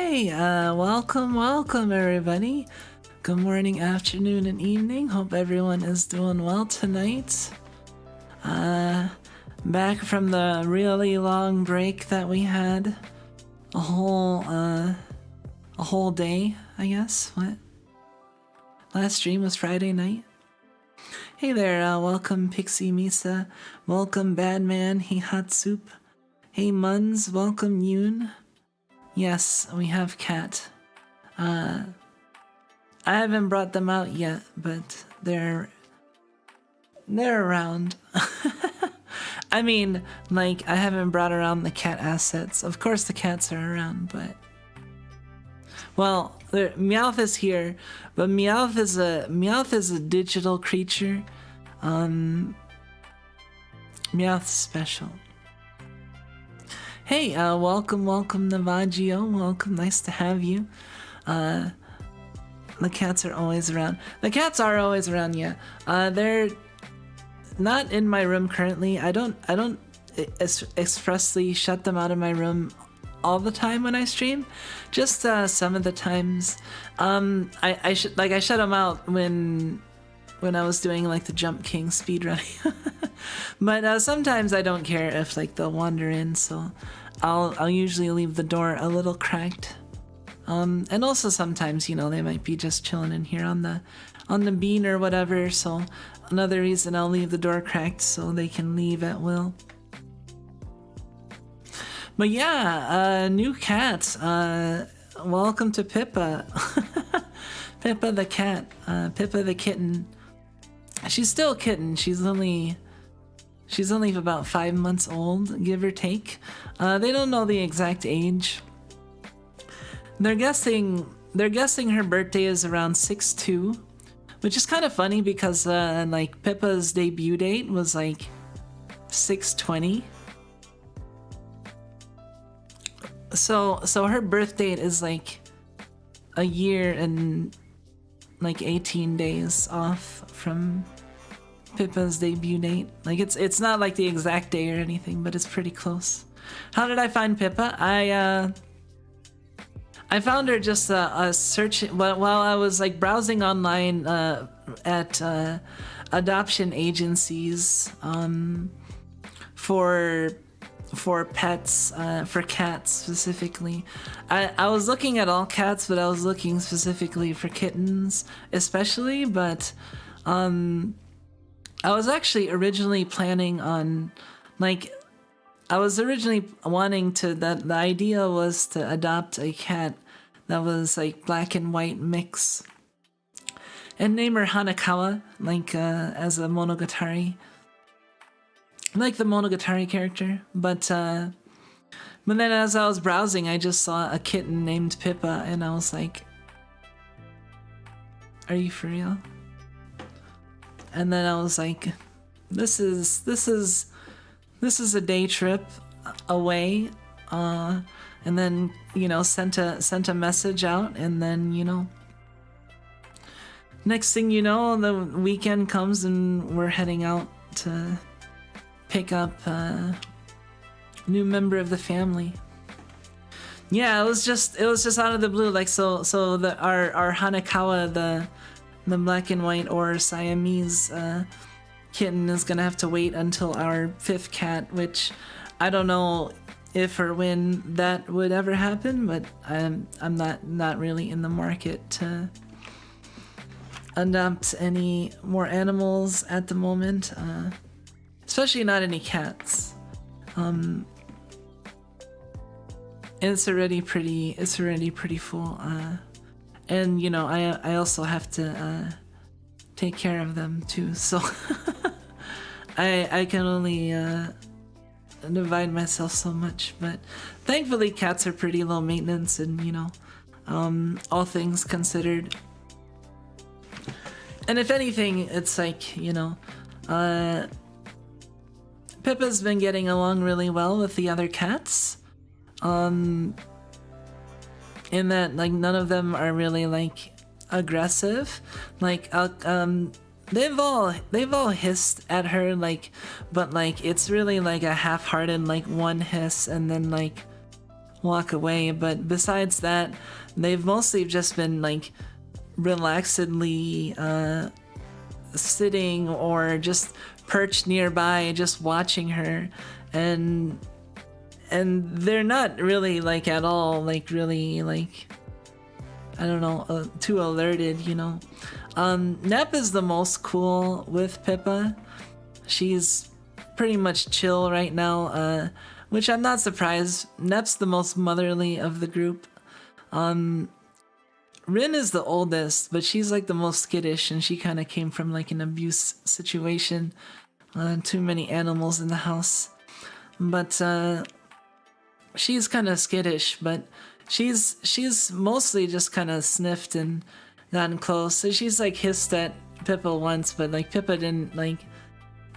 Hey, welcome everybody. Good morning, afternoon, and evening. Hope everyone is doing well tonight. Back from the really long break that we had. A whole day, I guess. What? Last stream was Friday night. Hey there, welcome Pixie Misa. Welcome Badman, hey Hot Soup. Hey Muns, welcome Yoon. Yes, we have Cat. I haven't brought them out yet, but they're around. I mean, like, I haven't brought around the cat assets. Of course the cats are around, but... Well, Meowth is here, but Meowth is a digital creature. Meowth's special. Hey, welcome Navaggio. Welcome, nice to have you. The cats are always around. The cats are always around, yeah. They're not in my room currently. I don't expressly shut them out of my room all the time when I stream. Just some of the times. I shut them out when I was doing like the Jump King speedrunning. But sometimes I don't care if like they'll wander in, so I'll usually leave the door a little cracked. And also sometimes, you know, they might be just chilling in here on the bean or whatever, so another reason I'll leave the door cracked so they can leave at will. But yeah, new cat. Welcome to Pippa. Pippa the cat. Pippa the kitten. She's still a kitten. She's only about 5 months old, give or take. They don't know the exact age. They're guessing her birthday is around 6/2, which is kind of funny because like Pippa's debut date was like 6/20. So her birth date is like a year and like 18 days off from Pippa's debut date. Like it's not like the exact day or anything, but it's pretty close. How did I find Pippa? I found her just searching while I was like browsing online at adoption agencies for pets, for cats specifically. I was looking at all cats, but I was looking specifically for kittens especially, but I was actually originally planning on, like, I was originally wanting to, the idea was to adopt a cat that was like black and white mix and name her Hanakawa, like as a Monogatari, like the Monogatari character. But then as I was browsing, I just saw a kitten named Pippa and I was like, are you for real? And then I was like, this is a day trip away, and then, you know, sent a message out, and then, you know, next thing you know, the weekend comes and we're heading out to pick up a new member of the family. Yeah, it was just out of the blue, like so our Hanakawa, the black and white or Siamese kitten is gonna have to wait until our 5th cat, which I don't know if or when that would ever happen, but I'm not really in the market to adopt any more animals at the moment, especially not any cats. It's already pretty full, and you know I also have to take care of them too, so I can only divide myself so much. But thankfully cats are pretty low maintenance, and you know, all things considered. And if anything, it's like, you know, Pippa's been getting along really well with the other cats, in that like none of them are really like aggressive. Like they've all hissed at her, like, but like it's really like a half-hearted like one hiss and then like walk away. But besides that, they've mostly just been like relaxedly sitting or just perched nearby, just watching her, and they're not really like at all like really like, I don't know, too alerted, you know. Nep is the most cool with Pippa. She's pretty much chill right now, which I'm not surprised. Nep's the most motherly of the group. Rin is the oldest, but she's like the most skittish, and she kind of came from like an abuse situation. Too many animals in the house. But she's kind of skittish, but she's mostly just kind of sniffed and gotten close. So she's like hissed at Pippa once, but like Pippa didn't like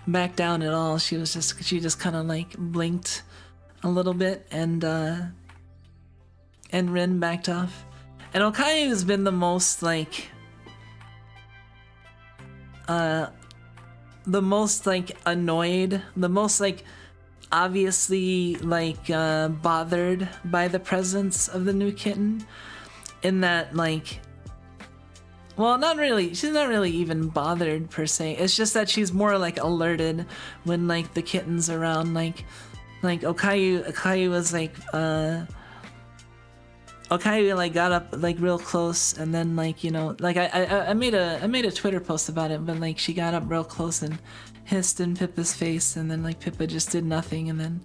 back down at all. She just kind of like blinked a little bit, and Rin backed off. And Okayu has been the most like the most like annoyed, the most like obviously like bothered by the presence of the new kitten, in that like, well, not really, she's not really even bothered per se. It's just that she's more like alerted when like the kitten's around. Like Okayu was like Okayu like got up like real close, and then like, you know, like I made a Twitter post about it, but like she got up real close and hissed in Pippa's face, and then like Pippa just did nothing, and then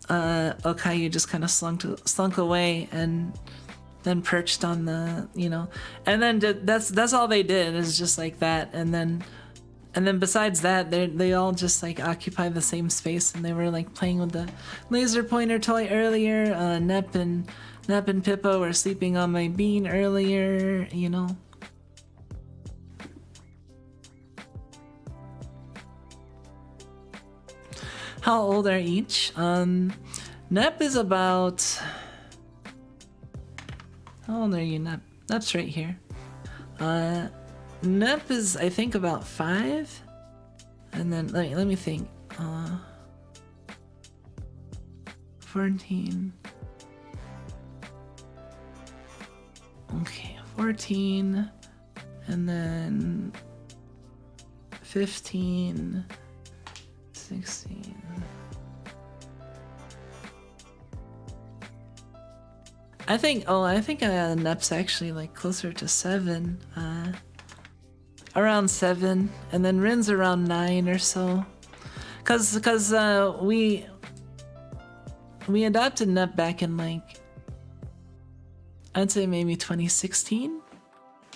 Okayu just kind of slunk away and then perched on the, you know, and then that's all they did, is just like that. And then besides that, they all just like occupy the same space, and they were like playing with the laser pointer toy earlier. Nep and Pippa were sleeping on my bean earlier, you know. How old are each? Nep is about... How old are you, Nep? Nep's right here. Nep is, I think, about 5. And then, let me think. 14. Okay, 14. And then 15. 16. I think Nep's actually like closer to 7, around 7, and then Rin's around 9 or so, cause we adopted Nep back in like, I'd say maybe 2016.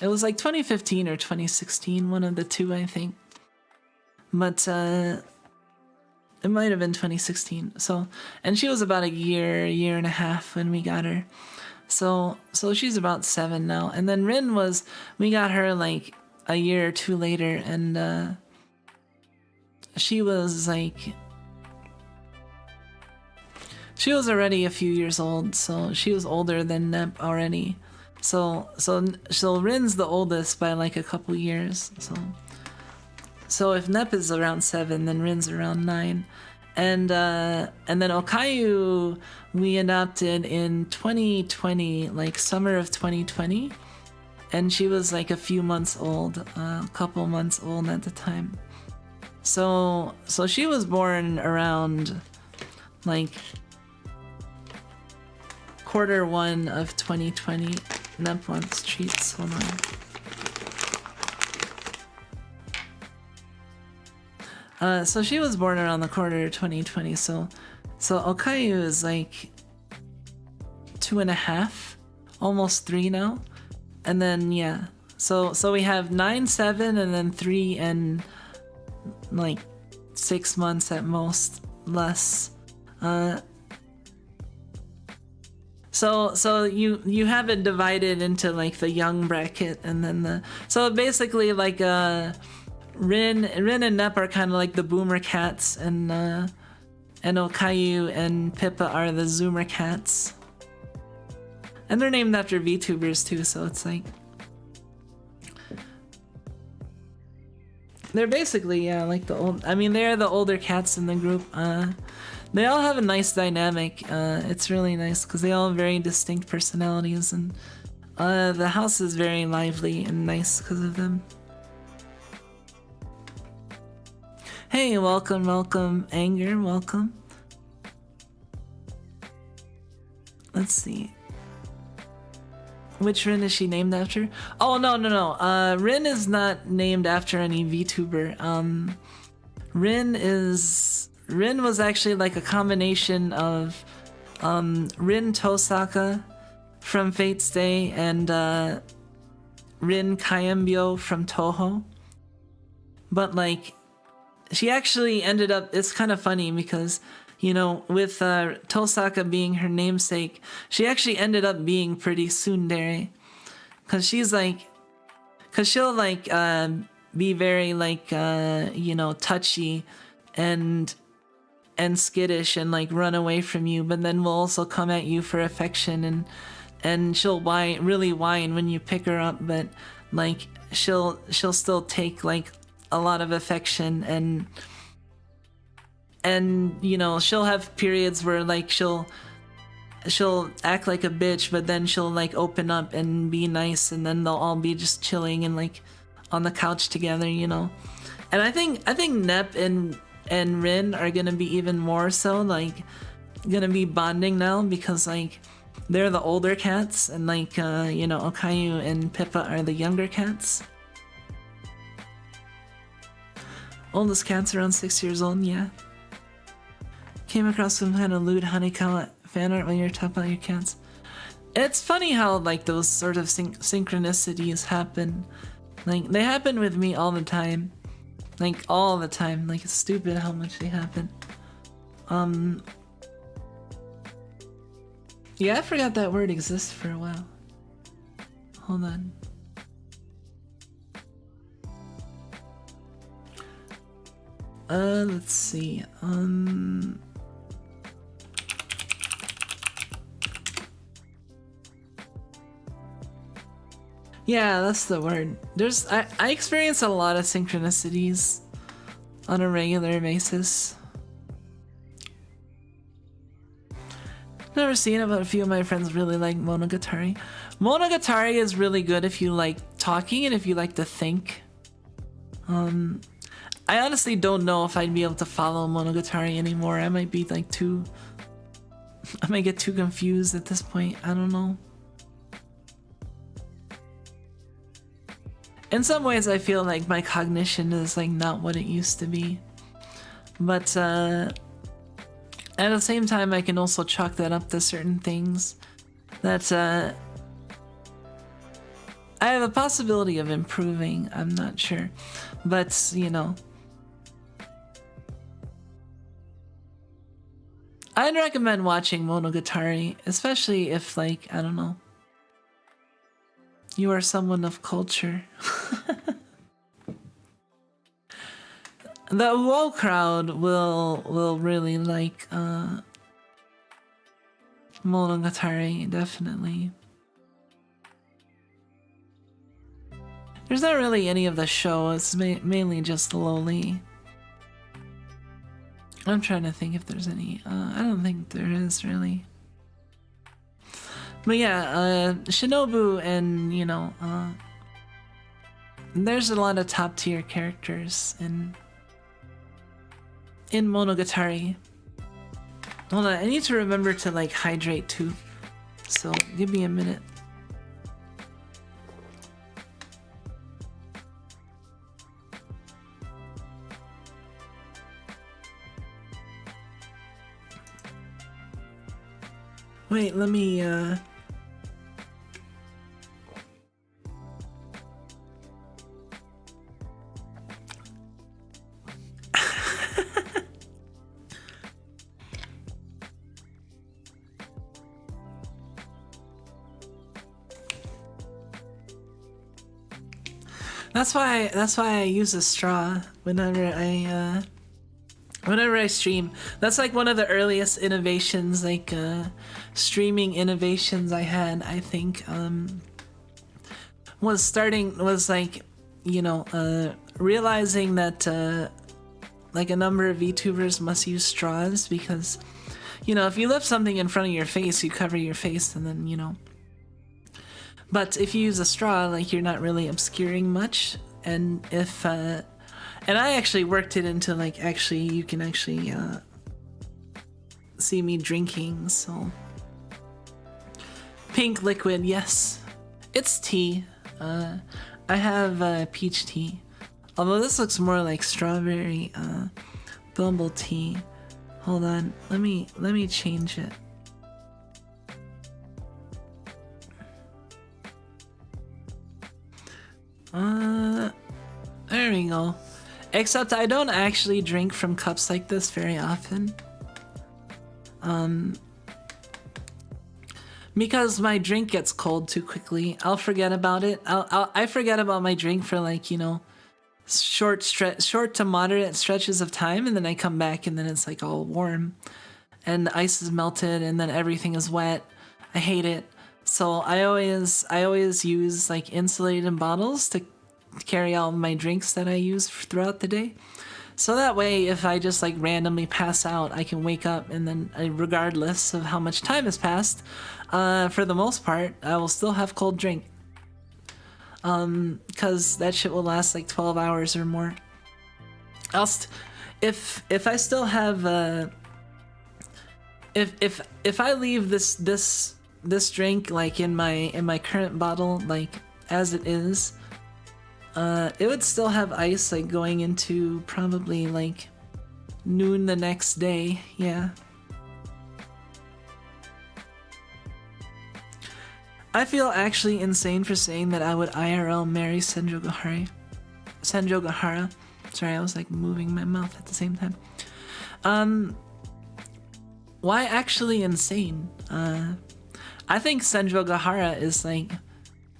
It was like 2015 or 2016, one of the two, I think, but it might have been 2016. So, and she was about a year and a half when we got her. So she's about 7 now. And then Rin we got her like a year or 2 later, and she was already a few years old, so she was older than Nep already. So Rin's the oldest by like a couple years. So if Nep is around 7, then Rin's around 9. And then Okayu we adopted in 2020, like summer of 2020, and she was like a few months old, a couple months old at the time. So she was born around like Q1 of 2020. Nep wants treats. Hold on. So she was born around the quarter of 2020. So Okayu is like 2.5, almost 3 now. And then yeah. So we have 9, 7, and then 3 and like 6 months at most, less. So you have it divided into like the young bracket, and then so basically like Rin and Nep are kind of like the boomer cats, and Okayu and Pippa are the zoomer cats. And they're named after VTubers too, so it's like they're basically like the old. I mean, they're the older cats in the group. they all have a nice dynamic. It's really nice because they all have very distinct personalities, and the house is very lively and nice because of them. Hey, welcome, Anger, welcome. Let's see. Which Rin is she named after? Oh, no. Rin is not named after any VTuber. Rin was actually like a combination of Rin Tosaka from Fate's Day and Rin Kayembyo from Toho. But like, she actually ended up, it's kind of funny because, you know, with Tosaka being her namesake, she actually ended up being pretty tsundere. Cause she's like, cause she'll like be very like you know, touchy and skittish and like run away from you, but then will also come at you for affection, and she'll really whine when you pick her up, but like she'll still take like a lot of affection, and you know, she'll have periods where like she'll act like a bitch, but then she'll like open up and be nice, and then they'll all be just chilling and like on the couch together, you know. And I think Nep and Rin are gonna be even more so like gonna be bonding now, because like they're the older cats, and like you know, Okayu and Pippa are the younger cats. Oldest cat's around 6 years old, yeah. Came across some kind of lewd Honeycomb fan art when you're talking about your cats. It's funny how like those sort of synchronicities happen. Like they happen with me all the time. Like all the time. Like it's stupid how much they happen. Yeah, I forgot that word exists for a while. Hold on. Let's see. Yeah, that's the word. I experience a lot of synchronicities on a regular basis. Never seen it, but a few of my friends really like Monogatari. Monogatari is really good if you like talking and if you like to think. I honestly don't know if I'd be able to follow Monogatari anymore. I might be like I might get too confused at this point. I don't know. In some ways, I feel like my cognition is like not what it used to be. But at the same time, I can also chalk that up to certain things that I have a possibility of improving. I'm not sure. But, you know, I'd recommend watching Monogatari, especially if, like, I don't know, you are someone of culture. The UO crowd will really like Monogatari, definitely. There's not really any of the show, it's mainly just Loli. I'm trying to think if there's any. I don't think there is really. But yeah, Shinobu and, you know, there's a lot of top tier characters in Monogatari. Hold on, I need to remember to like hydrate too. So give me a minute. Wait, let me That's why I use a straw whenever I stream. That's like one of the earliest innovations, like streaming innovations I had, I think, was like, you know, realizing that like a number of VTubers must use straws because, you know, if you lift something in front of your face, you cover your face and then, you know. But if you use a straw, like you're not really obscuring much. And if, and I actually worked it into like, actually, you can actually see me drinking, so. Pink liquid, yes. It's tea. I have peach tea. Although this looks more like strawberry bumble tea. Hold on, let me change it. There we go. Except I don't actually drink from cups like this very often. Because my drink gets cold too quickly. I'll forget about it. I forget about my drink for like, you know, short to moderate stretches of time, and then I come back and then it's like all warm and the ice is melted and then everything is wet. I hate it. So I always use like insulated bottles to carry all my drinks that I use throughout the day. So that way, if I just like randomly pass out, I can wake up and then regardless of how much time has passed, for the most part, I will still have cold drink. Cause that shit will last like 12 hours or more. If I still have, if I leave this drink like in my current bottle, like as it is, it would still have ice like going into probably like noon the next day. Yeah. I feel actually insane for saying that I would IRL marry Senjo Gahara. Sorry, I was like moving my mouth at the same time. Why actually insane? I think Senjo Gahara is like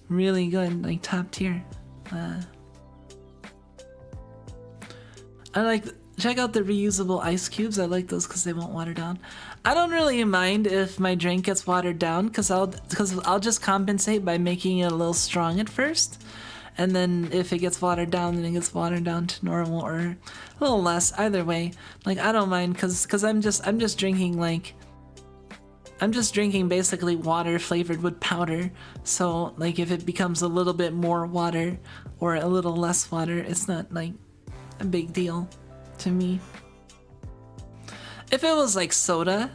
really good, like top tier. I like, check out the reusable ice cubes. I like those because they won't water down. I don't really mind if my drink gets watered down because I'll just compensate by making it a little strong at first, and then if it gets watered down, then it gets watered down to normal or a little less. Either way, like I don't mind because I'm just drinking like. I'm just drinking basically water flavored with powder, so like if it becomes a little bit more water or a little less water, it's not like a big deal to me. If it was like soda,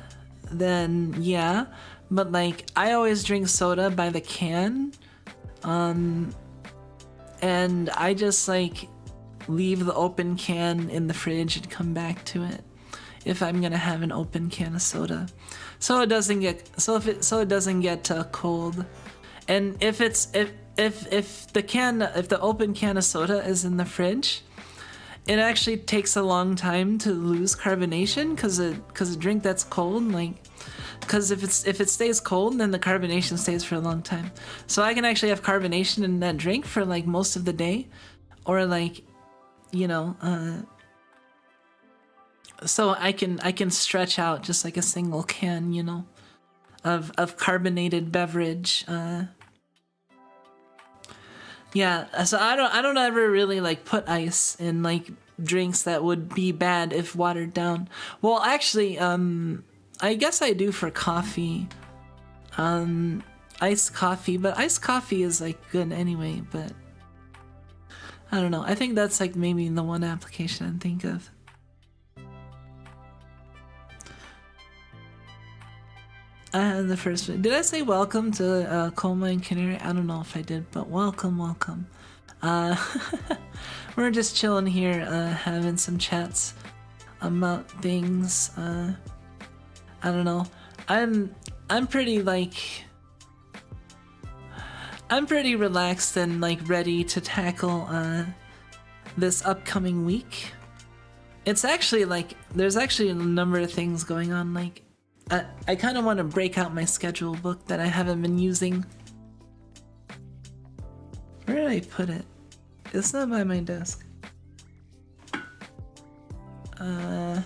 then yeah, but like I always drink soda by the can, and I just like leave the open can in the fridge and come back to it if I'm gonna have an open can of soda. So it doesn't get cold, and if the open can of soda is in the fridge, it actually takes a long time to lose carbonation because a drink that's cold, like, because if it stays cold, then the carbonation stays for a long time. So I can actually have carbonation in that drink for like most of the day, or like, you know, so I can stretch out just like a single can, you know, of carbonated beverage. Yeah, so I don't ever really like put ice in like drinks that would be bad if watered down. Well, actually, I guess I do for coffee. Iced coffee, but iced coffee is like good anyway, but I don't know. I think that's like maybe the one application I think of. I had the first one. Did I say welcome to Coal Mine Canary? I don't know if I did, but welcome. We're just chilling here, having some chats about things. I don't know. I'm pretty relaxed and like ready to tackle this upcoming week. It's actually like there's actually a number of things going on. Like I kind of want to break out my schedule book that I haven't been using. Where did I put it? It's not by my desk. Of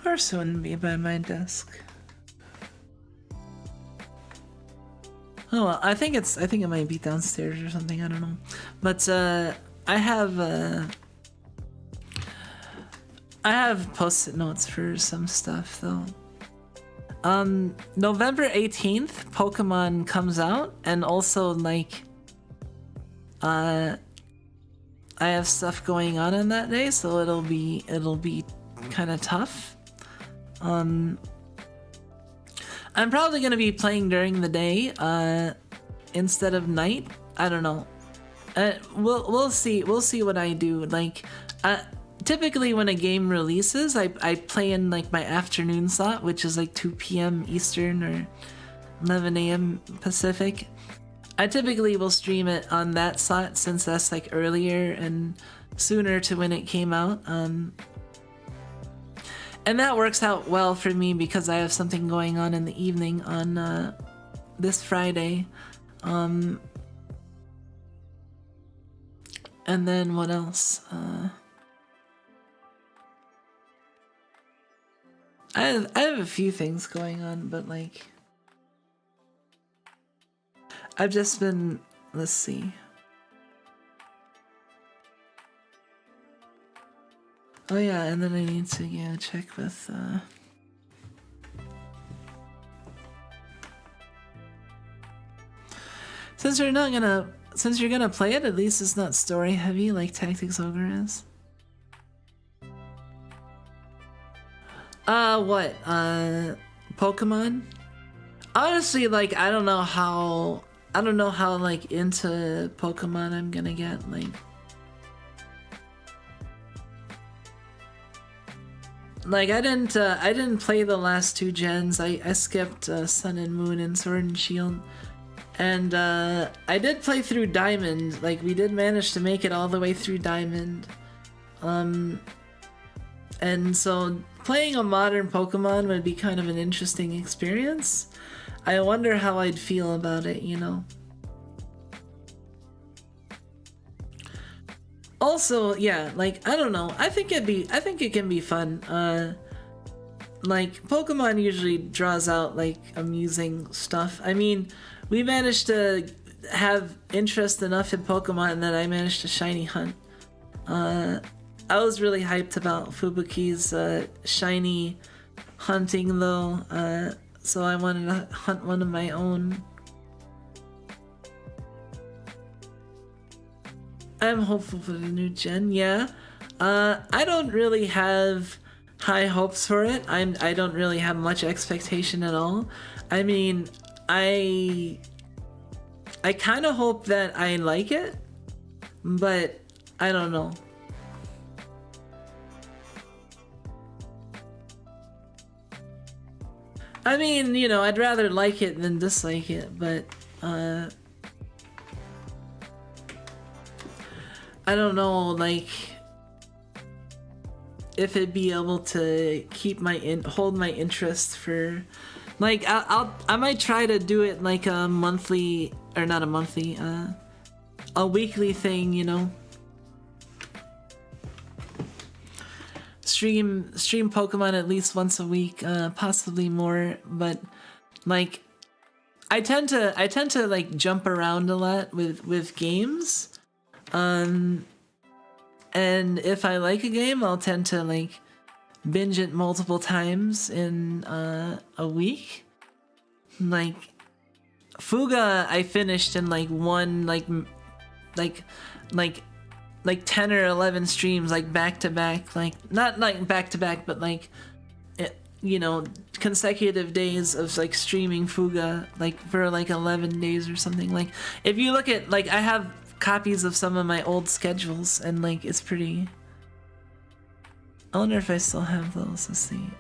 course it wouldn't be by my desk. Oh well, I think it might be downstairs or something. I don't know, but I have post-it notes for some stuff though. November 18th, Pokemon comes out, and also like I have stuff going on that day, so it'll be kind of tough. I'm probably gonna be playing during the day instead of night. I don't know. We'll see what I do. Like typically when a game releases, I play in like my afternoon slot, which is like 2 p.m. Eastern or 11 a.m. Pacific. I typically will stream it on that slot since that's like earlier and sooner to when it came out. And that works out well for me because I have something going on in the evening on this Friday. And then what else? I have a few things going on, but like I've just been, let's see. Oh yeah, and then I need to check with since you're gonna play it, at least it's not story heavy like Tactics Ogre is. What? Pokemon? Honestly, like I don't know how like into Pokemon I'm gonna get. Like I didn't play the last 2 gens. I skipped Sun and Moon and Sword and Shield. And I did play through Diamond. Like we did manage to make it all the way through Diamond. And so playing a modern Pokemon would be kind of an interesting experience. I wonder how I'd feel about it, you know. Also, yeah, like I don't know. I think it can be fun. Like Pokemon usually draws out like amusing stuff. I mean, we managed to have interest enough in Pokemon that I managed to shiny hunt. I was really hyped about Fubuki's shiny hunting though, so I wanted to hunt one of my own. I'm hopeful for the new gen, yeah. I don't really have high hopes for it. I don't really have much expectation at all. I mean, I kind of hope that I like it, but I don't know. I mean, you know, I'd rather like it than dislike it, but I don't know, like if it'd be able to keep hold my interest for, like I might try to do it like a monthly, or not a monthly, a weekly thing, you know. Stream Pokemon at least once a week, possibly more, but like I tend to like jump around a lot with games. And if I like a game, I'll tend to like binge it multiple times in a week. Like Fuga I finished in like one like 10 or 11 streams, like back to back, like not like back to back, but like you know, consecutive days of like streaming Fuga like for like 11 days or something. Like if you look at, like I have copies of some of my old schedules and like it's pretty. I wonder if I still have those. Let's see.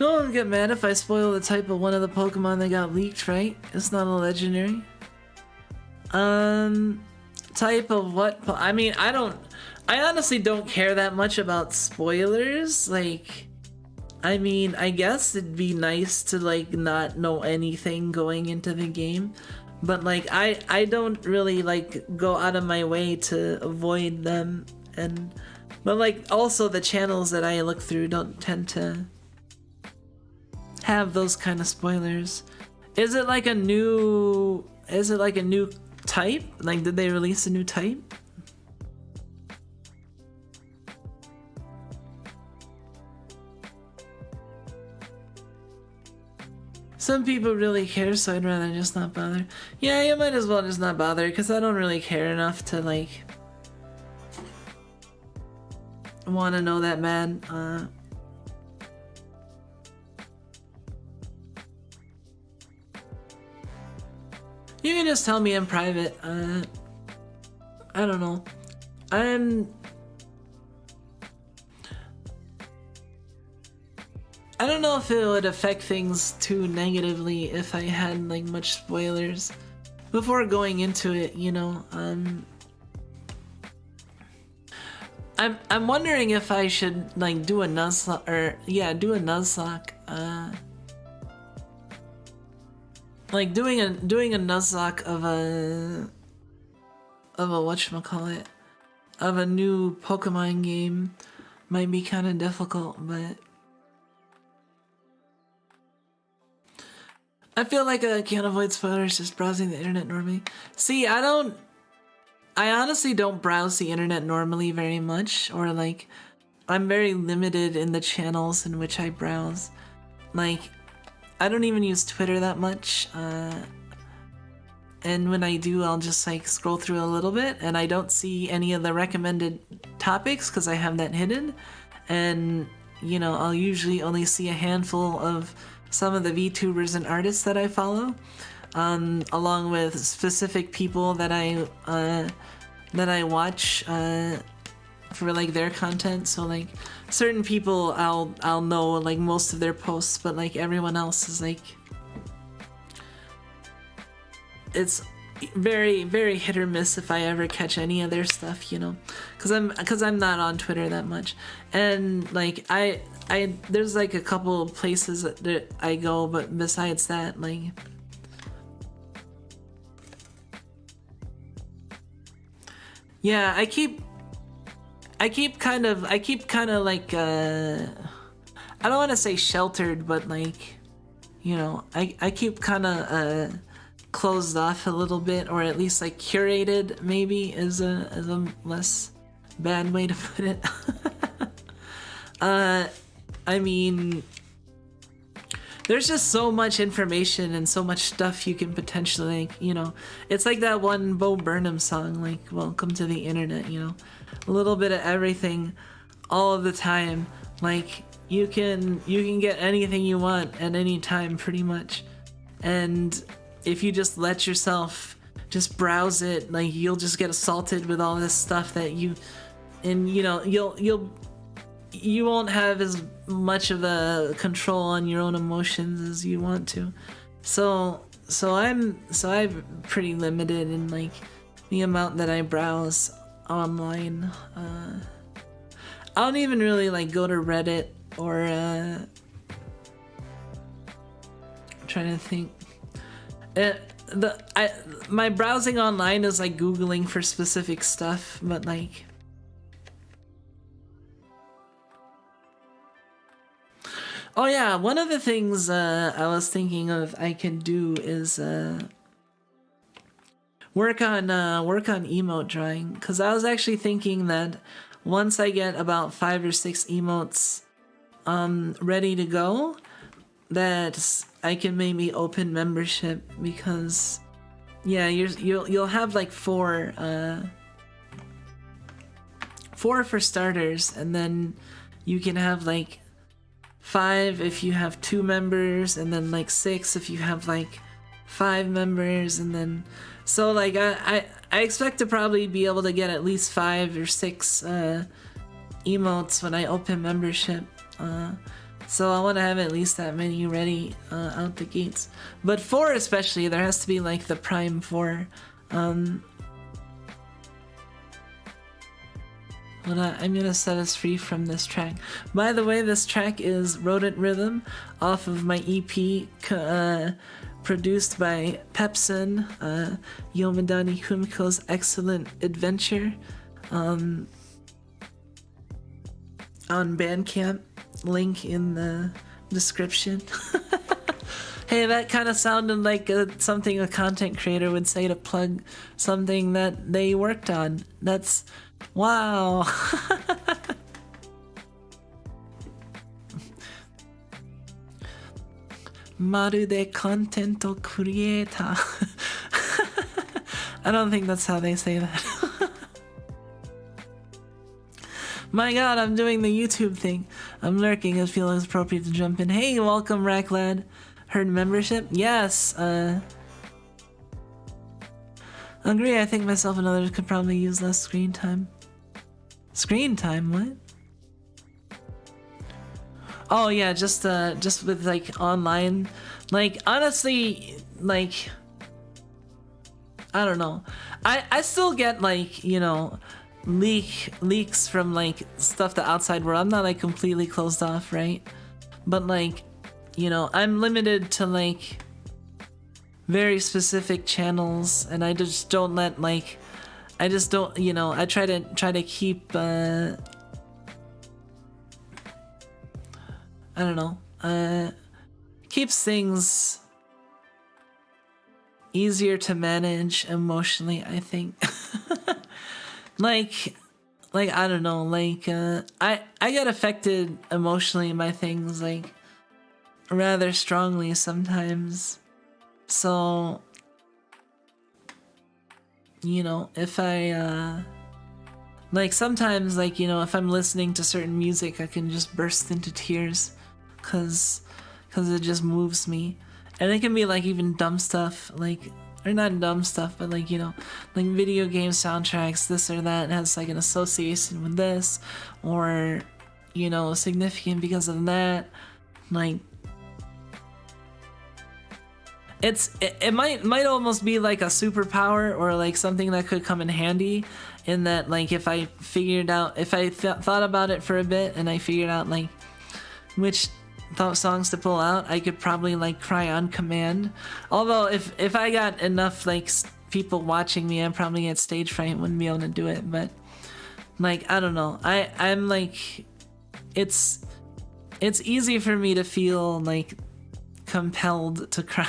No one will get mad if I spoil the type of one of the Pokemon that got leaked, right? It's not a legendary. Type of what? I mean, I honestly don't care that much about spoilers. Like, I mean, I guess it'd be nice to like not know anything going into the game, but like I don't really like go out of my way to avoid them, and but like also the channels that I look through don't tend to have those kind of spoilers. Is it like a new type? Like, did they release a new type? Some people really care, so I'd rather just not bother. Yeah, you might as well just not bother, because I don't really care enough to, like, want to know that bad. You can just tell me in private. I don't know. I don't know if it would affect things too negatively if I had like much spoilers before going into it, you know. I'm wondering if I should like do a nuzlocke, or yeah, do a nuzlocke. Like doing a nuzlocke of a whatchamacallit, of a new Pokemon game might be kind of difficult, but I feel like I can't avoid spoilers just browsing the internet normally. See, I honestly don't browse the internet normally very much, or like, I'm very limited in the channels in which I browse. Like, I don't even use Twitter that much, and when I do, I'll just like scroll through a little bit, and I don't see any of the recommended topics because I have that hidden, and you know, I'll usually only see a handful of some of the VTubers and artists that I follow, along with specific people that I watch for like their content. So like certain people I'll know like most of their posts, but like everyone else is like, it's very, very hit or miss if I ever catch any of their stuff, you know, because I'm not on Twitter that much, and like I there's like a couple places that I go, but besides that, like, yeah, I keep kind of like I don't want to say sheltered, but like, you know, I keep kind of closed off a little bit, or at least like curated, maybe is a less bad way to put it. I mean, there's just so much information and so much stuff you can potentially, like, you know, it's like that one Bo Burnham song, like, welcome to the internet, you know, a little bit of everything all of the time. Like, you can get anything you want at any time, pretty much, and if you just let yourself just browse it, like, you'll just get assaulted with all this stuff that you know, you won't have as much of a control on your own emotions as you want to. So I'm pretty limited in like the amount that I browse online. I don't even really like go to Reddit, or I'm trying to think. My browsing online is like Googling for specific stuff, but like, oh yeah, one of the things I was thinking of I could do is work on emote drawing, because I was actually thinking that once I get about 5 or 6 emotes ready to go, that I can maybe open membership, because yeah, you'll have like 4 for starters, and then you can have like 5 if you have 2 members, and then like 6 if you have like 5 members, and then so like I expect to probably be able to get at least 5 or 6 emotes when I open membership. So I want to have at least that many ready out the gates. But 4 especially, there has to be like the prime 4. Hold on, I'm gonna set us free from this track. By the way, this track is Rodent Rhythm off of my EP, produced by Peppsen, Yomadani Kumiko's Excellent Adventure, on Bandcamp, link in the description. Hey, that kind of sounded like something a content creator would say to plug something that they worked on. That's, wow. Marude content creator. I don't think that's how they say that. My god, I'm doing the YouTube thing. I'm lurking. I feel it's appropriate to jump in. Hey, welcome, Racklad. Heard membership? Yes. Agree, I think myself and others could probably use less screen time. Screen time? What? Oh yeah, just with like online. Like honestly, like I don't know. I still get like, you know, leaks from like stuff the outside world. I'm not like completely closed off, right? But like, you know, I'm limited to like very specific channels, and I just don't let like, I just don't, you know, I try to keep I don't know, keeps things easier to manage emotionally, I think. like I don't know, like I get affected emotionally by things like rather strongly sometimes. So, you know, if I like sometimes, like, you know, if I'm listening to certain music, I can just burst into tears cause it just moves me. And it can be like even dumb stuff, like, or not dumb stuff, but like, you know, like video game soundtracks, this or that has like an association with this, or, you know, significant because of that. Like, it might almost be like a superpower, or like something that could come in handy, in that like if I thought about it for a bit and I figured out like which songs to pull out, I could probably like cry on command. Although if I got enough like people watching me, I'd probably get stage fright, wouldn't be able to do it. But like, I don't know, I'm like, it's easy for me to feel like compelled to cry.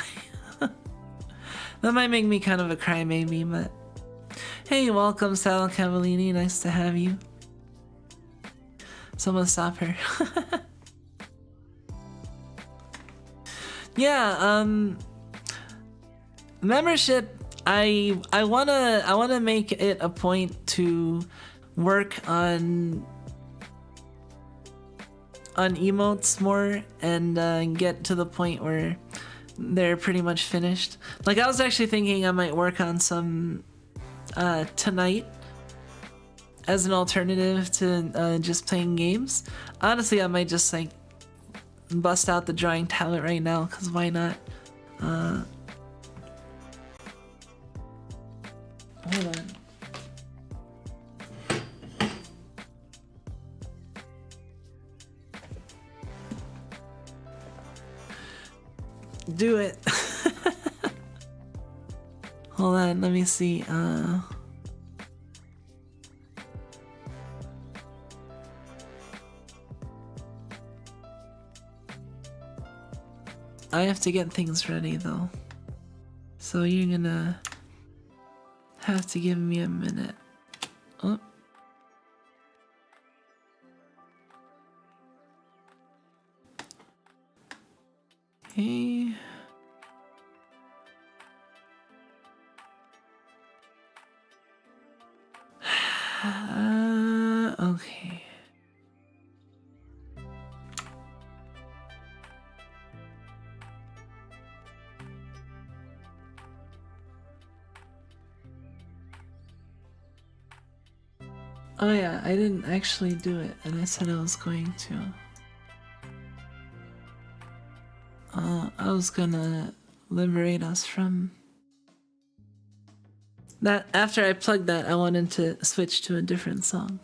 That might make me kind of a crybaby, but hey, welcome, Sal Cavallini, nice to have you. Someone stop her. Yeah, membership, I wanna make it a point to work on emotes more, and get to the point where they're pretty much finished. Like, I was actually thinking I might work on some tonight as an alternative to just playing games. Honestly, I might just like bust out the drawing tablet right now, because why not? Hold on. Do it. Hold on, let me see. I have to get things ready though, so you're gonna have to give me a minute. Oh. Okay. Okay. Oh yeah, I didn't actually do it, and I said I was going to. I was gonna liberate us from that. After I plugged that, I wanted to switch to a different song.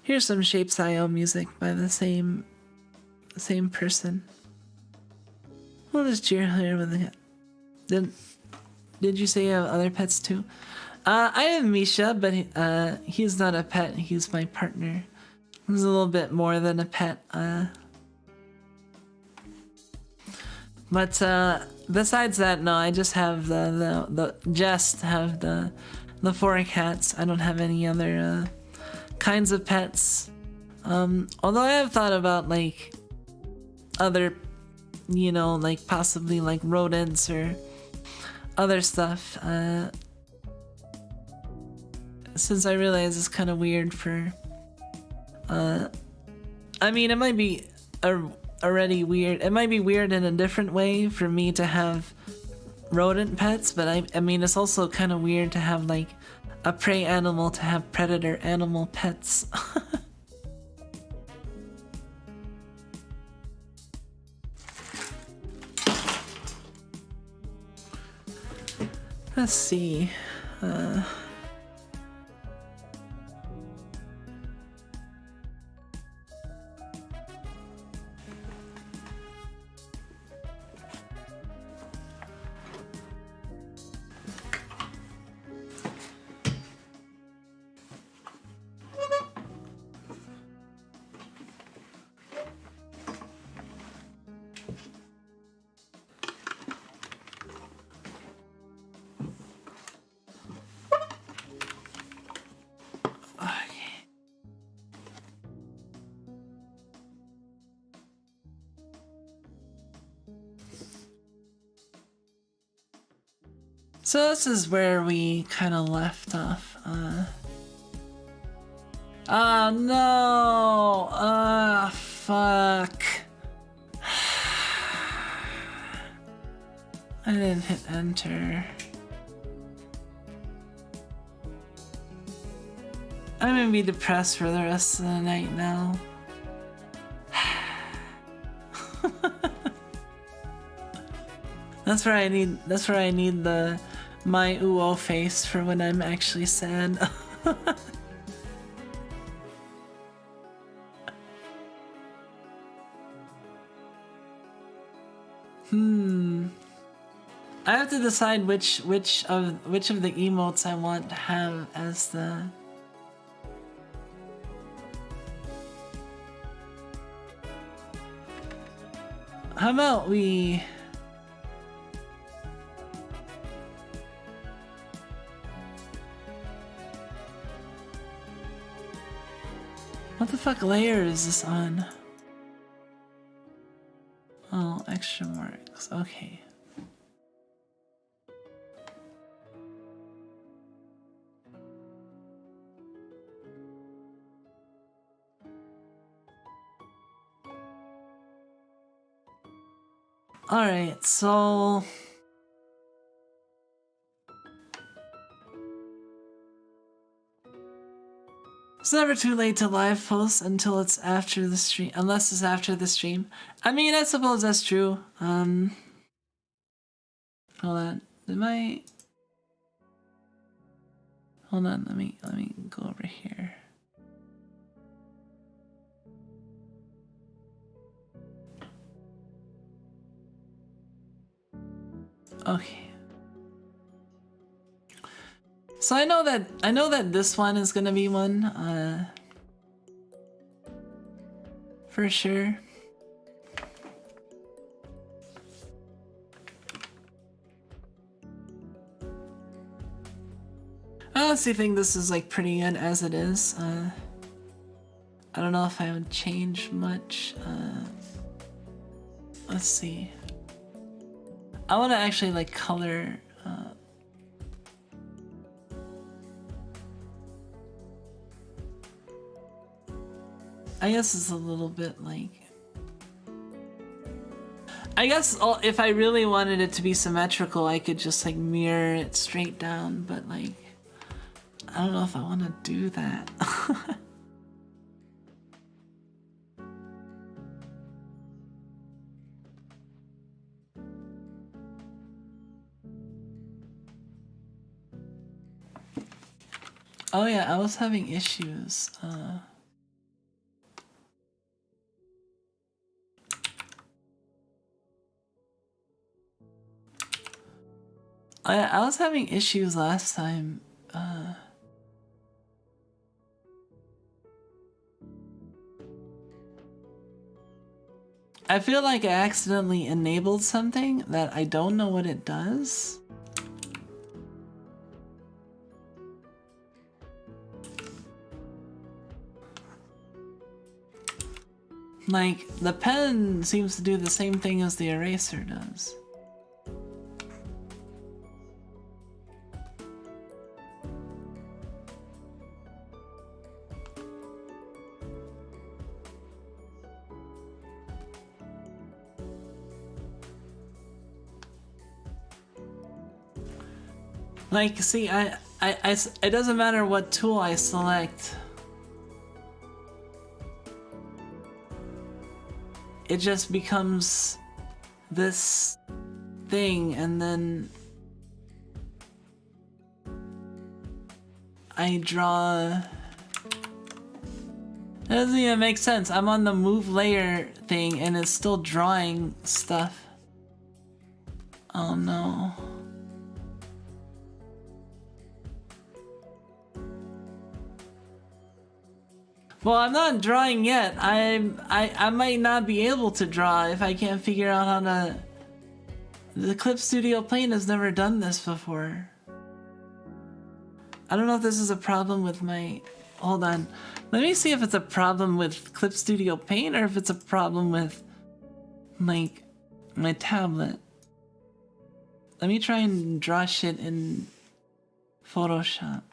Here's some Shapes.io music by the same person. We'll just cheer here with the cat. Did you say you have other pets too? I have Misha, but he's not a pet. He's my partner. He's a little bit more than a pet. But besides that, no, I just have the four cats. I don't have any other kinds of pets. Although I have thought about like other, you know, like possibly like rodents or other stuff. Since I realize it's kind of weird for. I mean, it might be already weird. It might be weird in a different way for me to have rodent pets, but I mean, it's also kind of weird to have like a prey animal to have predator animal pets. Let's see. So this is where we kind of left off. Oh no! Fuck. I didn't hit enter. I'm gonna be depressed for the rest of the night now. That's where I need the my uo face for when I'm actually sad. I have to decide which of the emotes I want to have as the. How about we? What the fuck layer is this on? Oh, extra marks. Okay. Alright, so. It's never too late to live post until it's after the stream, unless it's after the stream. I mean, I suppose that's true. Hold on. Hold on, let me go over here. Okay. So I know that this one is gonna be one, for sure. I honestly think this is like pretty good as it is. I don't know if I would change much. Let's see. I want to actually like color. I guess it's a little bit like. I guess if I really wanted it to be symmetrical, I could just like mirror it straight down, but like, I don't know if I want to do that. Oh yeah, I was having issues. I was having issues last time. I feel like I accidentally enabled something that I don't know what it does. Like, the pen seems to do the same thing as the eraser does. Like, see, it doesn't matter what tool I select. It just becomes this thing, and then I draw. It doesn't even make sense. I'm on the move layer thing and it's still drawing stuff. Oh no. Well, I'm not drawing yet. I might not be able to draw if I can't figure out how to. The Clip Studio Paint has never done this before. I don't know if this is a problem with my. Hold on. Let me see if it's a problem with Clip Studio Paint or if it's a problem with like my tablet. Let me try and draw shit in Photoshop.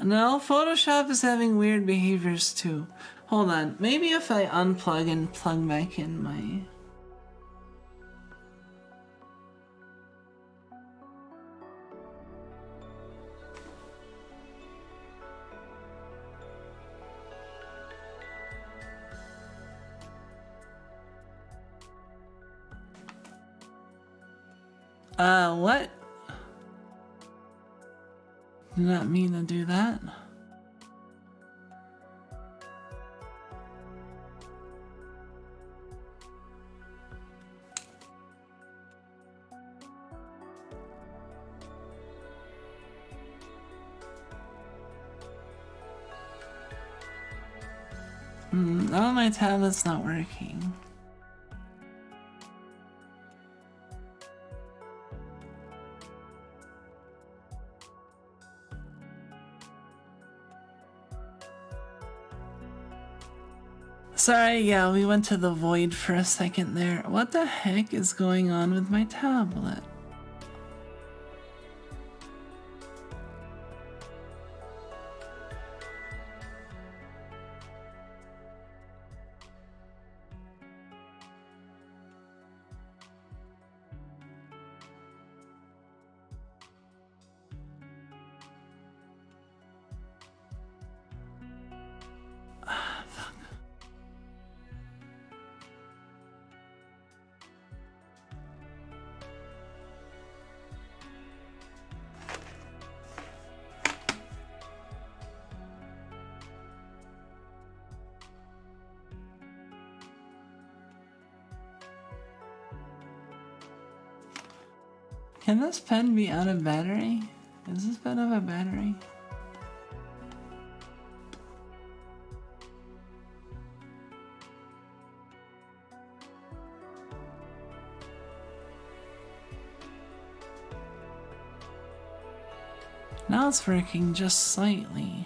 No, Photoshop is having weird behaviors too. Hold on, maybe if I unplug and plug back in my... What? Did not mean to do that. Oh, my tablet's not working. Sorry, yeah, we went to the void for a second there. What the heck is going on with my tablet? Can this pen be out of battery? Does this pen have a battery? Now it's working just slightly.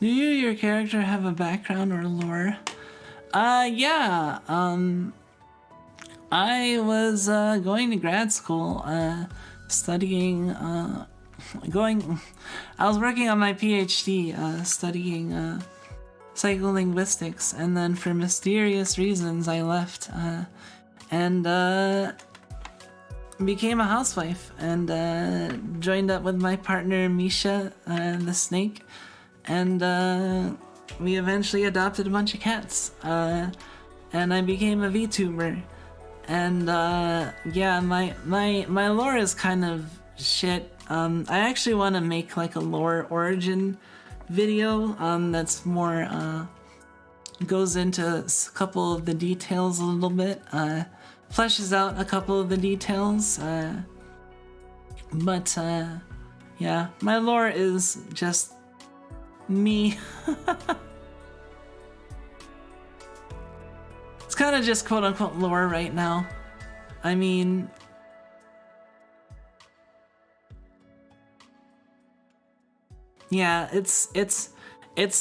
Do you, your character, have a background or lore? Yeah. I was going to grad school, studying, I was working on my PhD, studying psycholinguistics, and then for mysterious reasons I left, and became a housewife, and joined up with my partner Misha, the snake, and we eventually adopted a bunch of cats, and I became a VTuber. And yeah, my lore is kind of shit. I actually want to make like a lore origin video that's more goes into a couple of the details a little bit, fleshes out a couple of the details, but yeah, my lore is just me. It's kind of just quote-unquote lore right now. I mean, yeah, it's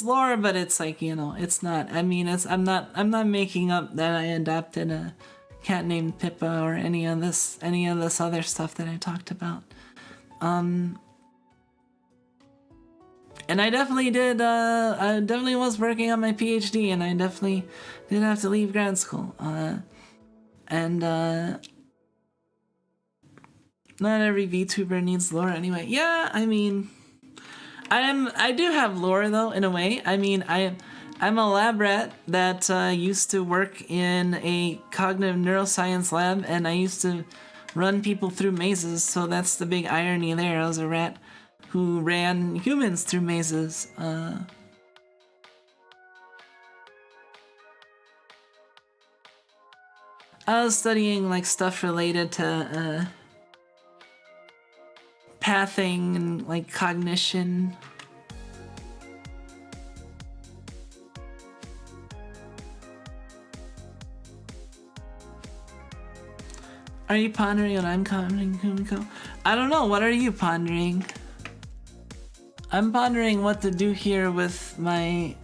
lore, but it's like, you know, it's not. I mean, I'm not making up that I adopted a cat named Pippa or any of this other stuff that I talked about. And I definitely did, I definitely was working on my PhD, and I definitely did have to leave grad school. And not every VTuber needs lore anyway. Yeah, I mean, I do have lore though, in a way. I mean, I'm a lab rat that used to work in a cognitive neuroscience lab, and I used to run people through mazes, so that's the big irony there. I was a rat who ran humans through mazes. I was studying like stuff related to pathing and like cognition. Are you pondering what I'm pondering, Kumiko? I don't know, what are you pondering? I'm pondering what to do here with my...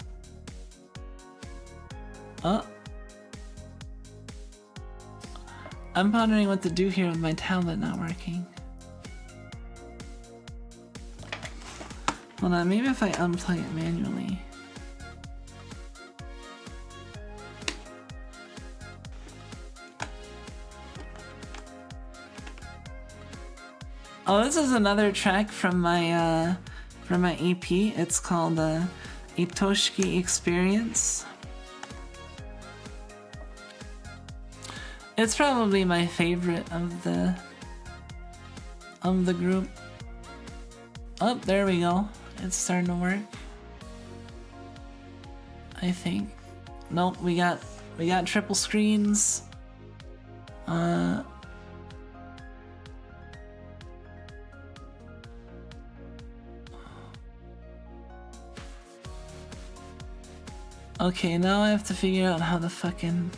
Oh. I'm pondering what to do here with my tablet not working. Hold on, maybe if I unplug it manually. Oh, this is another track from my EP. It's called Itoshiki Experience. It's probably my favorite of the group. Oh, there we go. It's starting to work. I think. Nope, we got triple screens. Okay, now I have to figure out how to fucking...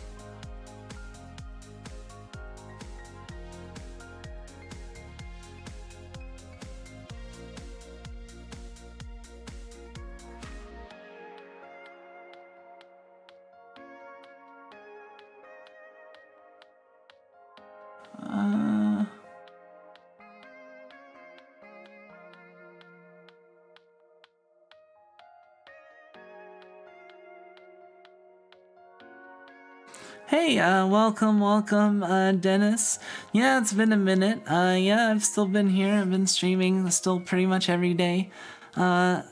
Hey, welcome, Dennis. Yeah, it's been a minute. Yeah, I've still been here. I've been streaming still pretty much every day. I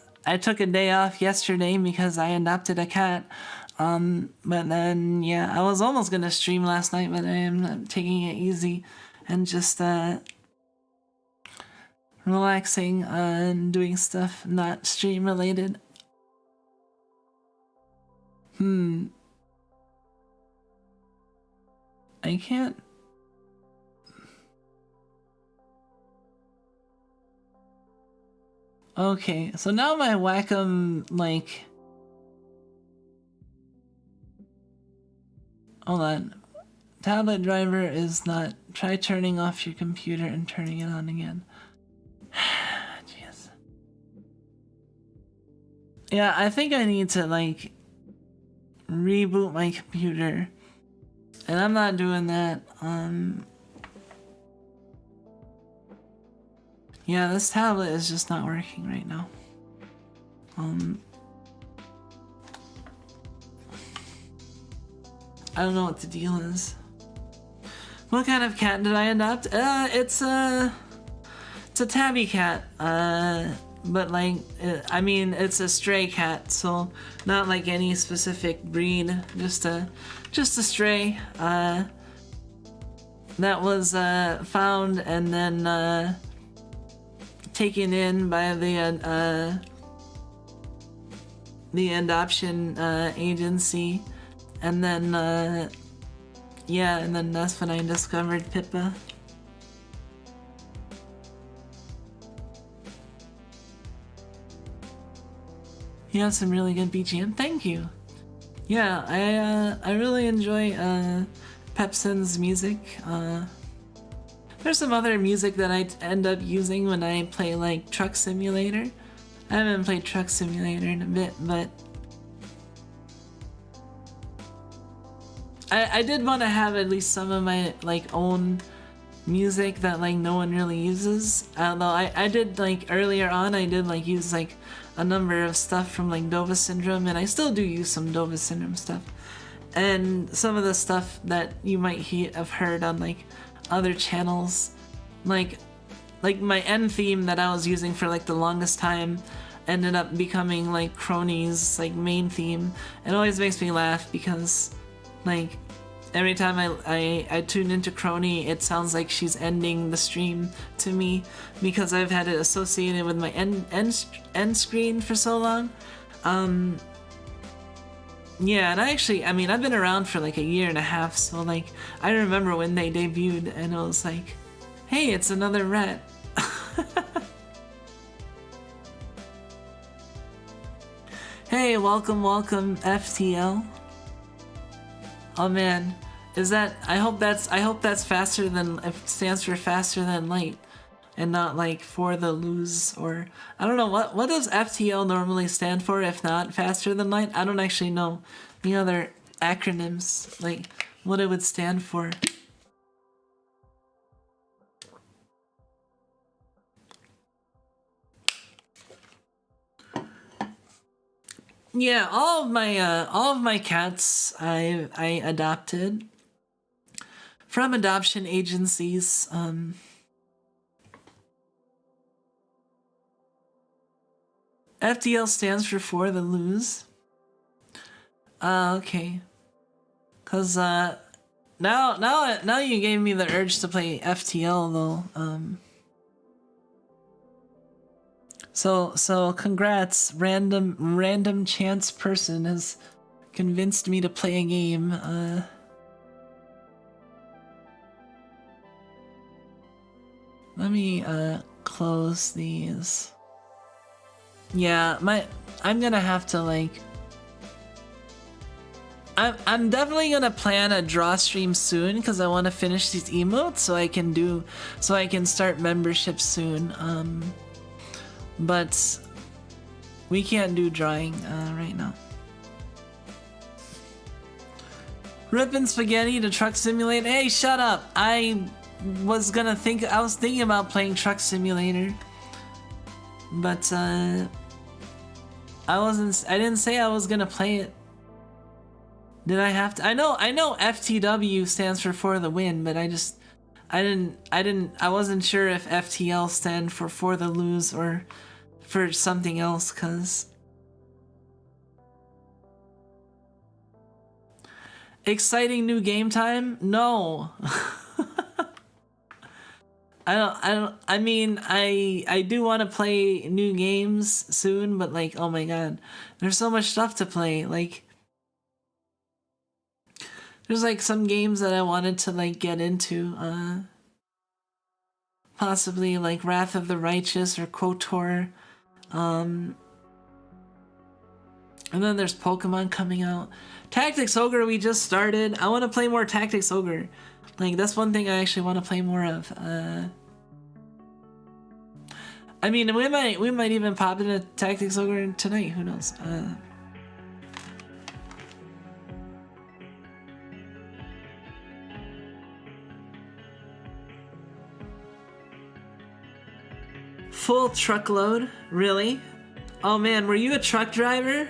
took a day off yesterday because I adopted a cat. But then, yeah, I was almost gonna stream last night, but I am taking it easy and just, relaxing, and doing stuff not stream related. I can't... Okay, so now my Wacom, like... Hold on. Tablet driver is not... Try turning off your computer and turning it on again. Jeez. Yeah, I think I need to like reboot my computer. And I'm not doing that. Yeah, this tablet is just not working right now. I don't know what the deal is. What kind of cat did I adopt? It's a tabby cat. But like, I mean, it's a stray cat, so not like any specific breed. Just a stray. That was found and then taken in by the adoption agency, and then yeah, and then that's when I discovered Pippa. You have some really good BGM. Thank you. Yeah, I really enjoy Peppsen's music. There's some other music that I end up using when I play like Truck Simulator. I haven't played Truck Simulator in a bit, but I did want to have at least some of my like own music that like no one really uses. Although I did like earlier on, I did like use like a number of stuff from like Dova Syndrome, and I still do use some Dova Syndrome stuff. And some of the stuff that you might have heard on like other channels, like my end theme that I was using for like the longest time ended up becoming like Crony's like main theme. It always makes me laugh because like every time I tune into Crony, it sounds like she's ending the stream to me because I've had it associated with my end screen for so long. Yeah, and I mean, I've been around for like a year and a half, so like, I remember when they debuted and it was like, hey, it's another rat. Hey, welcome, FTL. Oh man, is that, I hope that's faster than, it stands for faster than light. And not like for the lose, or I don't know, what does FTL normally stand for if not faster than light? I don't actually know the other acronyms, like what it would stand for. Yeah, all of my cats I adopted from adoption agencies. FTL stands for the lose. Okay. Cause now you gave me the urge to play FTL though. So congrats, random chance person has convinced me to play a game. Let me close these. Yeah, I'm gonna have to like, I'm definitely gonna plan a draw stream soon because I want to finish these emotes so I can start membership soon. But we can't do drawing right now. Rippin' spaghetti to Truck Simulator. Hey, shut up! I was thinking about playing Truck Simulator, but I didn't say I was gonna play it. Did I have to? I know FTW stands for the win, but I wasn't sure if FTL stand for the lose or for something else, cause exciting new game time? No. I mean, I do want to play new games soon, but like, oh my god, there's so much stuff to play. Like, there's like some games that I wanted to like get into, possibly like Wrath of the Righteous or KOTOR, and then there's Pokemon coming out. Tactics Ogre we just started. I want to play more Tactics Ogre. Like, that's one thing I actually want to play more of. I mean, we might even pop in a Tactics Ogre tonight. Who knows? Full truckload? Really? Oh man, were you a truck driver?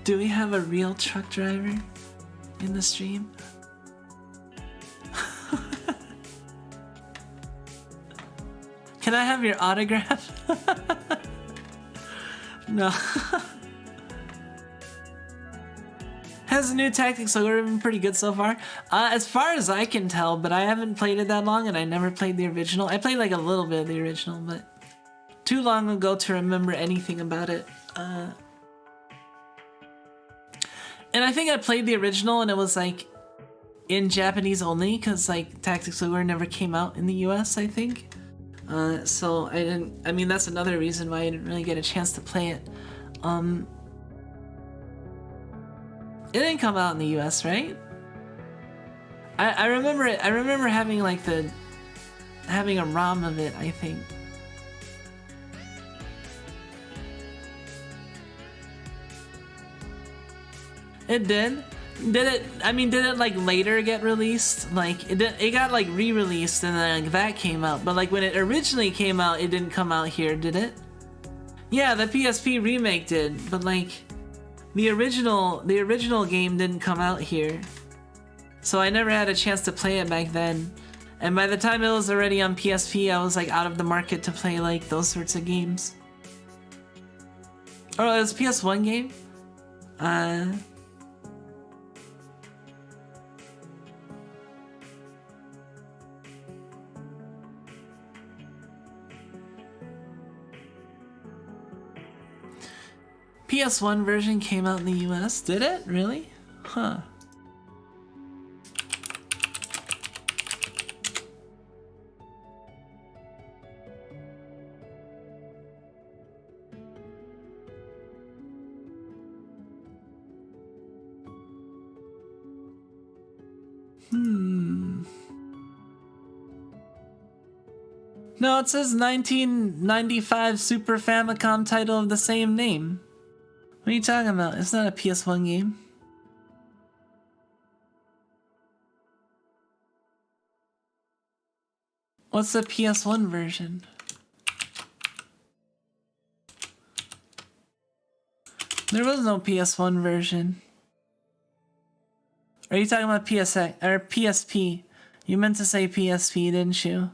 Do we have a real truck driver in the stream? Can I have your autograph? No. Has the new Tactics Ogre been pretty good so far? As far as I can tell, but I haven't played it that long and I never played the original. I played like a little bit of the original, but too long ago to remember anything about it. And I think I played the original and it was like in Japanese only because like Tactics Ogre never came out in the US, I think. So I mean, that's another reason why I didn't really get a chance to play it. It didn't come out in the US, right? I remember it. I remember having like having a ROM of it, I think. It did. Did it? I mean, did it like later get released? Like it got like re-released and then like, that came out. But like when it originally came out, it didn't come out here, did it? Yeah, the PSP remake did, but like the original game didn't come out here. So I never had a chance to play it back then. And by the time it was already on PSP, I was like out of the market to play like those sorts of games. Oh, it was a PS1 game? PS1 version came out in the US, did it? Really? Huh. No, it says 1995 Super Famicom title of the same name. What are you talking about? It's not a PS1 game. What's the PS1 version? There was no PS1 version. Are you talking about PSX or PSP? You meant to say PSP, didn't you?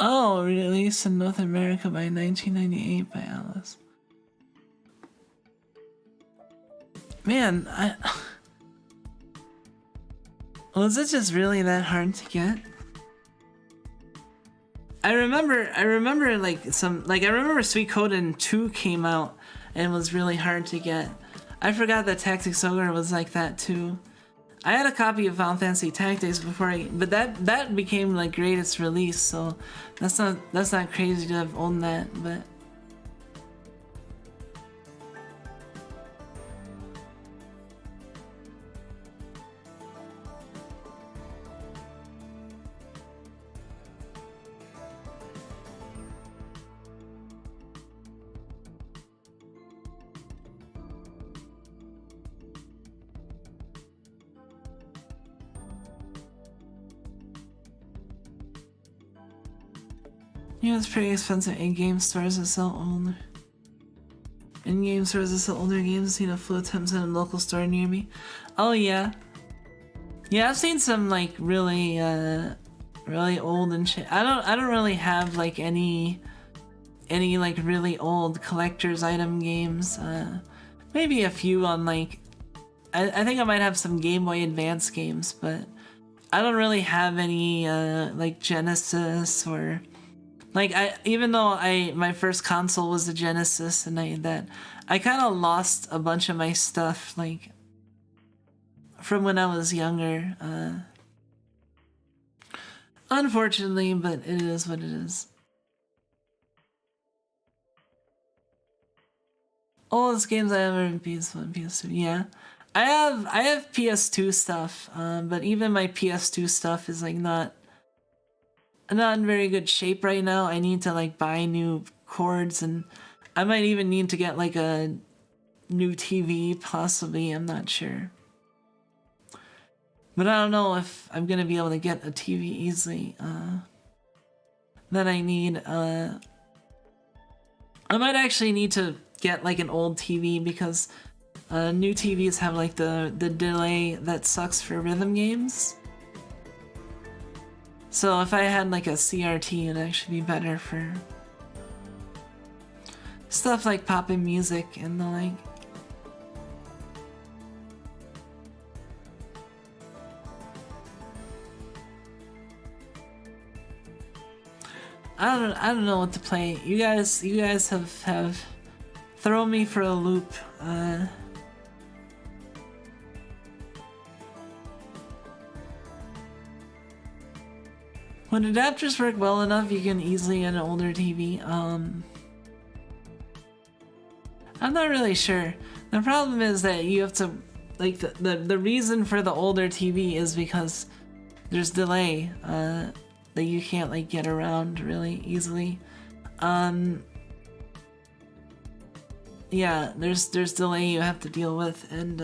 Oh, released in North America by 1998 by Alice. Man, was it just really that hard to get? I remember like I remember Suikoden 2 came out and was really hard to get. I forgot that Tactics Ogre was like that too. I had a copy of Final Fantasy Tactics before but that became like greatest release, so that's not crazy to have owned that, but yeah, it's pretty expensive. In-game stores that sell older. In-game stores that sell older games. Seen a few attempts in a local store near me. Oh yeah. Yeah, I've seen some like really old and shit. I don't really have like any like really old collector's item games. Maybe a few on like I think I might have some Game Boy Advance games, but I don't really have any like Genesis or Like even though my first console was the Genesis, and I kind of lost a bunch of my stuff like from when I was younger. Unfortunately, but it is what it is. Oldest games I ever in PS1, PS2. Yeah, I have PS2 stuff, but even my PS2 stuff is like not in very good shape right now. I need to like buy new cords, and I might even need to get like a new TV, possibly. I'm not sure. But I don't know if I'm gonna be able to get a TV easily. Then I need I might actually need to get like an old TV, because new TVs have like the delay that sucks for rhythm games. So if I had like a CRT, it'd actually be better for stuff like popping music and the like. I don't know what to play. You guys have thrown me for a loop. When adapters work well enough, you can easily get an older TV. I'm not really sure. The problem is that you have to, like, the reason for the older TV is because there's delay that you can't like get around really easily. Yeah, there's delay you have to deal with, and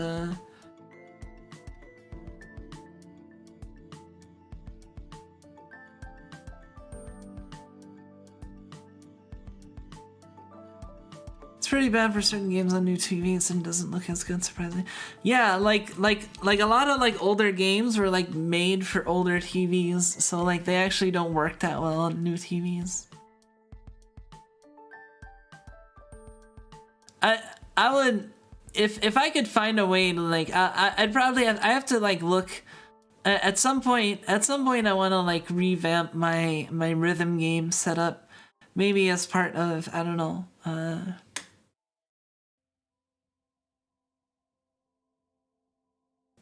it's pretty bad for certain games on new TVs and doesn't look as good, surprisingly. Yeah, like a lot of like older games were like made for older TVs, so like they actually don't work that well on new TVs. I would, if I could find a way to like I'd probably have to like look at some point I want to like revamp my rhythm game setup, maybe as part of, I don't know,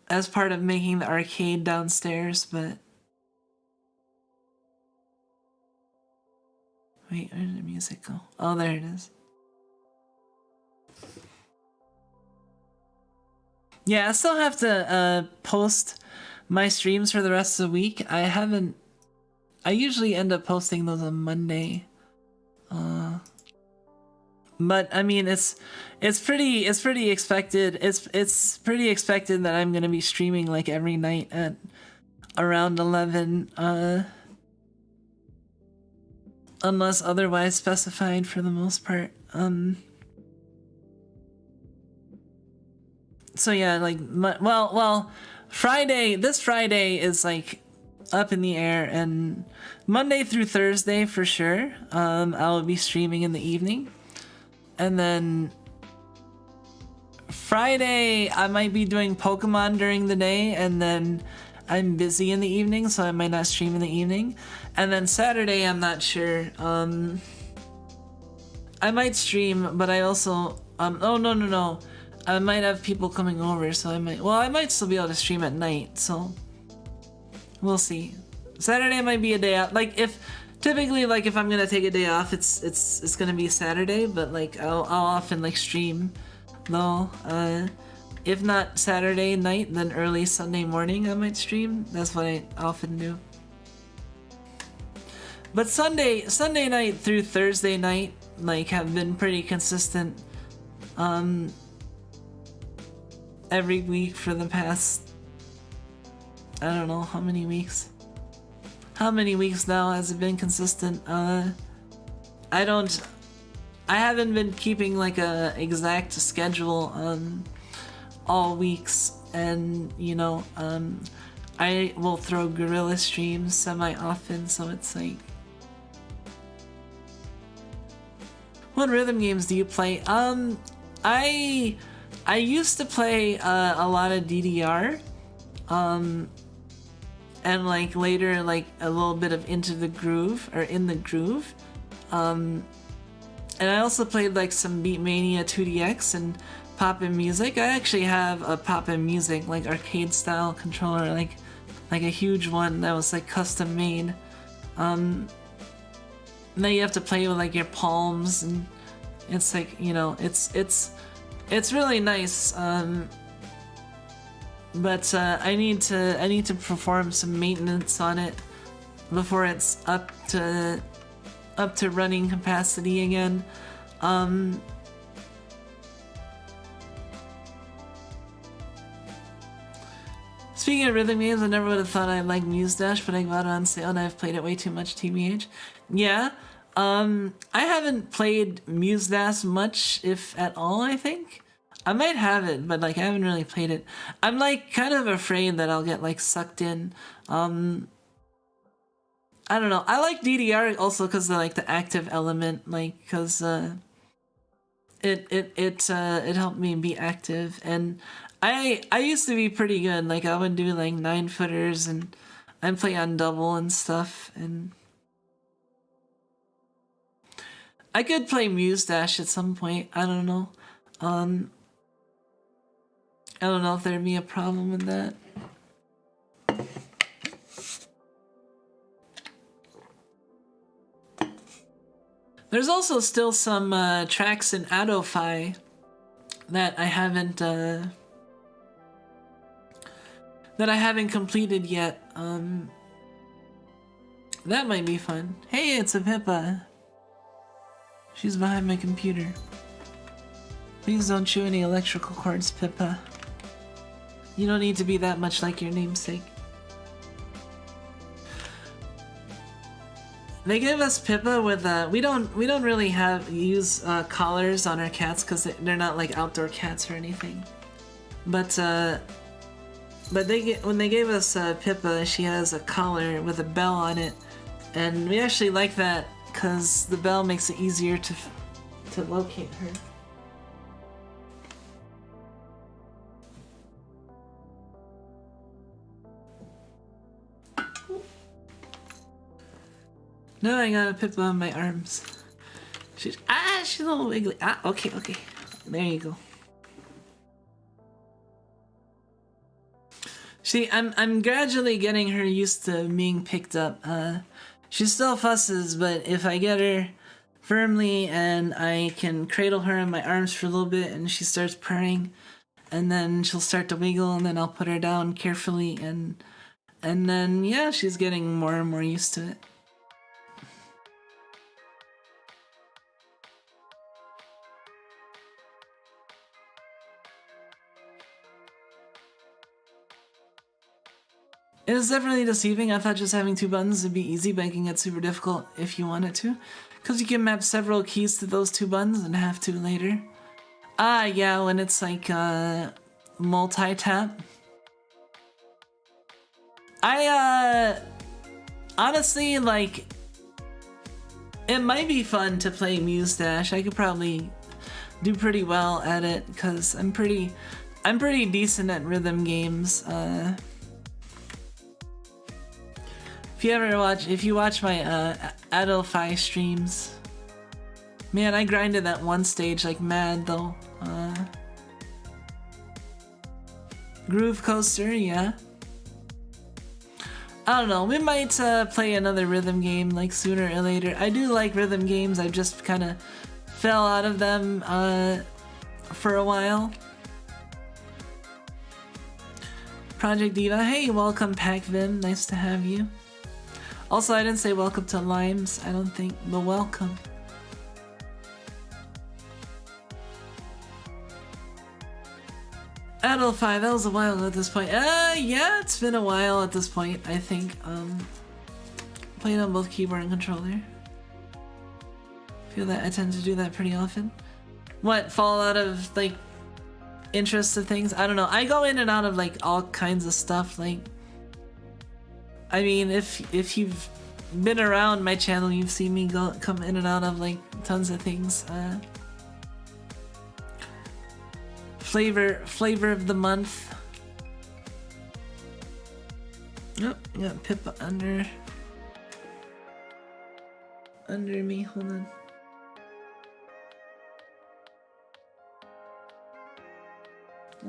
as part of making the arcade downstairs. But wait, where did the music go? Oh, there it is. Yeah, I still have to post my streams for the rest of the week. I usually end up posting those on Monday. But I mean, it's pretty expected. It's pretty expected that I'm gonna be streaming like every night at around 11, unless otherwise specified for the most part. So yeah, like well, this Friday is like up in the air, and Monday through Thursday for sure. I will be streaming in the evening. And then Friday, I might be doing Pokemon during the day, and then I'm busy in the evening, so I might not stream in the evening. And then Saturday, I'm not sure. I might stream, but I also oh no. I might have people coming over, so I might still be able to stream at night, so we'll see. Saturday might be a day out. Like typically, like if I'm gonna take a day off, it's gonna be Saturday, but like I'll often like stream though. If not Saturday night, then early Sunday morning I might stream. That's what I often do. But Sunday night through Thursday night like have been pretty consistent every week for the past, I don't know how many weeks. How many weeks now has it been consistent? I haven't been keeping like a exact schedule all weeks, and you know, I will throw guerrilla streams semi-often, so it's like, what rhythm games do you play? I used to play a lot of DDR, and like later like a little bit of In the Groove. And I also played like some Beatmania 2DX and Pop-In Music. I actually have a Pop-In Music like arcade style controller, like a huge one that was like custom made. Then you have to play with like your palms, and it's like, you know, it's really nice. But I need to perform some maintenance on it before it's up to running capacity again. Speaking of rhythm games, I never would have thought I'd like Muse Dash, but I got it on sale and I've played it way too much, TBH. Yeah, I haven't played Muse Dash much, if at all, I think. I might have it, but like I haven't really played it. I'm like kind of afraid that I'll get like sucked in. I don't know. I like DDR also because of like the active element, like because it helped me be active, and I used to be pretty good. Like I would do like 9-footers and I'd play on double and stuff, and I could play Muse Dash at some point. I don't know. I don't know if there'd be a problem with that. There's also still some tracks in Adofi that I haven't completed yet. That might be fun. Hey, it's a Pippa. She's behind my computer. Please don't chew any electrical cords, Pippa. You don't need to be that much like your namesake. They gave us Pippa with we don't really use collars on our cats because they're not like outdoor cats or anything. But when they gave us Pippa, she has a collar with a bell on it, and we actually like that because the bell makes it easier to locate her. No, I got a Pippa on my arms. She's a little wiggly. Okay. There you go. See, I'm gradually getting her used to being picked up. She still fusses, but if I get her firmly and I can cradle her in my arms for a little bit and she starts purring, and then she'll start to wiggle, and then I'll put her down carefully, and then yeah, she's getting more and more used to it. It is definitely deceiving. I thought just having 2 buttons would be easy, but it can get super difficult if you wanted to. Because you can map several keys to those 2 buttons and have to later. Yeah, when it's like multi-tap. I honestly, like, it might be fun to play Muse Dash. I could probably do pretty well at it because I'm pretty decent at rhythm games. If you watch my Adelphi streams, man, I grinded that one stage like mad though. Groove Coaster, yeah. I don't know, we might play another rhythm game like sooner or later. I do like rhythm games, I just kind of fell out of them for a while. Project Diva, hey, welcome PacVim, nice to have you. Also, I didn't say welcome to Limes, I don't think, but welcome. Adelphi, that was a while at this point. Yeah, it's been a while at this point, I think. Playing on both keyboard and controller. Feel that I tend to do that pretty often. What, fall out of, like, interest to things? I don't know. I go in and out of, like, all kinds of stuff, like... I mean, if you've been around my channel, you've seen me come in and out of like tons of things. Flavor of the month. Oh, got Pippa under. under me. Hold on.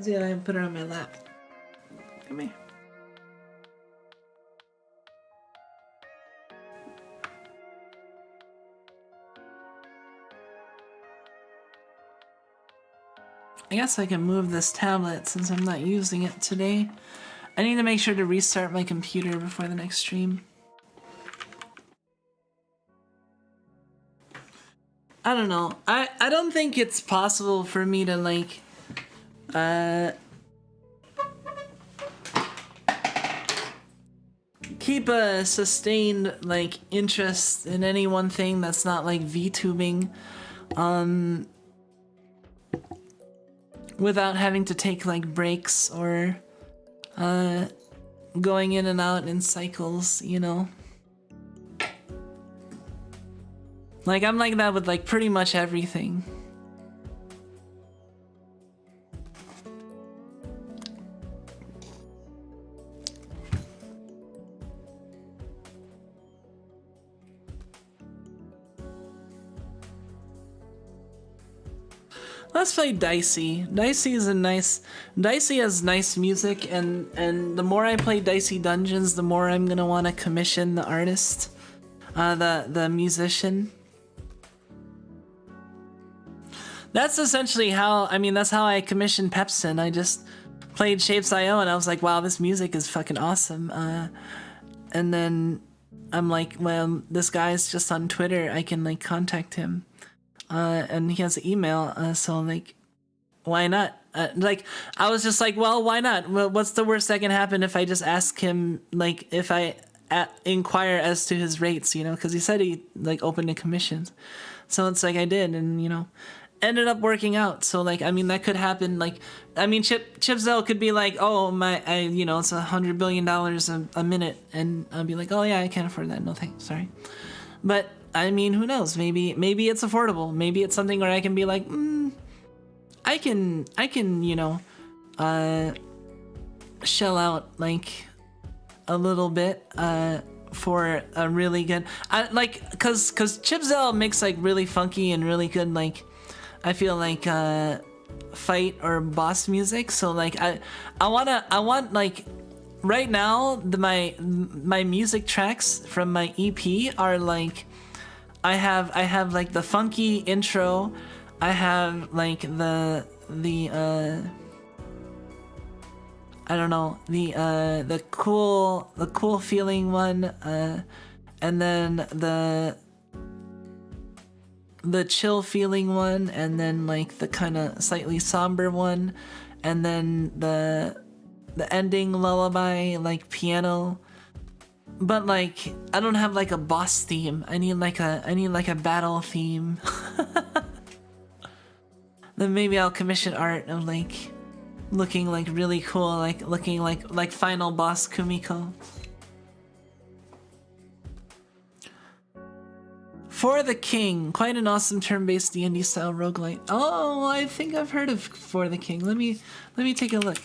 See, I put her on my lap. Come here. I guess I can move this tablet since I'm not using it today. I need to make sure to restart my computer before the next stream. I don't know. I don't think it's possible for me to like keep a sustained like interest in any one thing that's not like VTubing without having to take like breaks or going in and out in cycles, you know? Like I'm like that with like pretty much everything. Let's play Dicey. Dicey is a nice... Dicey has nice music, and the more I play Dicey Dungeons, the more I'm gonna want to commission the artist. The musician. That's essentially how... I mean, that's how I commissioned Peppsen. I just played Shapes.io, and I was like, wow, this music is fucking awesome. And then I'm like, well, this guy's just on Twitter. I can, like, contact him. And he has an email, so like, why not? Like, I was just like, well, why not? Well, what's the worst that can happen if I just ask him, like, if I inquire as to his rates, you know? Because he said he, like, opened a commissions. So it's like I did, and, you know, ended up working out. So, like, I mean, that could happen. Like, I mean, Chip Zell could be like, oh, you know, it's $100 billion a minute. And I'll be like, oh, yeah, I can't afford that. No thanks, sorry. But I mean, who knows? Maybe it's affordable. Maybe it's something where I can be like, I can, you know, shell out like a little bit for a really good, cause Chip Zell makes like really funky and really good, like, I feel like fight or boss music. So like I want like right now my music tracks from my EP are like, I have like the funky intro, I have like the I don't know, the cool feeling one, and then the chill feeling one, and then like the kind of slightly somber one, and then the ending lullaby, like piano. But like, I don't have like a boss theme. I need like a battle theme. Then maybe I'll commission art of like looking like really cool, like looking like final boss Kumiko. For the King, quite an awesome turn-based D&D style roguelite. Oh, I think I've heard of For the King. Let me take a look.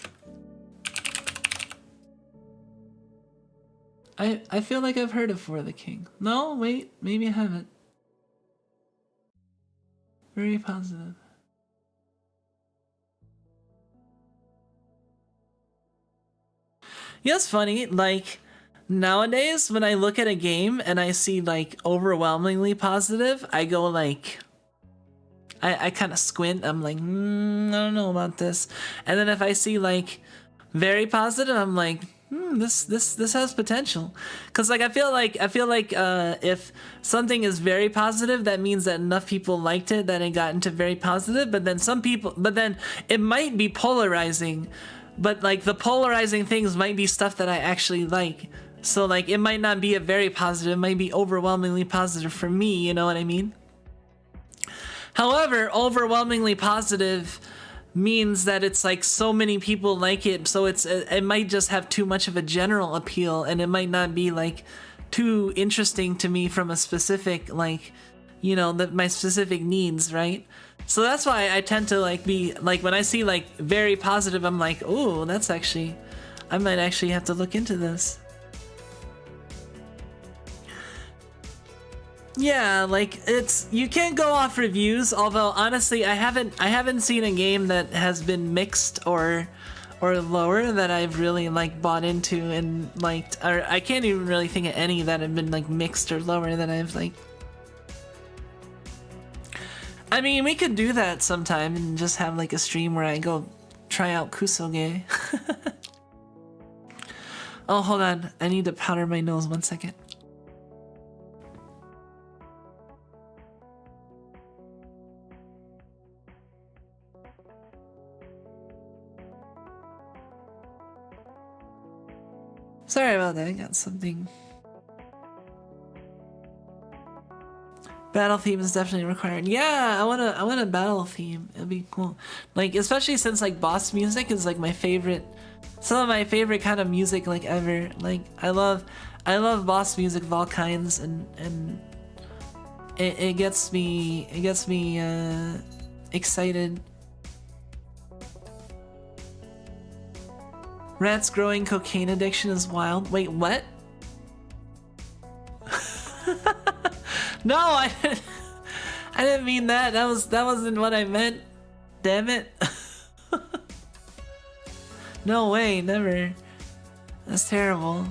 I feel like I've heard of For the King. No, wait, maybe I haven't. Very positive. Yeah, it's funny, like, nowadays when I look at a game and I see like overwhelmingly positive, I go like, I kind of squint. I'm like, I don't know about this. And then if I see like very positive, I'm like, this has potential. Because like I feel like if something is very positive, that means that enough people liked it that it got into very positive. But then it might be polarizing. But like the polarizing things might be stuff that I actually like. So like it might not be a very positive, it might be overwhelmingly positive for me, you know what I mean? However, overwhelmingly positive means that it's like so many people like it, so it might just have too much of a general appeal, and it might not be like too interesting to me from a specific, like, you know, my specific needs, right? So that's why I tend to like be like, when I see like very positive, I'm like, oh, that's actually, I might actually have to look into this. Yeah, like it's you can't go off reviews. Although honestly, I haven't seen a game that has been mixed or lower that I've really like bought into and liked. Or I can't even really think of any that have been like mixed or lower that I've like. I mean, we could do that sometime and just have like a stream where I go try out Kusoge. Oh, hold on. I need to powder my nose 1 second. Sorry about that, I got something. Battle theme is definitely required. Yeah, I want a battle theme. It'd be cool. Like, especially since like boss music is like my favorite, some of my favorite kind of music like ever. Like I love boss music of all kinds, and it gets me excited. Rats growing cocaine addiction is wild. Wait, what? No, I didn't mean that. That wasn't what I meant. Damn it. No way, never. That's terrible.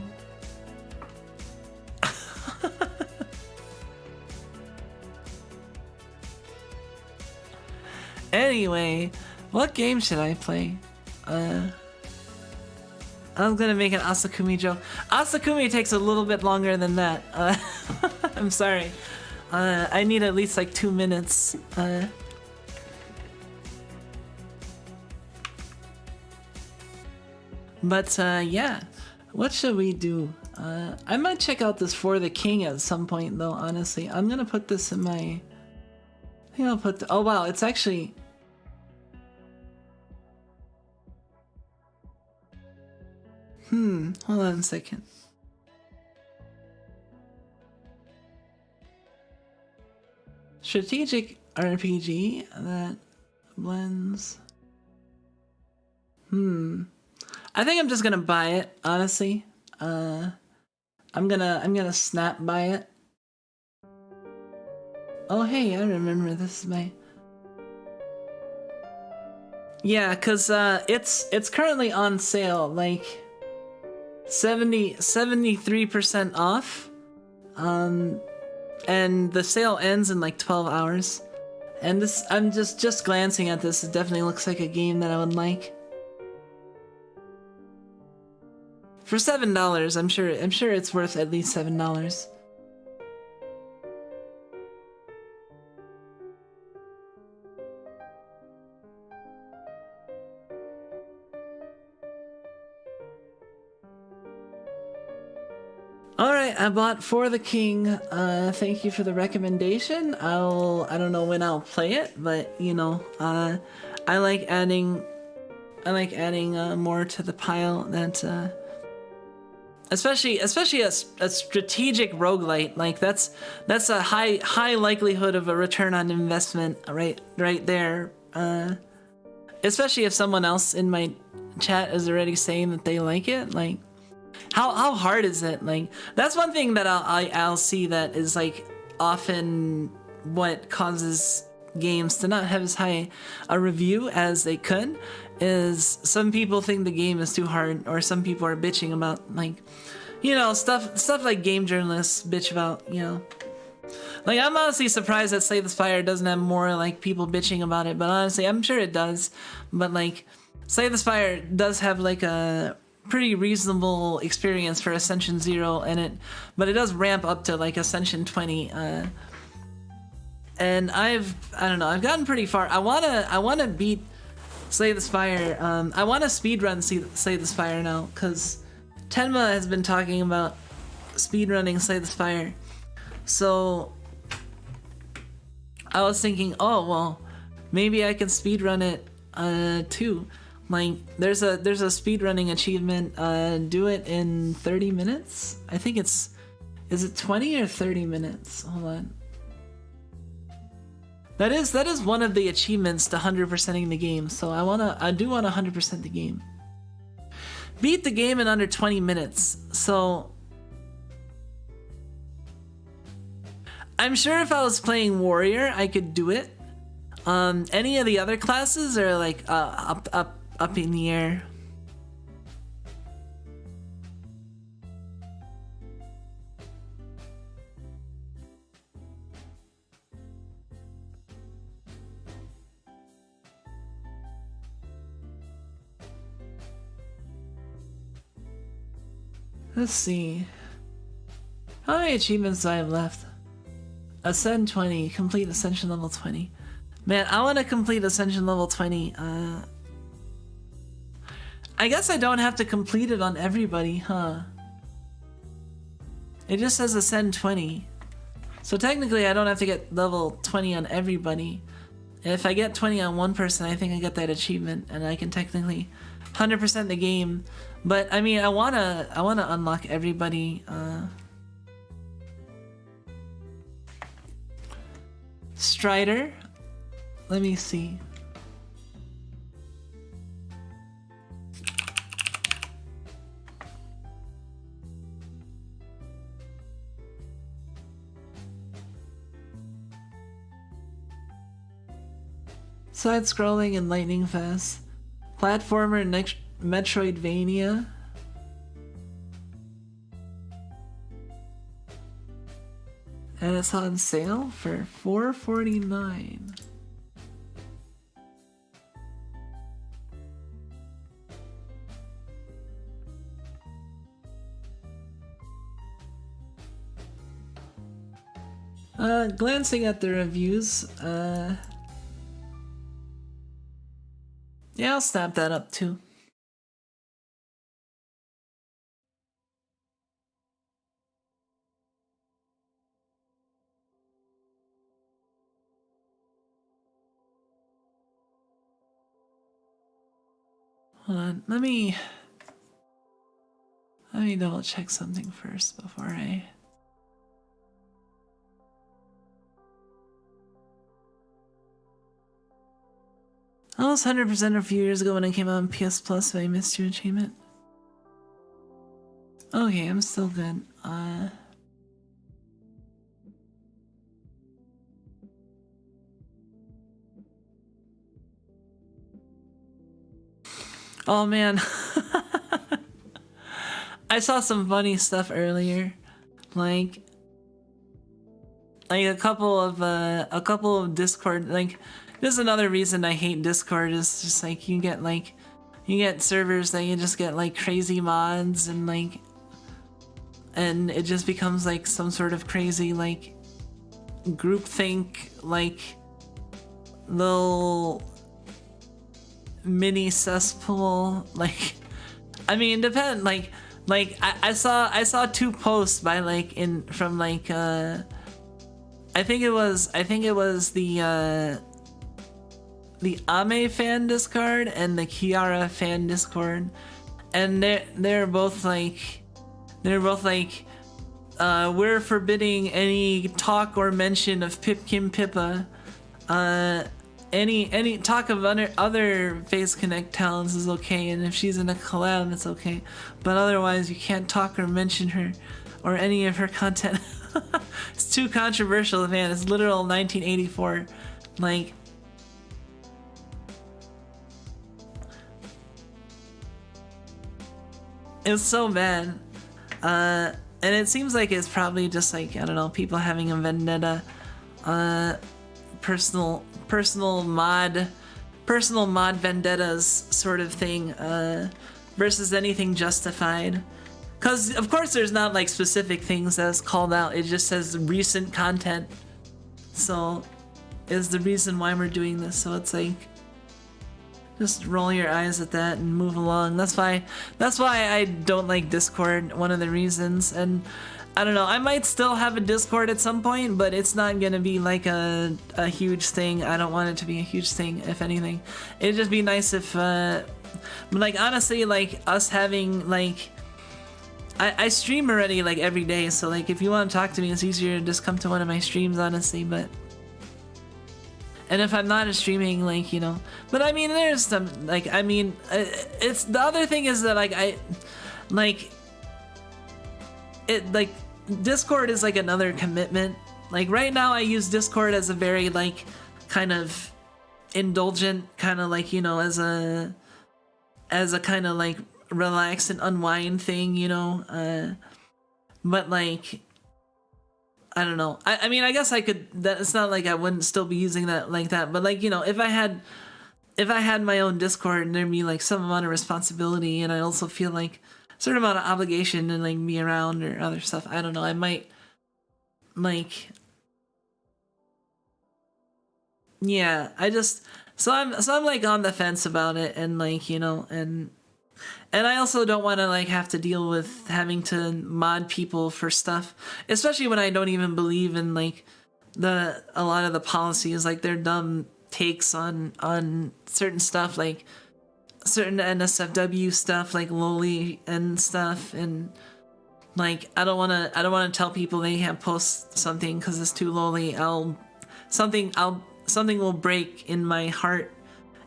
Anyway, what game should I play? I was gonna make an Asakumi joke. Asakumi takes a little bit longer than that. I'm sorry. I need at least like 2 minutes. But yeah, what should we do? I might check out this For the King at some point though, honestly. I'm gonna put this in my... I think I'll put oh wow, it's actually... hold on a second. Strategic RPG that blends... I think I'm just gonna buy it, honestly. I'm gonna snap buy it. Oh hey, I remember this is my... Yeah, cause it's currently on sale, like 73% off. And the sale ends in like 12 hours. And this, I'm just glancing at this, it definitely looks like a game that I would like. For $7, I'm sure it's worth at least $7. Alright, I bought For the King. Thank you for the recommendation. I don't know when I'll play it, but you know, I like adding more to the pile that especially a strategic roguelite, like that's a high likelihood of a return on investment right there. Especially if someone else in my chat is already saying that they like it, like how hard is it? Like that's one thing that I'll see that is like often what causes games to not have as high a review as they could is some people think the game is too hard, or some people are bitching about, like, you know, stuff like game journalists bitch about, you know. Like, I'm honestly surprised that Slay the Spire doesn't have more like people bitching about it, but honestly I'm sure it does. But like Slay the Spire does have like a pretty reasonable experience for Ascension 0, but it does ramp up to like Ascension 20. And I don't know, I've gotten pretty far. I wanna beat Slay the Spire. I wanna speedrun Slay the Spire now, because Tenma has been talking about speedrunning Slay the Spire. So I was thinking, oh well, maybe I can speedrun it too. Like there's a speedrunning achievement, do it in 30 minutes? I think is it 20 or 30 minutes? Hold on. That is one of the achievements to 100%ing the game, so I do want to 100% the game. Beat the game in under 20 minutes. So I'm sure if I was playing warrior, I could do it. Any of the other classes are like up in the air. Let's see. How many achievements do I have left? Ascend 20, complete Ascension level 20. Man, I want to complete Ascension level 20. I guess I don't have to complete it on everybody, huh? It just says Ascend 20. So technically I don't have to get level 20 on everybody. If I get 20 on one person, I think I get that achievement and I can technically 100% the game. But I mean, I wanna unlock everybody. Strider. Let me see. Side-scrolling and lightning fast. Platformer next Metroidvania. And it's on sale for $4.49. Glancing at the reviews, yeah, I'll snap that up too. Hold on, let me double check something first before I... Almost 100% a few years ago when it came out on PS Plus, I missed your achievement. Okay, I'm still good. Oh man. I saw some funny stuff earlier. Like a couple of Discord, like, this is another reason I hate Discord, is just like you get servers that you just get like crazy mods and it just becomes like some sort of crazy like groupthink, like little mini cesspool. Like, I mean, I saw two posts by from I think it was the Ame fan Discord and the Kiara fan Discord, and they're both like we're forbidding any talk or mention of Pipkin Pippa. Any talk of other Face Connect talents is okay, and if she's in a collab, it's okay. But otherwise, you can't talk or mention her or any of her content. It's too controversial, man. It's literal 1984. Like, it's so bad. And it seems like it's probably just like, I don't know, people having a vendetta, personal mod vendettas sort of thing, versus anything justified. Because of course there's not like specific things that's called out, it just says recent content. So is the reason why we're doing this. So it's like, just roll your eyes at that and move along. That's why I don't like Discord, one of the reasons. And I don't know, I might still have a Discord at some point, but it's not gonna be like a huge thing. I don't want it to be a huge thing, if anything. It'd just be nice if, like, honestly, like, us having, like, I stream already, like, every day, so, like, if you want to talk to me, it's easier to just come to one of my streams, honestly, but... And if I'm not streaming, like, you know... But, I mean, there's some, like, I mean, it's... The other thing is that, like, Discord is like another commitment, Like right now I use Discord as a very like kind of indulgent kind of like, you know, as a kind of like relax and unwind thing, you know. But like I don't know. I mean, I guess I could. That it's not like I wouldn't still be using that like that. But like, you know, if I had my own Discord and there'd be like some amount of responsibility, and I also feel like a certain amount of obligation and like be around or other stuff, I don't know. I might like. Yeah, I just I'm like on the fence about it, and like, you know, and I also don't want to like have to deal with having to mod people for stuff, especially when I don't even believe in like a lot of the policies, like their dumb takes on certain stuff, like certain NSFW stuff, like lowly and stuff, and like I don't want to tell people they can't post something because it's too lowly. Something will break in my heart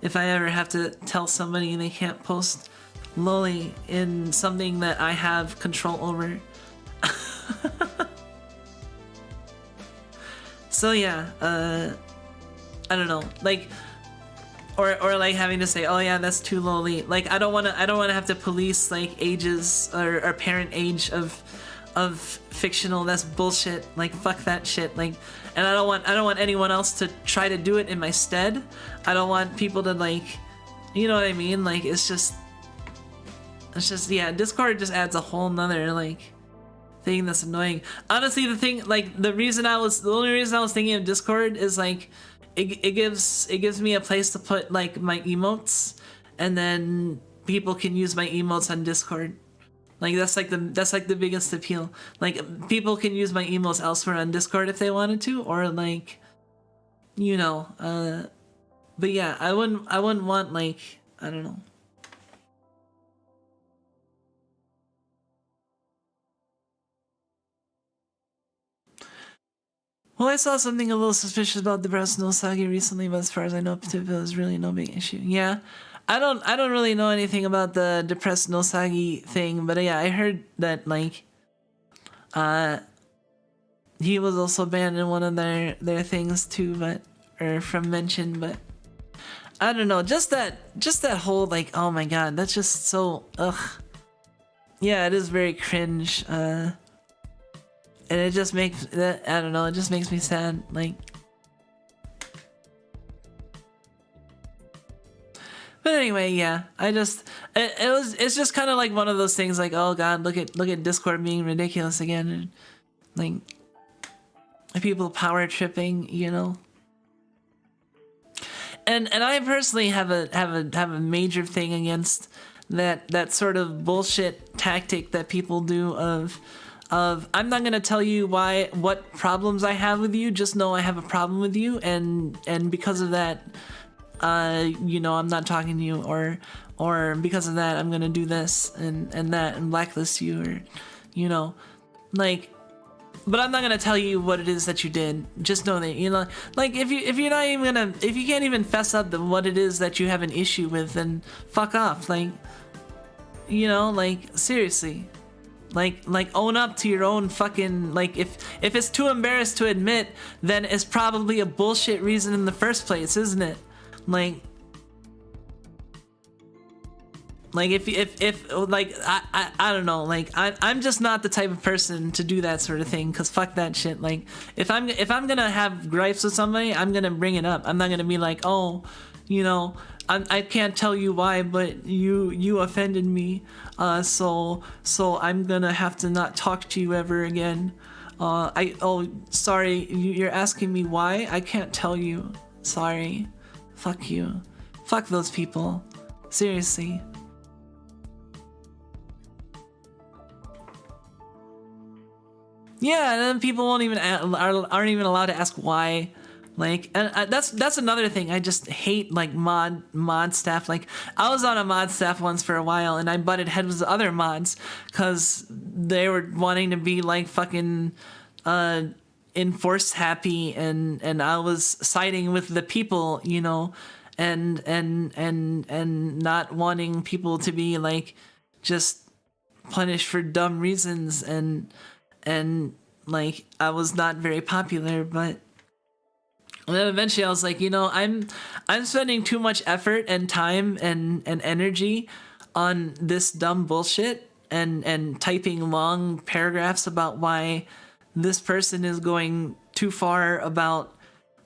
if I ever have to tell somebody they can't post lowly in something that I have control over. So yeah, I don't know, like, or like having to say, oh yeah, that's too lowly. Like I don't want to have to police like ages or parent age of fictional. That's bullshit. Like fuck that shit. Like, and I don't want anyone else to try to do it in my stead. I don't want people to like, you know what I mean? Like it's just yeah. Discord just adds a whole nother like thing that's annoying. Honestly, the only reason I was thinking of Discord is like it gives me a place to put like my emotes, and then people can use my emotes on Discord. Like that's like the biggest appeal. Like people can use my emotes elsewhere on Discord if they wanted to, or like, you know, but yeah, I wouldn't want like, I don't know. Well, I saw something a little suspicious about the breast no sagi recently, but as far as I know, Petipil is really no big issue. Yeah, I don't really know anything about the depressed no sagi thing, but yeah, I heard that like, he was also banned in one of their things too, but or from mention, but I don't know, just that whole like, oh my god, that's just so ugh. Yeah, it is very cringe. And it just makes that, I don't know, it just makes me sad. Like, but anyway, yeah, it's just kind of like one of those things. Like, oh god, look at Discord being ridiculous again, and like people power tripping, you know. And I personally have a major thing against that sort of bullshit tactic that people do of I'm not gonna tell you what problems I have with you, just know I have a problem with you, and because of that, you know, I'm not talking to you, or because of that I'm gonna do this and that and blacklist you, or you know, like, but I'm not gonna tell you what it is that you did. Just know that, you know, like if you're not even gonna, if you can't even fess up to what it is that you have an issue with, then fuck off. Like, you know, like seriously. Like own up to your own fucking, like if it's too embarrassed to admit, then it's probably a bullshit reason in the first place, isn't it? Like if like I don't know, like I'm just not the type of person to do that sort of thing, because fuck that shit. Like if I'm gonna have gripes with somebody, I'm gonna bring it up. I'm not gonna be like, oh, you know, I can't tell you why, but you offended me, so I'm gonna have to not talk to you ever again. Sorry, you're asking me why? I can't tell you. Sorry. Fuck you. Fuck those people. Seriously. Yeah, and then people aren't even allowed to ask why. Like, and that's another thing. I just hate like mod staff. Like, I was on a mod staff once for a while, and I butted heads with other mods because they were wanting to be like fucking enforce happy, and I was siding with the people, you know, and not wanting people to be like just punished for dumb reasons, and like I was not very popular, but then eventually I was like, you know, I'm spending too much effort and time and energy on this dumb bullshit and typing long paragraphs about why this person is going too far, about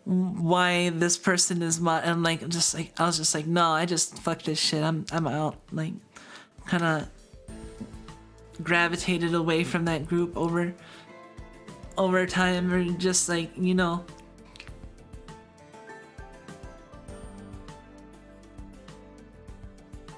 why this person is and like just like I was just like, no, I just fuck this shit. I'm out. Like kind of gravitated away from that group over time, or just like, you know.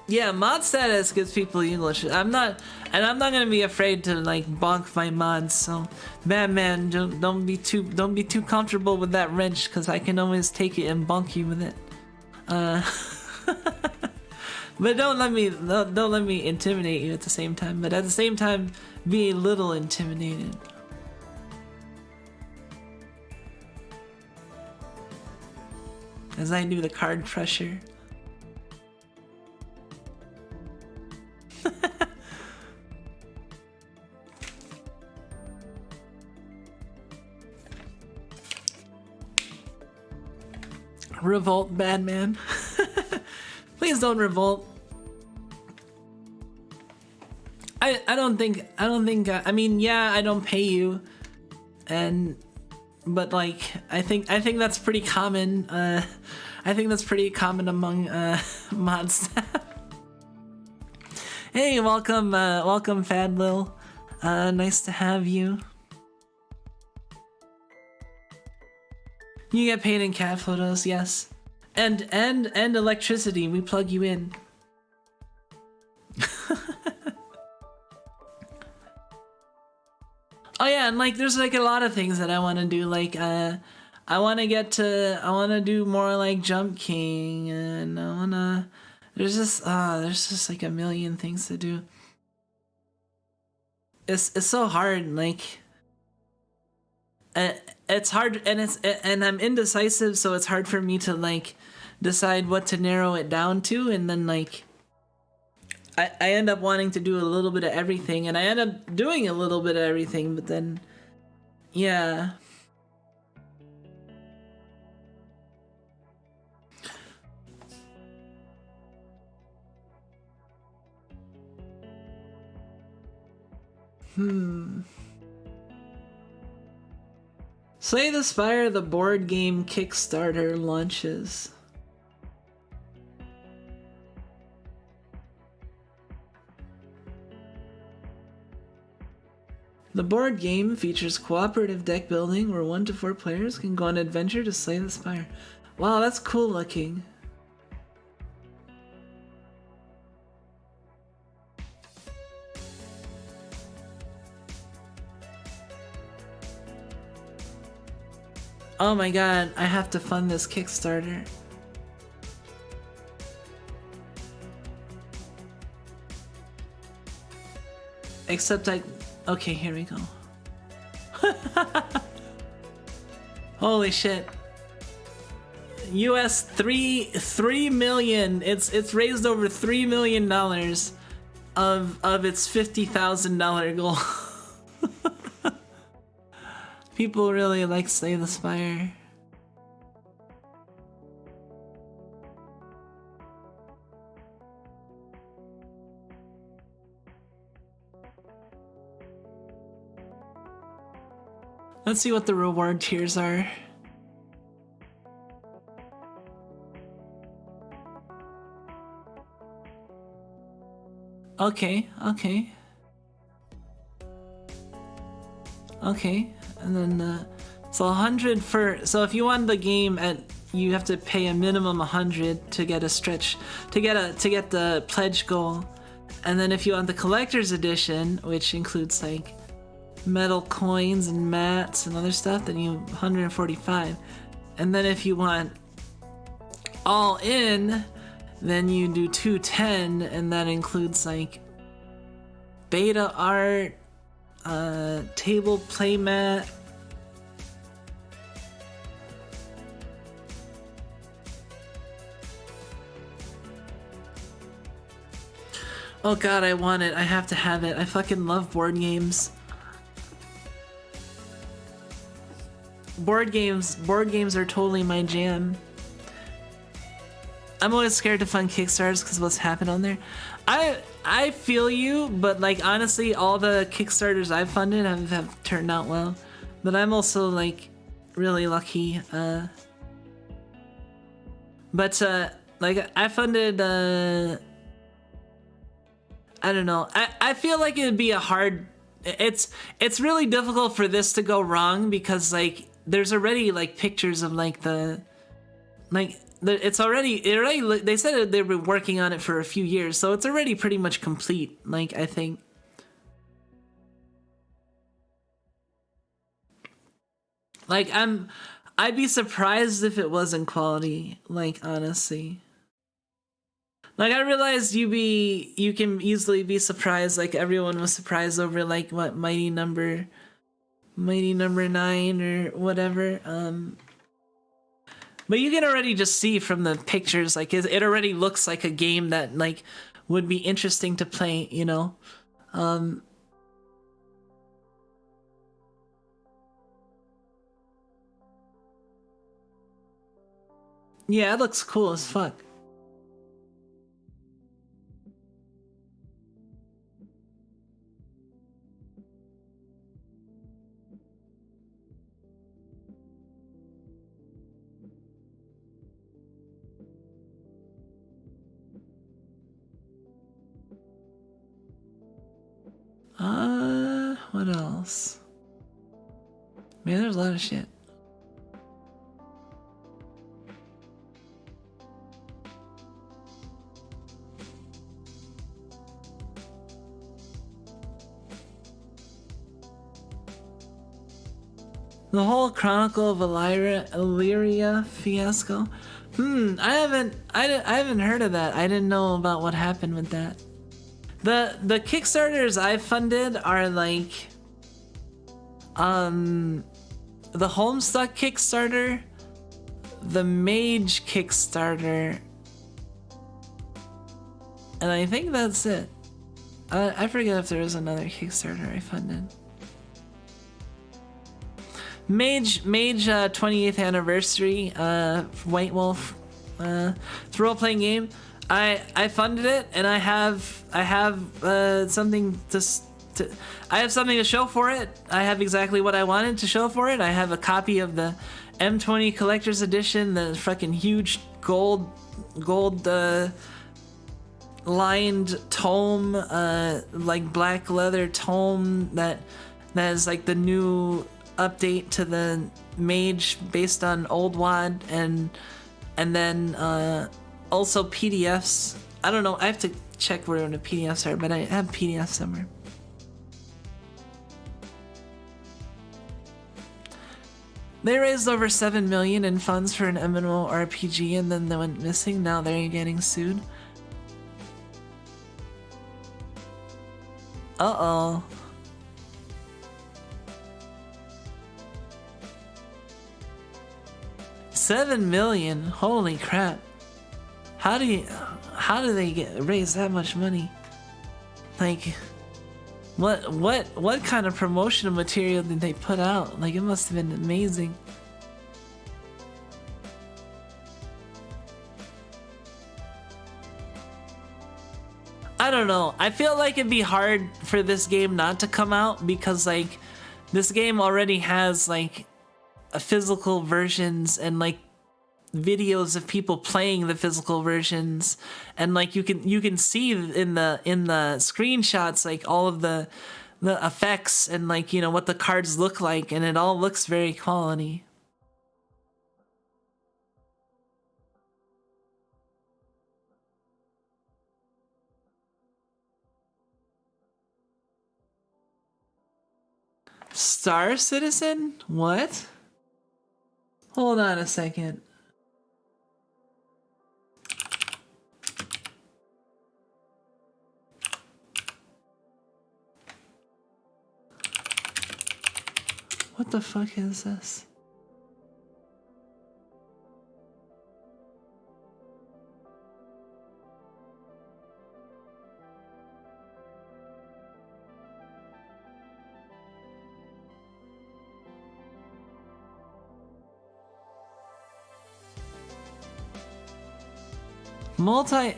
Yeah, mod status gives people English. I'm not gonna be afraid to like bonk my mods. So, Batman, don't be too comfortable with that wrench, because I can always take it and bonk you with it. But don't let me intimidate you at the same time. But at the same time, be a little intimidated. As I do the card crusher. Revolt, Batman. Please don't revolt. I mean, yeah, I don't pay you, but like I think that's pretty common. I think that's pretty common among mod staff. Hey, welcome Fad Lil. Nice to have you. You get paid in cat photos, yes. And electricity, we plug you in. Oh yeah, and like there's like a lot of things that I want to do. Like I want to do more like Jump King, and there's just like a million things to do. It's so hard, like it's hard, and I'm indecisive, so it's hard for me to like decide what to narrow it down to, and then like I end up wanting to do a little bit of everything, and I end up doing a little bit of everything, but then yeah. Slay the Spire, the board game Kickstarter launches. The board game features cooperative deck building where 1 to 4 players can go on an adventure to slay the Spire. Wow, that's cool looking. Oh my god, I have to fund this Kickstarter. Except okay, here we go. Holy shit. US 3 million. It's raised over $3 million of its $50,000 goal. People really like Slay the Spire. Let's see what the reward tiers are. Okay. And then so 100 so if you want the game you have to pay a minimum 100 to get a stretch to get the pledge goal. And then if you want the collector's edition, which includes like metal coins and mats and other stuff, then you 145. And then if you want all in, then you do 210, and that includes like beta art, table playmat, oh god, I want it. I have to have it. I fucking love board games. board games are totally my jam. I'm always scared to fund Kickstarters because what's happened on there. I feel you, but like honestly, all the Kickstarters I've funded have turned out well. But I'm also like really lucky. But like I funded. I don't know. I feel like it'd be a hard. It's really difficult for this to go wrong because like there's already like pictures of like it's already they said they've been working on it for a few years, so it's already pretty much complete, like I think. Like I'd be surprised if it wasn't quality, like honestly. Like I realized you can easily be surprised, like everyone was surprised over like what Mighty Number 9 or whatever. But you can already just see from the pictures, like it already looks like a game that like would be interesting to play, you know. Yeah, it looks cool as fuck. What else? Man, there's a lot of shit. The whole Chronicle of Illyria fiasco. I haven't heard of that. I didn't know about what happened with that. The Kickstarters I've funded are like the Homestuck Kickstarter, the Mage Kickstarter, and I think that's it. I forget if there was another Kickstarter I funded. Mage 28th anniversary, White Wolf, it's a role-playing game. I funded it, and I have something I have something to show for it. I have exactly what I wanted to show for it. I have a copy of the M20 Collector's Edition, the fucking huge gold lined tome, like black leather tome that is like the new update to the Mage based on Old WoD, and then also PDFs. I don't know, I have to check where the PDFs are, but I have PDFs somewhere. They raised over 7 million in funds for an MMORPG and then they went missing. Now they're getting sued. Uh-oh. $7 million. Holy crap. How do they raise that much money? Like, what kind of promotional material did they put out? Like, it must have been amazing. I don't know. I feel like it'd be hard for this game not to come out because like this game already has like physical versions and like videos of people playing the physical versions, and like you can see in the screenshots like all of the effects and like, you know, what the cards look like, and it all looks very quality. Star Citizen? What? Hold on a second. What the fuck is this?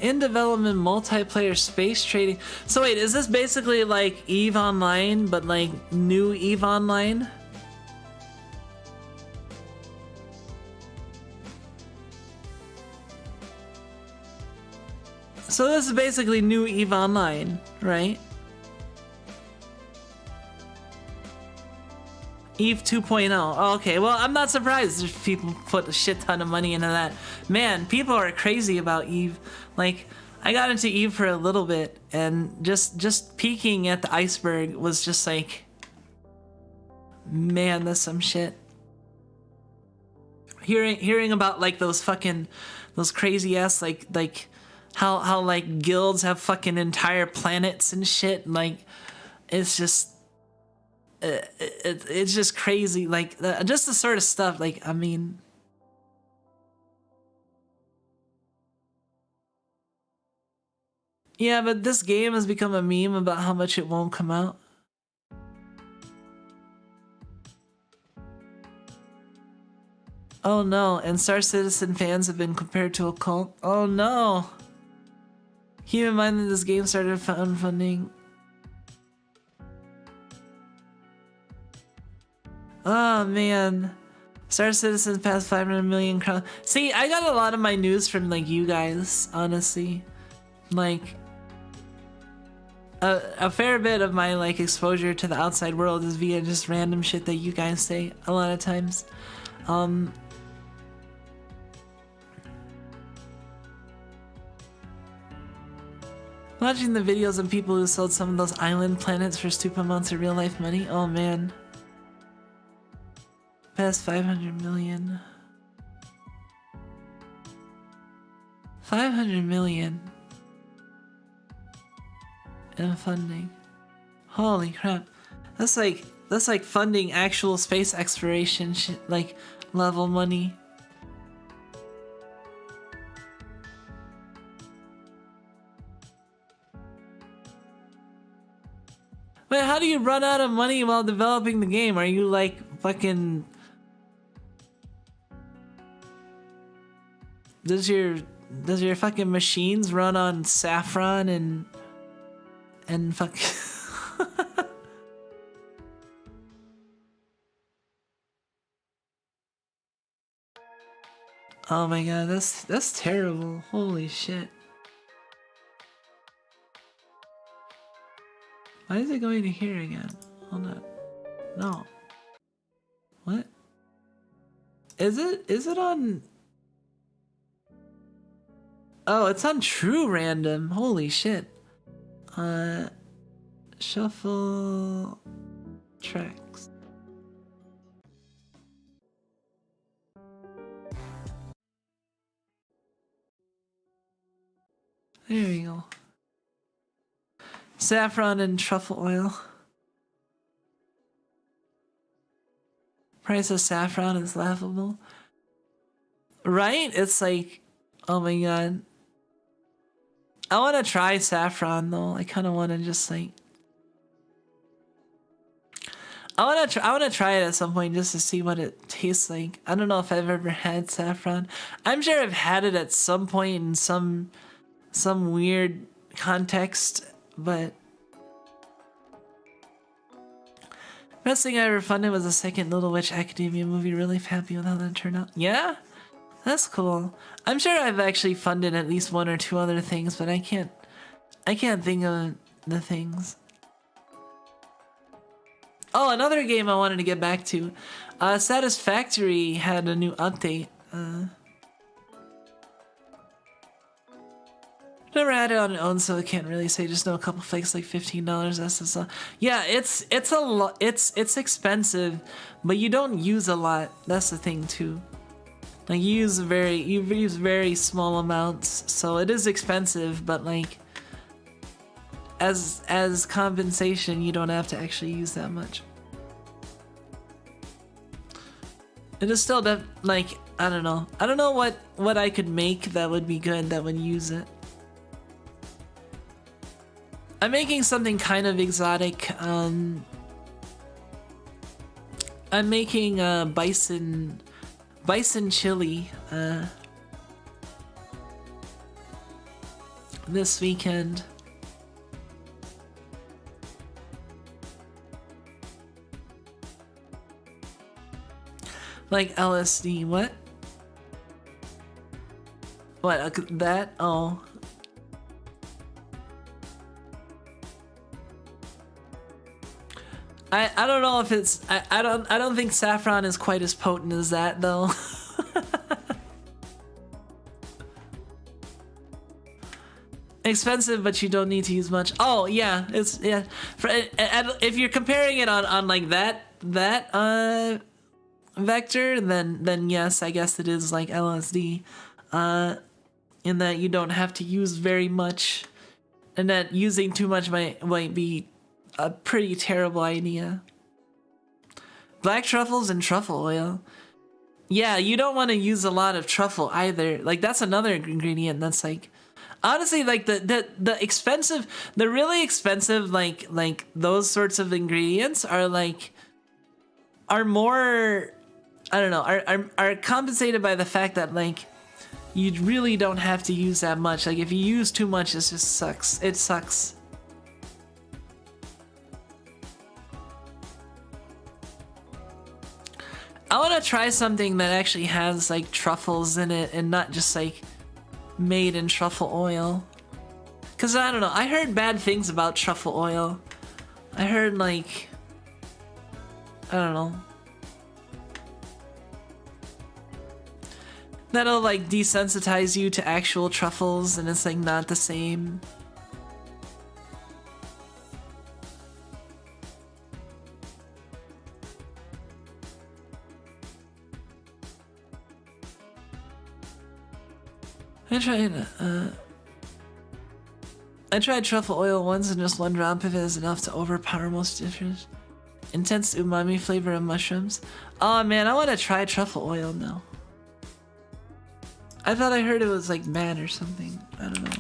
In development multiplayer space trading. So wait, is this basically like EVE Online, but like new EVE Online? So this is basically new EVE Online, right? EVE 2.0. Oh, okay, well, I'm not surprised if people put a shit ton of money into that. Man, people are crazy about EVE. Like, I got into EVE for a little bit, and just peeking at the iceberg was just like, man, that's some shit. Hearing about like those crazy ass like how like guilds have fucking entire planets and shit. Like, it's just. It's just crazy, like just the sort of stuff. Like, I mean, yeah, but this game has become a meme about how much it won't come out. Oh no, and Star Citizen fans have been compared to a cult. Oh no. Keep in mind that this game started funding. Oh man, Star Citizen passed 500 million crowd. See, I got a lot of my news from like you guys, honestly. Like a fair bit of my like exposure to the outside world is via just random shit that you guys say a lot of times. Watching the videos of people who sold some of those island planets for stupid amounts of real life money. Oh man. Past 500 million. 500 million in funding. Holy crap. That's like funding actual space exploration shit, like level money. Wait, how do you run out of money while developing the game? Are you like fucking... Does your fucking machines run on saffron and fuck? Oh my god, that's terrible. Holy shit. Why is it going to here again? Hold on. No. What? Is it on... Oh, it's on true random. Holy shit. Shuffle tracks. There we go. Saffron and truffle oil. Price of saffron is laughable. Right? It's like, oh my god. I want to try saffron though. I kind of want to just like... I want to try it at some point just to see what it tastes like. I don't know if I've ever had saffron. I'm sure I've had it at some point in some weird context, but best thing I ever funded was the second Little Witch Academia movie. Really happy with how that turned out. Yeah, that's cool. I'm sure I've actually funded at least one or two other things, but I can't think of the things. Oh, another game I wanted to get back to. Satisfactory had a new update. Never had it on its own, so I can't really say. Just know a couple flakes, like $15 SSL. Yeah, it's a lot. It's expensive, but you don't use a lot. That's the thing too. Like you use very small amounts, so it is expensive. But like, as compensation, you don't have to actually use that much. It is still like, I don't know what I could make that would be good that would use it. I'm making something kind of exotic. I'm making bison chili. this weekend. Like LSD, what? What, that? Oh. I don't know if it's I don't think saffron is quite as potent as that though. Expensive, but you don't need to use much. Oh yeah, it's yeah. If you're comparing it on like that vector, then yes, I guess it is like LSD, in that you don't have to use very much, and that using too much might be a pretty terrible idea. Black truffles and truffle oil. Yeah, you don't want to use a lot of truffle either. Like that's another ingredient that's like, honestly, like the expensive, the really expensive, like those sorts of ingredients are more, I don't know, are compensated by the fact that like you really don't have to use that much. Like if you use too much, it just sucks. It sucks. I want to try something that actually has like truffles in it and not just like made in truffle oil. Cause I don't know, I heard bad things about truffle oil. I heard like, I don't know, that'll like desensitize you to actual truffles and it's like not the same. I tried truffle oil once and just one drop of it is enough to overpower most dishes. Intense umami flavor of mushrooms. Oh man, I want to try truffle oil now. I thought I heard it was like bad or something. I don't know.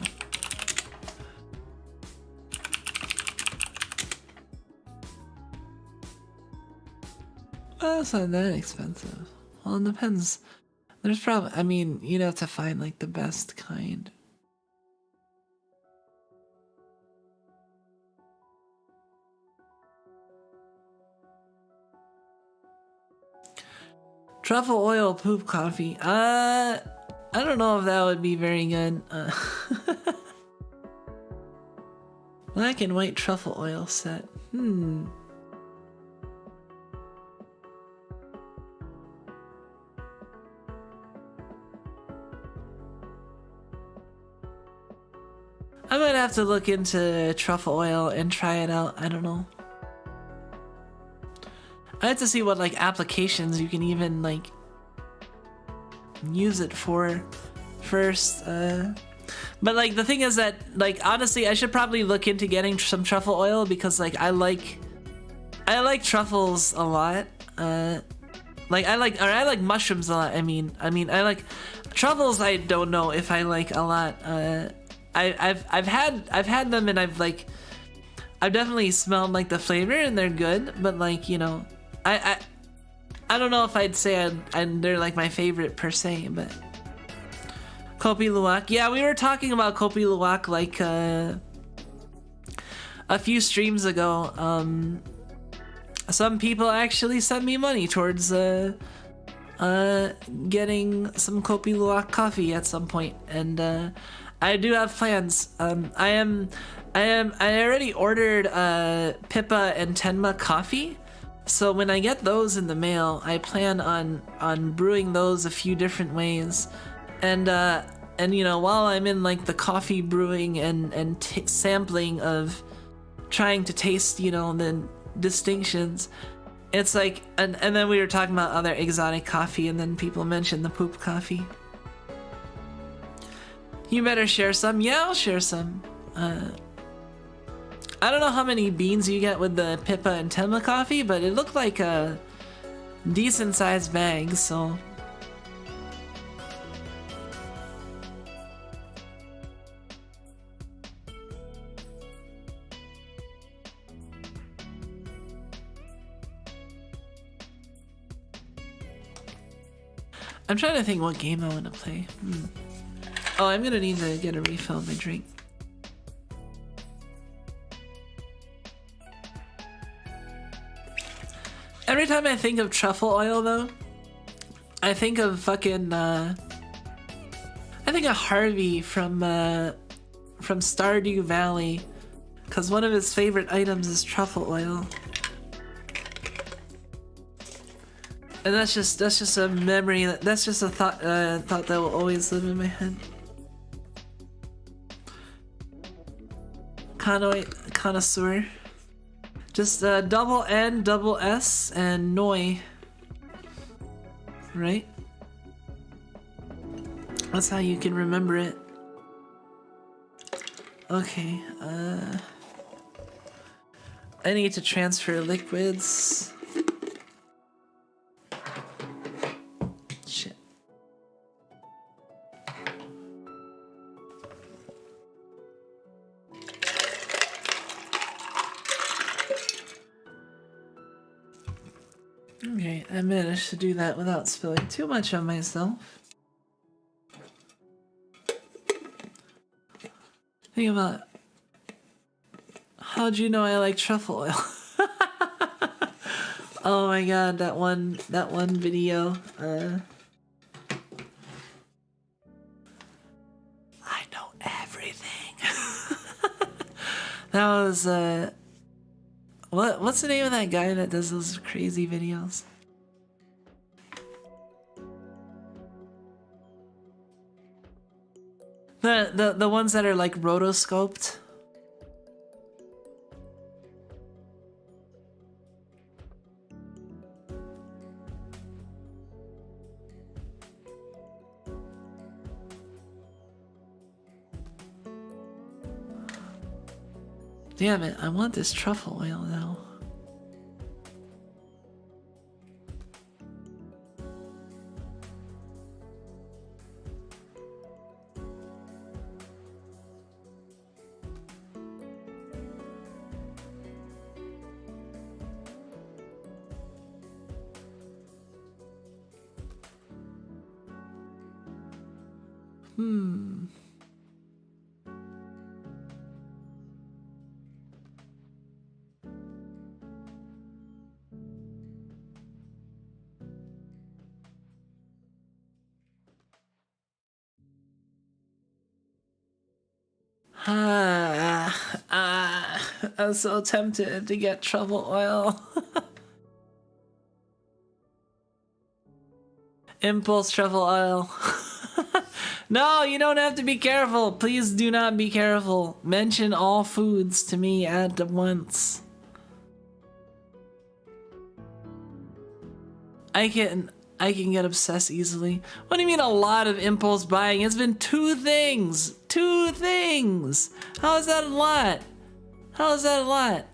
Well, it's not that expensive. Well, it depends. There's probably, I mean, you'd have to find like the best kind. Truffle oil poop coffee. I don't know if that would be very good. Black and white truffle oil set. I might have to look into truffle oil and try it out. I don't know. I have to see what like applications you can even like use it for first. But like the thing is that like honestly I should probably look into getting some truffle oil because like I like truffles a lot. Like I like mushrooms a lot. I mean I like truffles. I don't know if I like a lot. I've had them and I've definitely smelled like the flavor and they're good, but like, you know, I don't know if I'd say they're like my favorite per se, but Kopi Luwak. Yeah, we were talking about Kopi Luwak like a few streams ago. Some people actually sent me money towards getting some Kopi Luwak coffee at some point, and I do have plans. I already ordered Pippa and Tenma coffee, so when I get those in the mail, I plan on brewing those a few different ways, and you know, while I'm in like the coffee brewing and sampling of trying to taste, you know, the distinctions, it's like, and then we were talking about other exotic coffee, and then people mentioned the poop coffee. You better share some. Yeah, I'll share some. I don't know how many beans you get with the Pippa and Tenma coffee, but it looked like a decent sized bag, so. I'm trying to think what game I want to play. Oh, I'm gonna need to get a refill of my drink. Every time I think of truffle oil, though, I think of fucking, I think of Harvey from Stardew Valley, because one of his favorite items is truffle oil. And that's just a memory, that's just a thought that will always live in my head. Connoisseur. Just double N, double S, and Noi. Right? That's how you can remember it. Okay, I need to transfer liquids. Shit. Okay, I managed to do that without spilling too much on myself. Think about, how'd you know I like truffle oil? Oh my god, that one video. I know everything. That was what's the name of that guy that does those crazy videos? The ones that are like rotoscoped. Damn it, I want this truffle oil now. I'm so tempted to get truffle oil. Impulse truffle oil. No, you don't have to be careful. Please do not be careful. Mention all foods to me at once. I can get obsessed easily. What do you mean a lot of impulse buying? It's been 2 things. 2 things. How is that a lot? How is that a lot?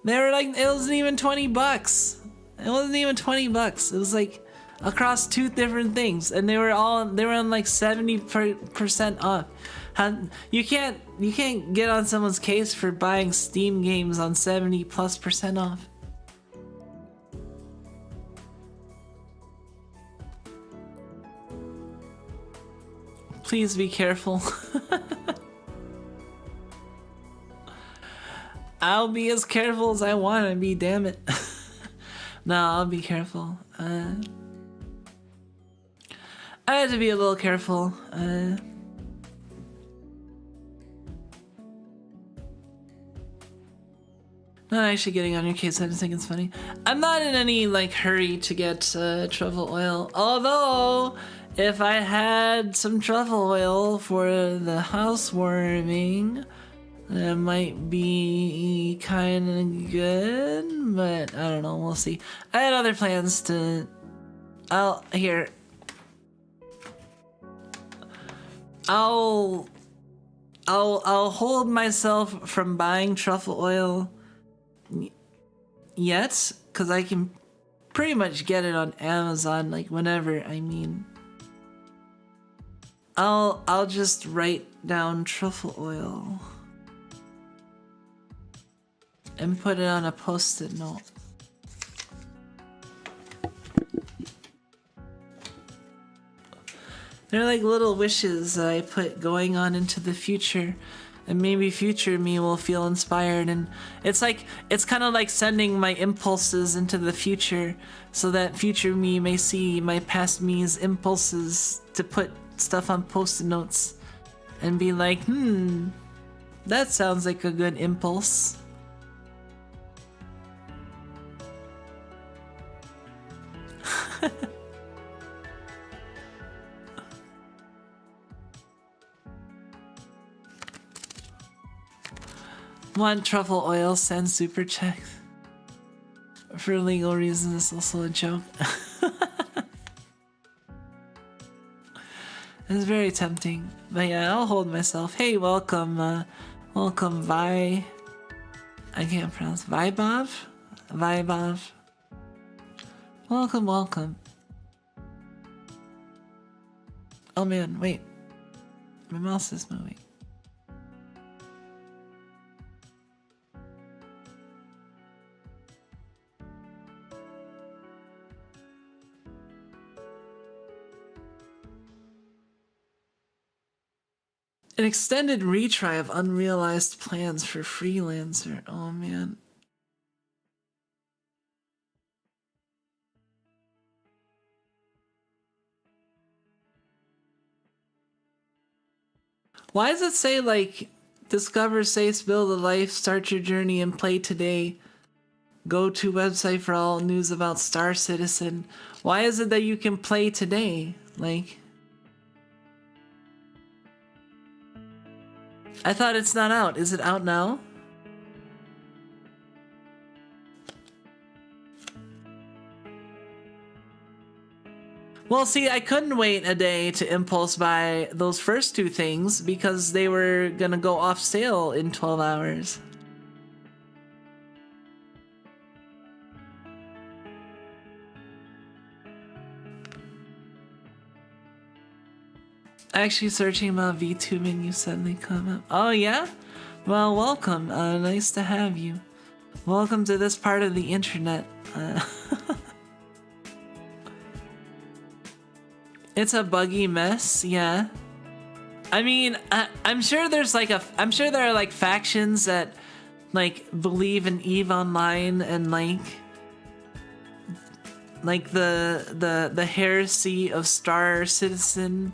They were like, it wasn't even 20 bucks. It wasn't even 20 bucks. It was like across 2 different things, and they were on like 70% off. You can't get on someone's case for buying Steam games on 70+% off. Please be careful. I'll be as careful as I want to be, damn it. No, I'll be careful. I had to be a little careful. Not actually getting on your case, I just think it's funny. I'm not in any like hurry to get truffle oil, although if I had some truffle oil for the housewarming, that might be kind of good, but I don't know, we'll see. I had other plans to... I'll hold myself from buying truffle oil yet, because I can pretty much get it on Amazon, like whenever, I mean. I'll just write down truffle oil and put it on a post-it note. They're like little wishes that I put going on into the future. and maybe future me will feel inspired. And it's kind of like sending my impulses into the future so that future me may see my past me's impulses to put stuff on post-it notes and be like, that sounds like a good impulse. Want truffle oil, send super checks. For legal reasons, it's also a joke. It's very tempting. But yeah, I'll hold myself. Hey, welcome, welcome, Vi. I can't pronounce Vibov? Vibov. Welcome, welcome. Oh man, wait. My mouse is moving. An extended retry of unrealized plans for freelancer. Oh man. Why does it say like discover, safe, build a life, start your journey and play today? Go to website for all news about Star Citizen. Why is it that you can play today? Like, I thought it's not out. Is it out now? Well, see, I couldn't wait a day to impulse buy those first two things because they were gonna go off sale in 12 hours. Actually searching about VTuber and you suddenly come up. Oh yeah? Well, welcome. Nice to have you. Welcome to this part of the internet. It's a buggy mess, yeah. I mean, I'm sure there's like I'm sure there are like factions that like believe in EVE Online and like the heresy of Star Citizen.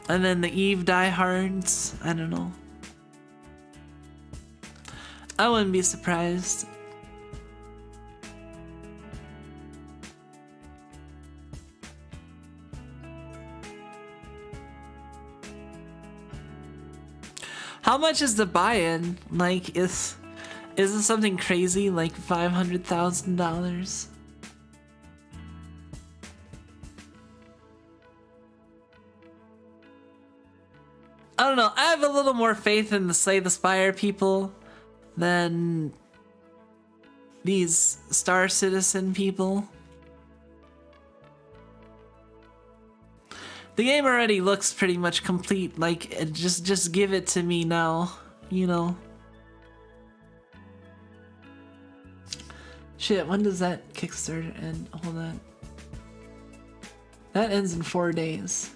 And then the EVE diehards. I don't know. I wouldn't be surprised. How much is the buy-in? Like, is it something crazy like $500,000? I don't know. I have a little more faith in the Slay the Spire people than these Star Citizen people. The game already looks pretty much complete. Like, just give it to me now, you know. Shit, when does that Kickstarter end? Hold on. That ends in 4 days.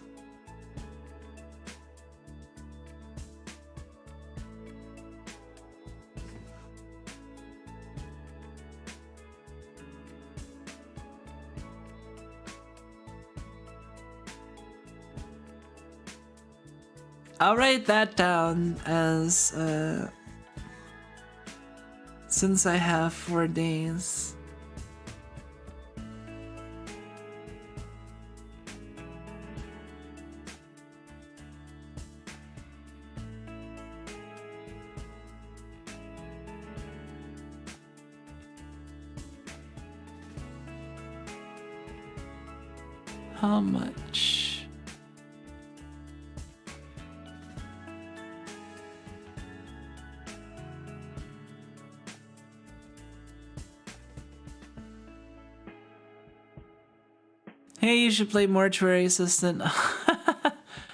I'll write that down as, since I have 4 days. How much? Hey, you should play Mortuary Assistant.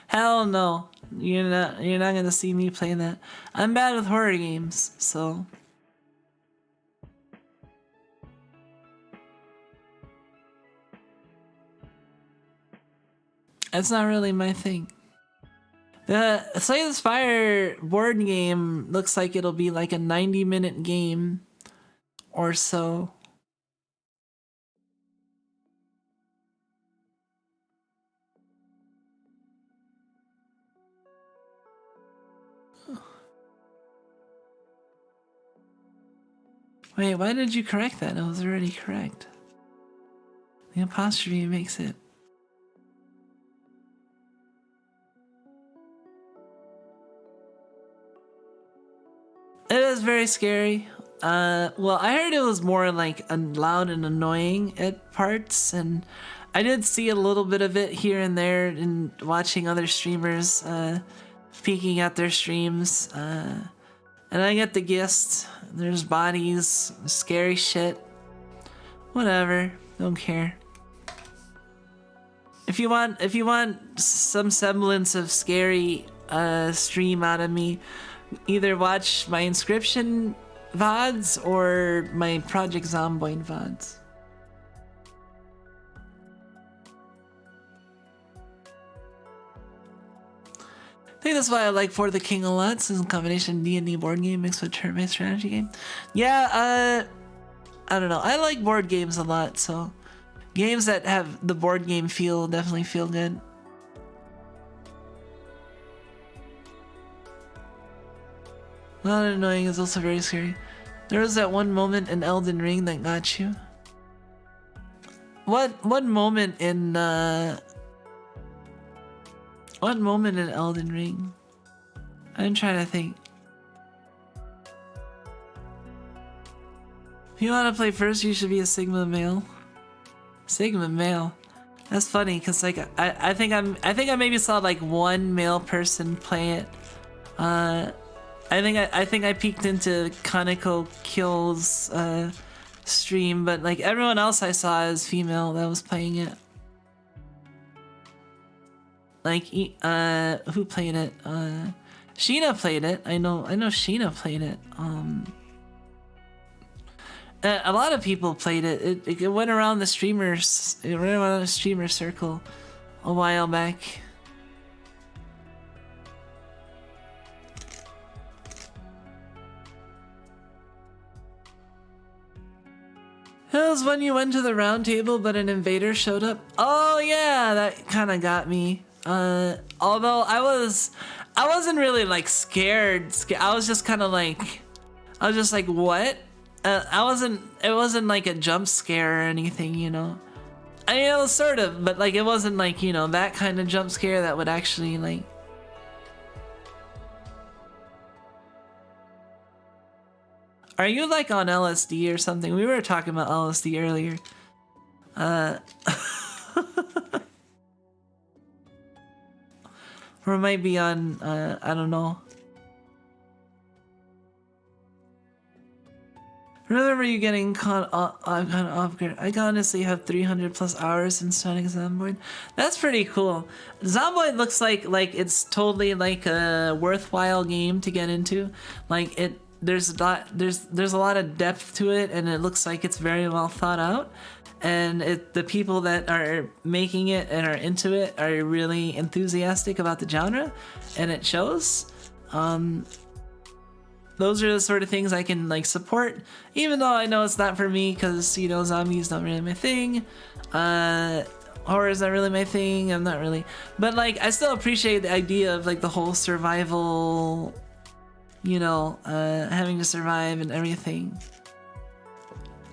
Hell no. You're not gonna see me play that. I'm bad with horror games, so. That's not really my thing. The Slay the Spire board game looks like it'll be like a 90-minute game or so. Wait, why did you correct that? It was already correct. The apostrophe makes it. It is very scary. Well, I heard it was more like loud and annoying at parts, and I did see a little bit of it here and there in watching other streamers peeking at their streams. And I get the gist. There's bodies, scary shit. Whatever, don't care. If you want some semblance of scary stream out of me, either watch my Inscription VODs or my Project Zomboid VODs. I think that's why I like For the King a lot. It's a combination D&D board game mixed with turn-based strategy game. Yeah, I don't know. I like board games a lot, so games that have the board game feel definitely feel good. Not annoying is also very scary. There was that one moment in Elden Ring that got you. What moment in Elden Ring? I'm trying to think. If you want to play first, you should be a Sigma male. Sigma male. That's funny, cause like I think I maybe saw like one male person play it. I think I peeked into Kaneko Kill's stream, but like everyone else I saw is female that was playing it. Like who played it? Sheena played it. I know Sheena played it. A lot of people played it. It went around the streamers. It went around the streamer circle a while back. It was when you went to the round table, but an invader showed up. Oh yeah, that kind of got me. Although I wasn't really like scared. I was just kind of like, I was just like, what? It wasn't like a jump scare or anything, you know. I mean, it was sort of, but like it wasn't like, you know, that kind of jump scare that would actually like. Are you like on LSD or something? We were talking about LSD earlier. Or it might be on, I don't know. Remember you getting caught off guard. I honestly have 300 plus hours in Sonic Zomboid. That's pretty cool. Zomboid looks like it's totally like a worthwhile game to get into. Like there's a lot of depth to it, and it looks like it's very well thought out. And the people that are making it and are into it are really enthusiastic about the genre, and it shows. Those are the sort of things I can like support, even though I know it's not for me because, you know, zombies not really my thing. Horror is not really my thing. I'm not really, but like I still appreciate the idea of like the whole survival, you know, having to survive and everything.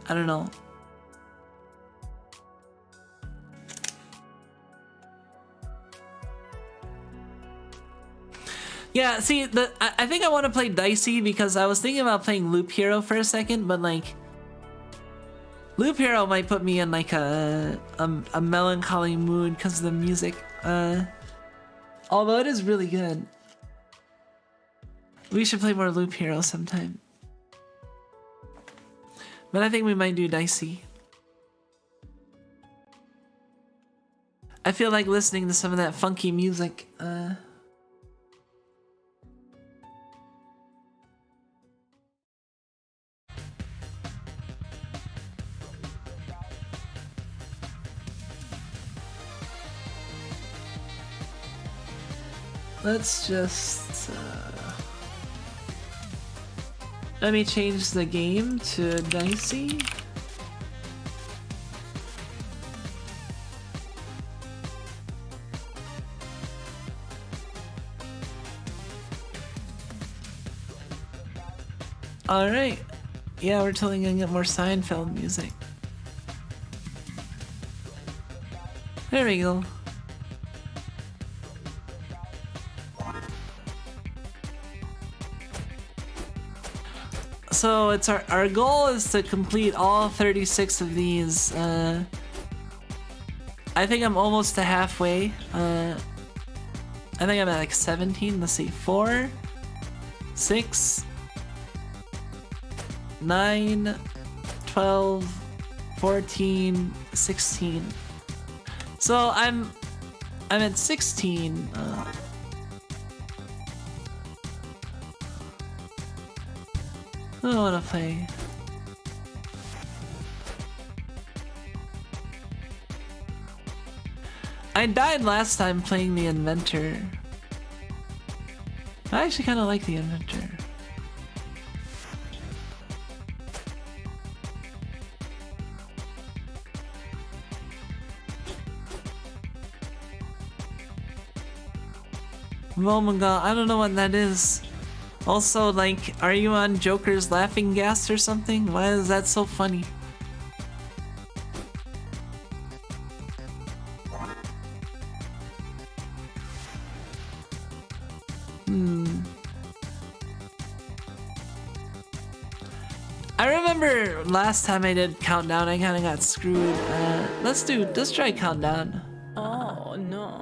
I don't know. Yeah, see, I think I want to play Dicey because I was thinking about playing Loop Hero for a second, but like Loop Hero might put me in like a melancholy mood because of the music. Although it is really good. We should play more Loop Hero sometime. But I think we might do Dicey. I feel like listening to some of that funky music. let's just let me change the game to dicey. Alright. Yeah, we're totally gonna get more Seinfeld music. There we go. So it's our goal is to complete all 36 of these. I think I'm almost to halfway. I think I'm at like 17. Let's see, 4, 6, 9, 12, 14, 16. So I'm at 16. I don't want to play. I died last time playing the Inventor. I actually kind of like the Inventor. Oh my god, I don't know what that is. Also, like, are you on Joker's laughing gas or something? Why is that so funny? I remember last time I did Countdown, I kinda got screwed. Let's try Countdown. Oh no.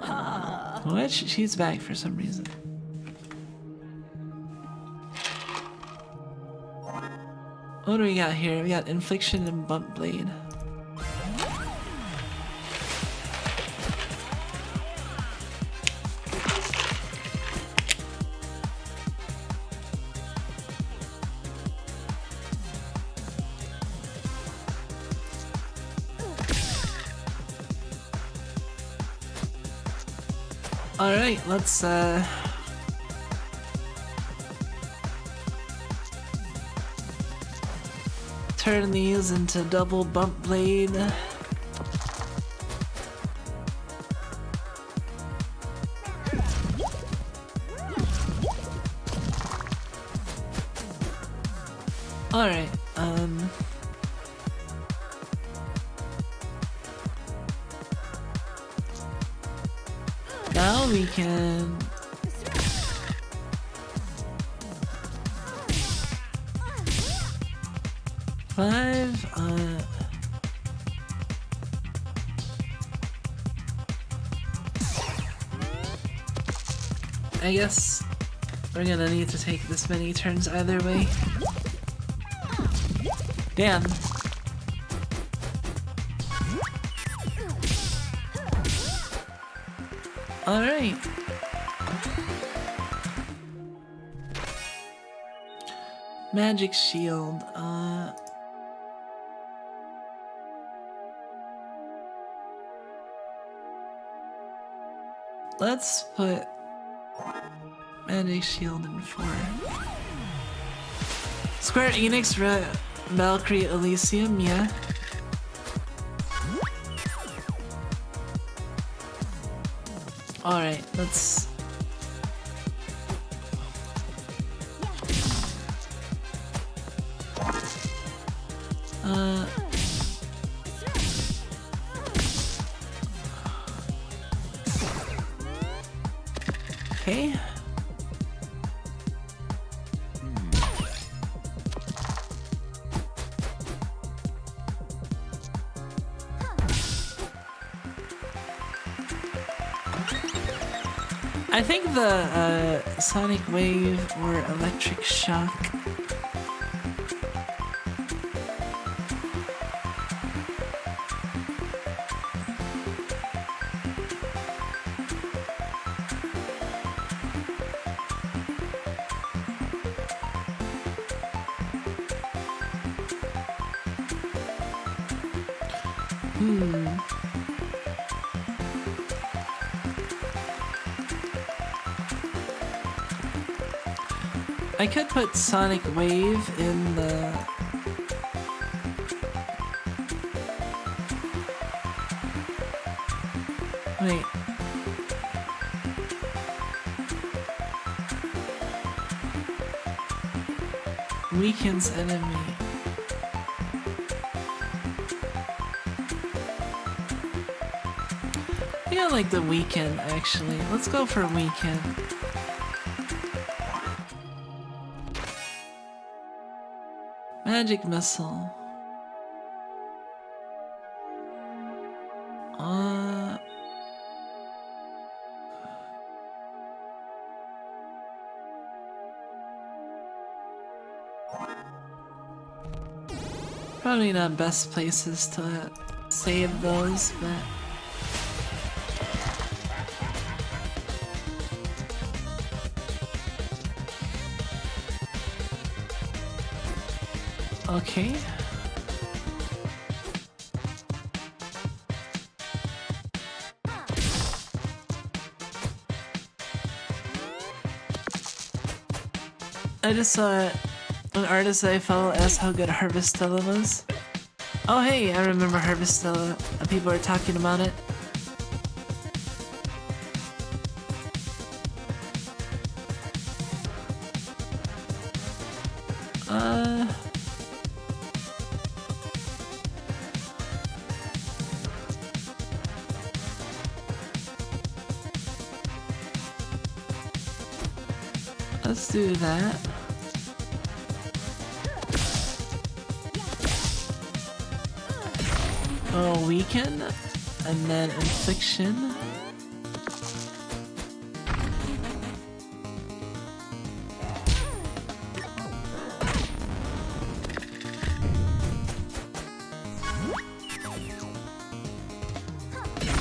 What? She's back for some reason. What do we got here? We got Infliction and Bump Blade. Alright, let's turn these into double bump blade. Alright, now we can I guess we're gonna need to take this many turns either way. Damn. Alright. Magic Shield. Let's put Magic Shield in 4. Square Enix Valkyrie Elysium, yeah. Alright, let's... Okay. I think the Sonic Wave or Electric Shock. I could put Sonic Wave in the... Wait. Weakens enemy. I think I like the weaken actually. Let's go for weaken. Magic missile. Probably not best places to save those, but okay. I just saw an artist I follow asked how good Harvestella was. Oh hey, I remember Harvestella. People are talking about it. Let's do that. Oh, weaken, and then infliction.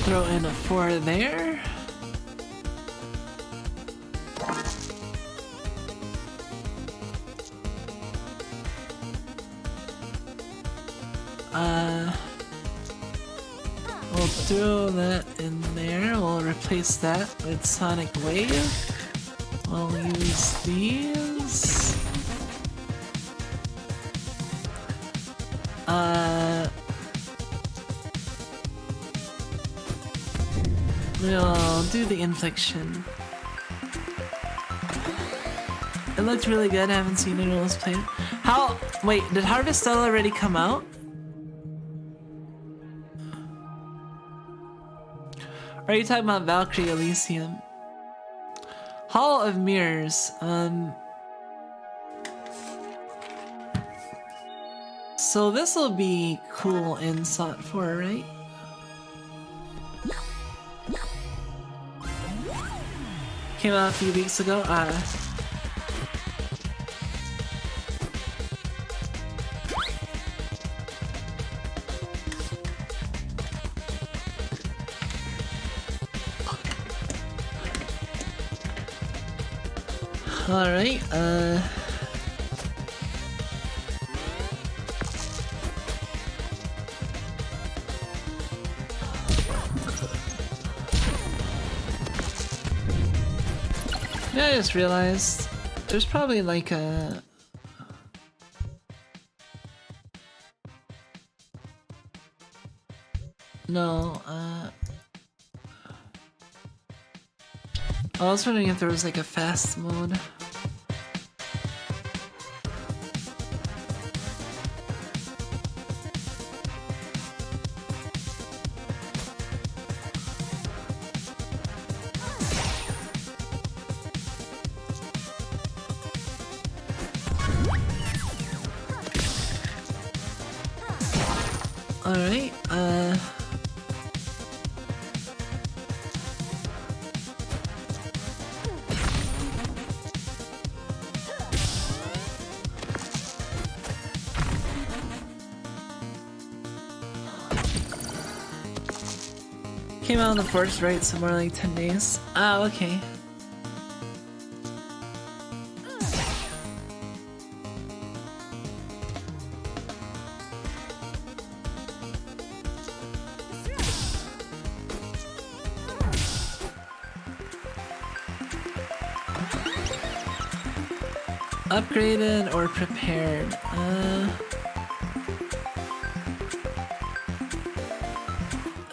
Throw in a 4 there. We'll throw that in there. We'll replace that with Sonic Wave. We'll use these. We'll do the infliction. It looked really good. I haven't seen anyone else play it. How? Wait, did Harvestella already come out? Or are you talking about Valkyrie Elysium? Hall of Mirrors. So this will be cool in SOT 4, right? Came out a few weeks ago. Alright, yeah, I just realized there's probably like a... No, I was wondering if there was like a fast mode. Alright, came out on the 4th, right? Somewhere like 10 days. Ah, okay. Upgraded or prepared?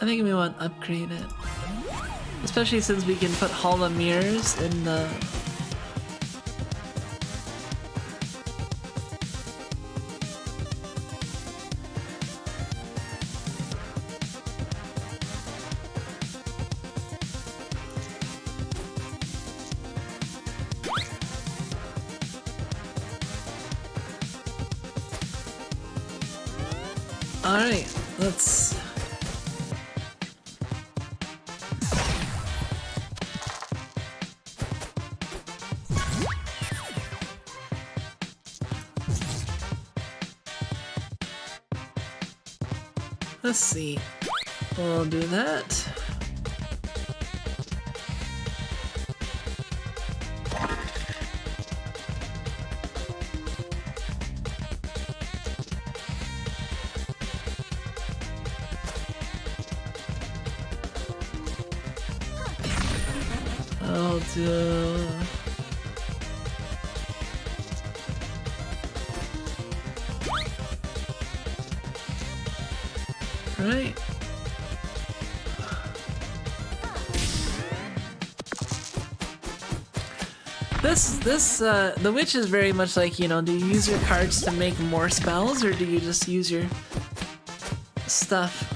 I think we want upgraded. Especially since we can put hollow mirrors in the... Alright, let's... Let's see. We'll do that. I'll do... Right. The witch is very much like, you know, do you use your cards to make more spells, or do you just use your stuff?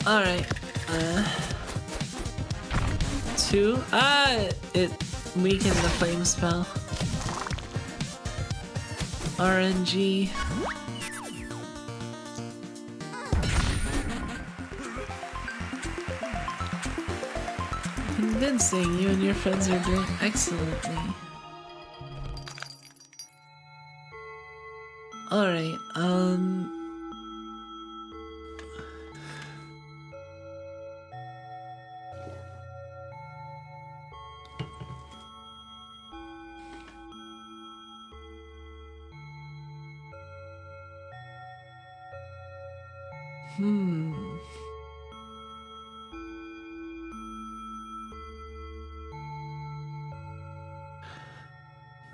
Alright, 2. It weakened the flame spell. RNG. Convincing, you and your friends are doing excellently. Alright,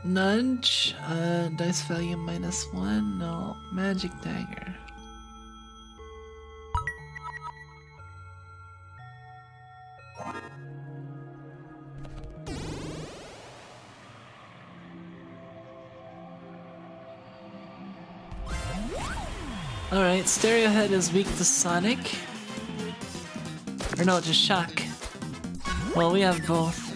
Nudge, dice value -1, no, magic dagger. Alright, Stereo Head is weak to Sonic. Or no, just Shock. Well, we have both.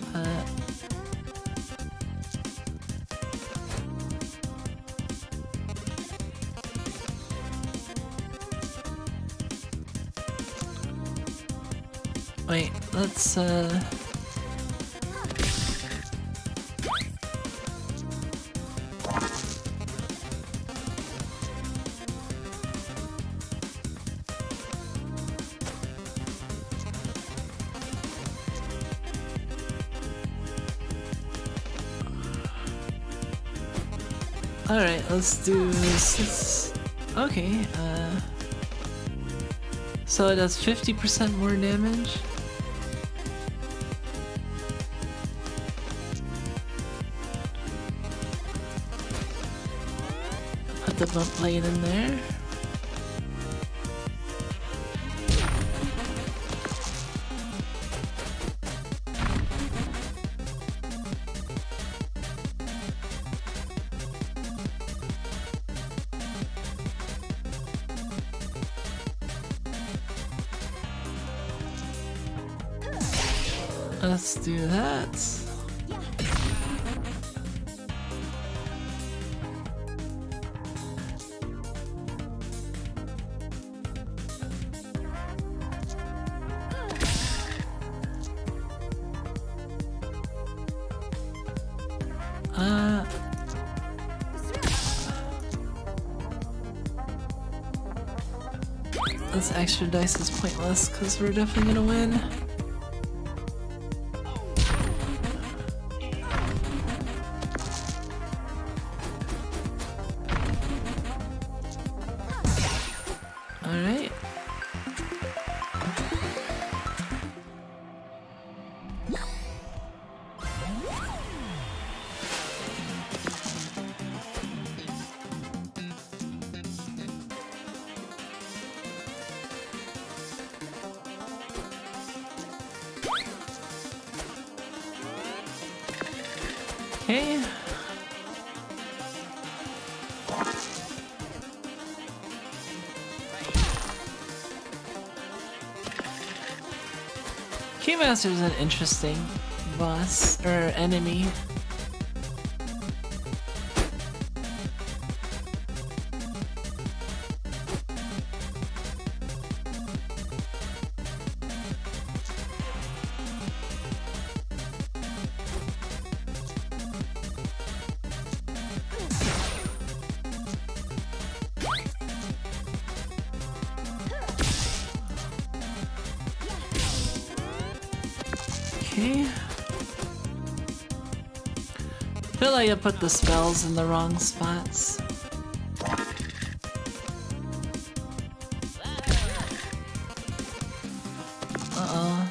Wait, let's Alright, let's do this. Okay, so it does 50% more damage. Put the bump blade in there. Let's do that. This extra dice is pointless because we're definitely gonna win. Alright. Okay. Keymaster's an interesting boss or enemy. Okay. I feel like I put the spells in the wrong spots. Uh-oh.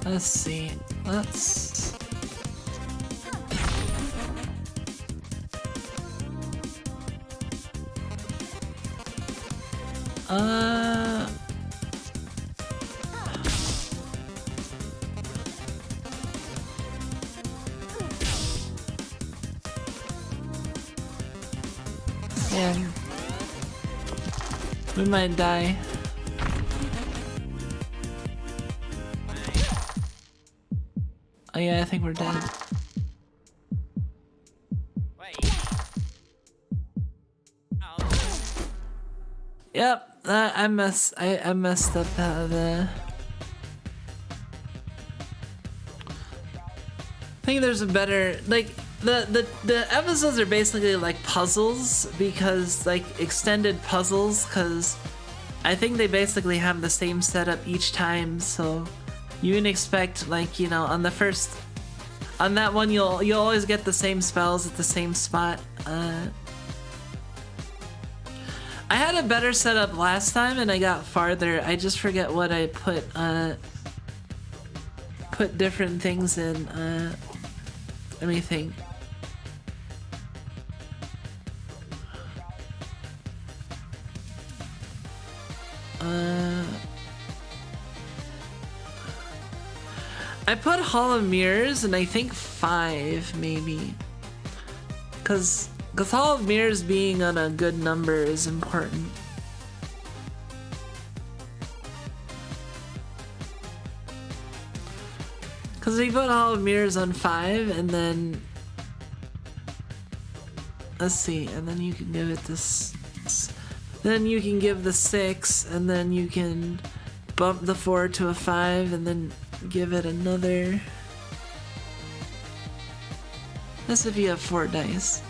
Let's see. Let's... Yeah. We might die. Oh yeah, I think we're dead. Yep, I messed up the... I think there's a better, like, the episodes are basically like puzzles, because, like, extended puzzles, because I think they basically have the same setup each time, so you can expect, like, you know, on the first, on that one you'll always get the same spells at the same spot. I had a better setup last time and I got farther. I just forget what I put different things in. Let me think. I put Hall of Mirrors and I think 5 maybe. Cause Hall of Mirrors being on a good number is important. Cause we put Hall of Mirrors on 5 and then... Let's see, and then you can give it this... Then you can give the 6 and then you can bump the 4 to a 5 and then give it another... That's if you have 4 dice.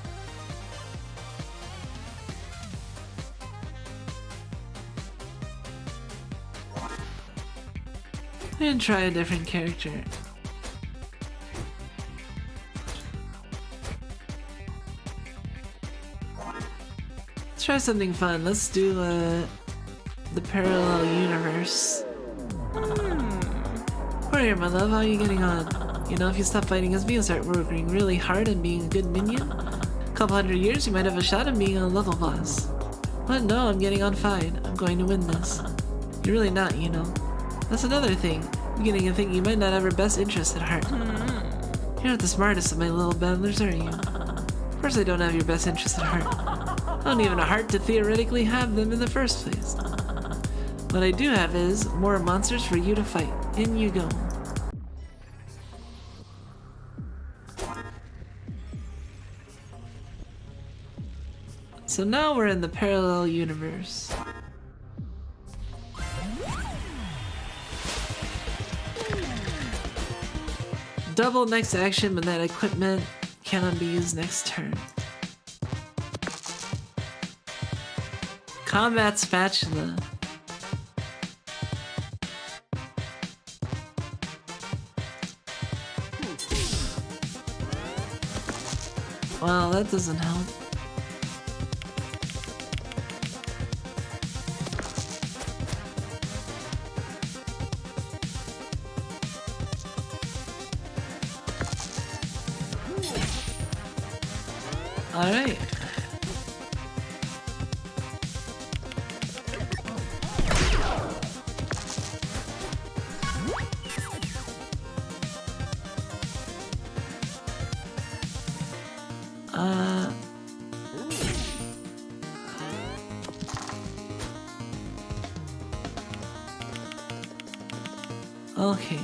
And try a different character. Let's try something fun. Let's do the parallel universe. Where are you, my love? How are you getting on? You know, if you stop fighting as me and start working really hard and being a good minion, a couple hundred years you might have a shot at being a level boss. What? No, I'm getting on fine. I'm going to win this. You're really not, you know. That's another thing. I'm beginning to think you might not have her best interest at heart. You're not the smartest of my little battlers, are you? Of course I don't have your best interest at heart. I don't even have a heart to theoretically have them in the first place. What I do have is more monsters for you to fight. In you go. So now we're in the parallel universe. Double next action, but that equipment cannot be used next turn. Combat spatula. Well, that doesn't help. All right. Okay.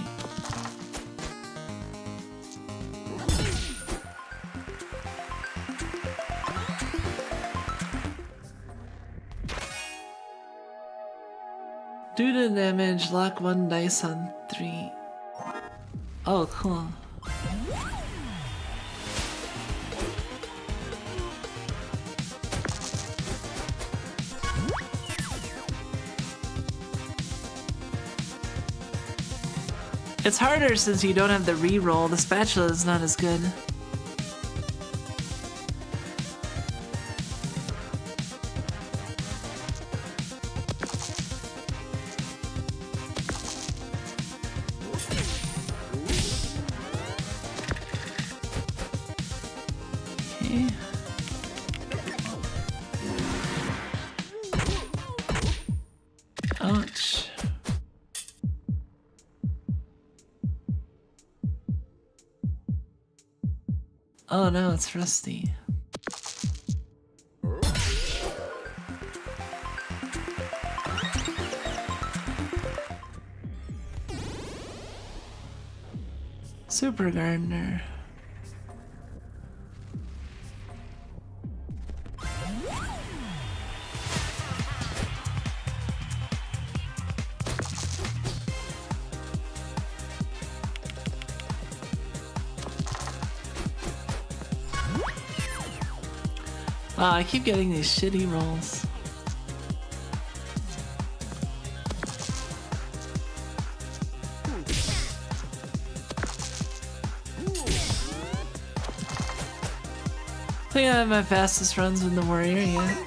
Due to damage, lock one dice on 3. Oh, cool. It's harder since you don't have the reroll. The spatula is not as good. Okay. Ouch. Oh no, it's rusty. Super Gardener. Wow, I keep getting these shitty rolls. I think I have my fastest runs with the warrior yet.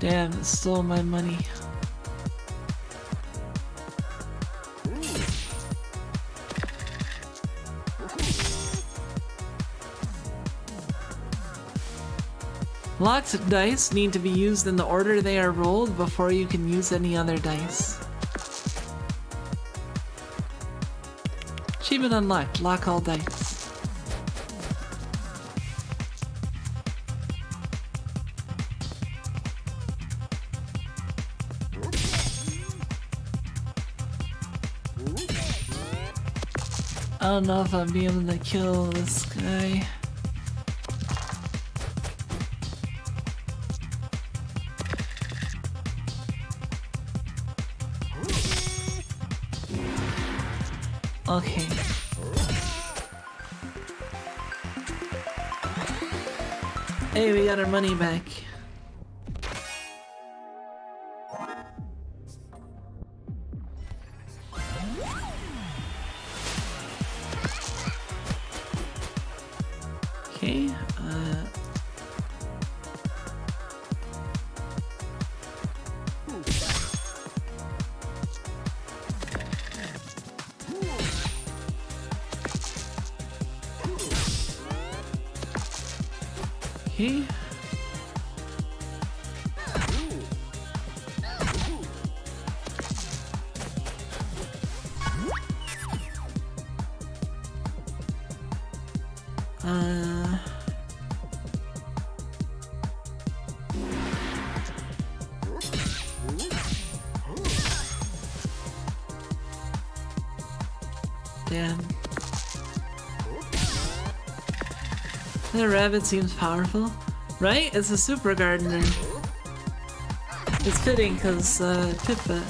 Damn, it stole my money. Locked dice need to be used in the order they are rolled before you can use any other dice. Achievement unlocked. Lock all dice. I don't know if I'll be able to kill this guy. Okay. Hey, we got our money back. Okay, okay. Damn. The rabbit seems powerful, right? It's a super gardener. It's fitting because Pippa.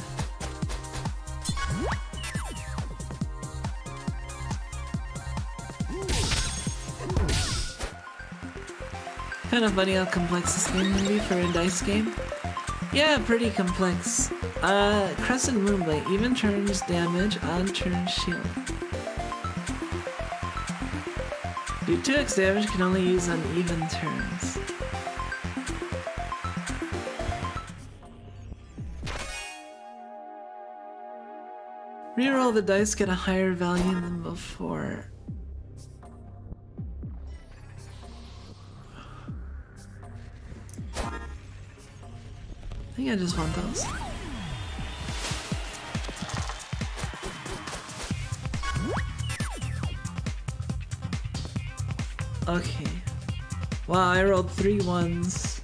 Kind of funny how complex this game can be for a dice game. Yeah, pretty complex. Crescent Moonblade, even turns damage, odd turn shield. Do 2x damage, can only use on even turns. Reroll the dice, get a higher value than before. I think I just want those. Okay. Wow, I rolled 3 ones.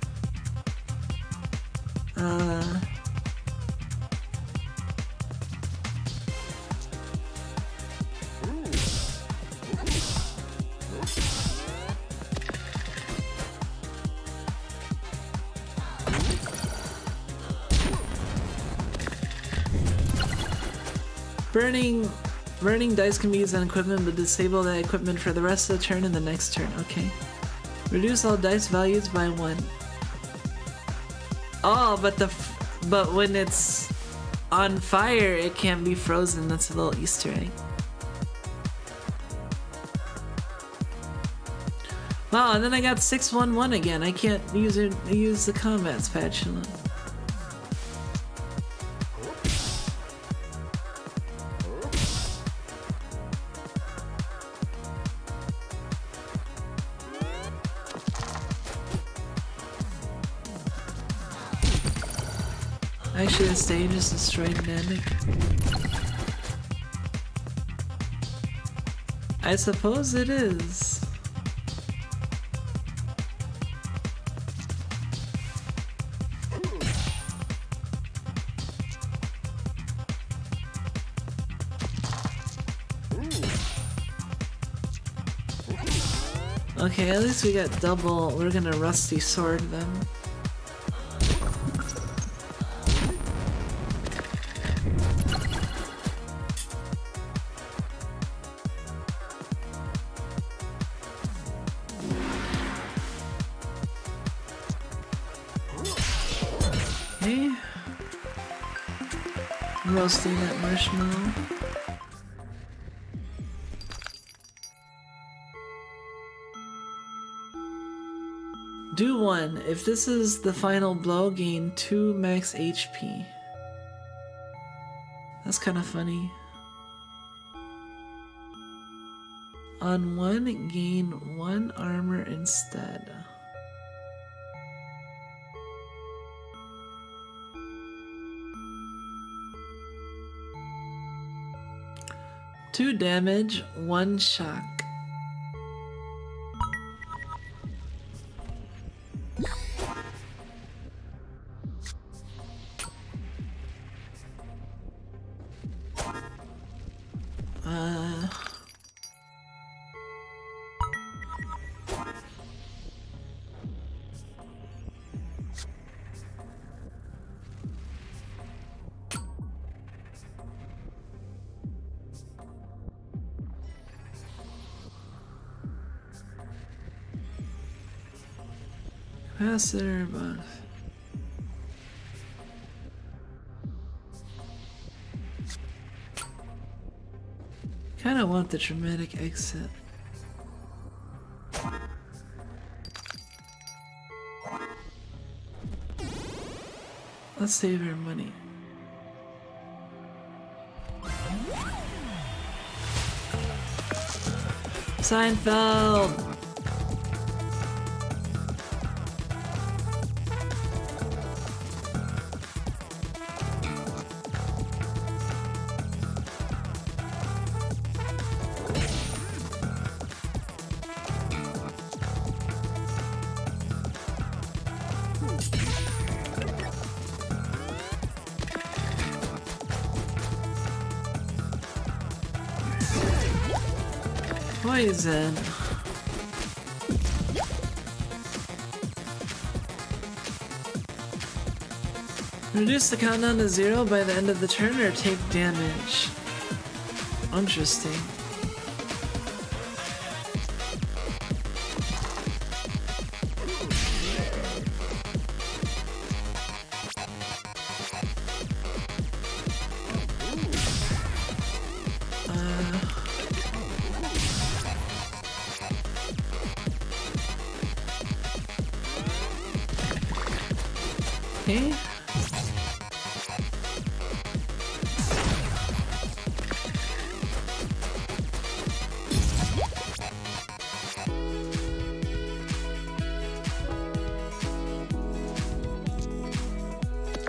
Burning dice can be used on equipment, but disable that equipment for the rest of the turn and the next turn. Okay. Reduce all dice values by 1. Oh, but when it's on fire, it can't be frozen. That's a little Easter egg. Wow, and then I got 611 again. I can't use the combat spatula. Actually, the stage is destroyed and ending. I suppose it is. Okay, at least we got double. We're gonna rusty sword them. Okay. Roasting that marshmallow. Do 1. If this is the final blow, gain 2 max HP. That's kind of funny. On 1, gain 1 armor instead. Two damage, 1 shock. Capacitor box. Kinda want the dramatic exit. Let's save our money. Seinfeld! Poison. Reduce the countdown to 0 by the end of the turn or take damage. Interesting. Okay.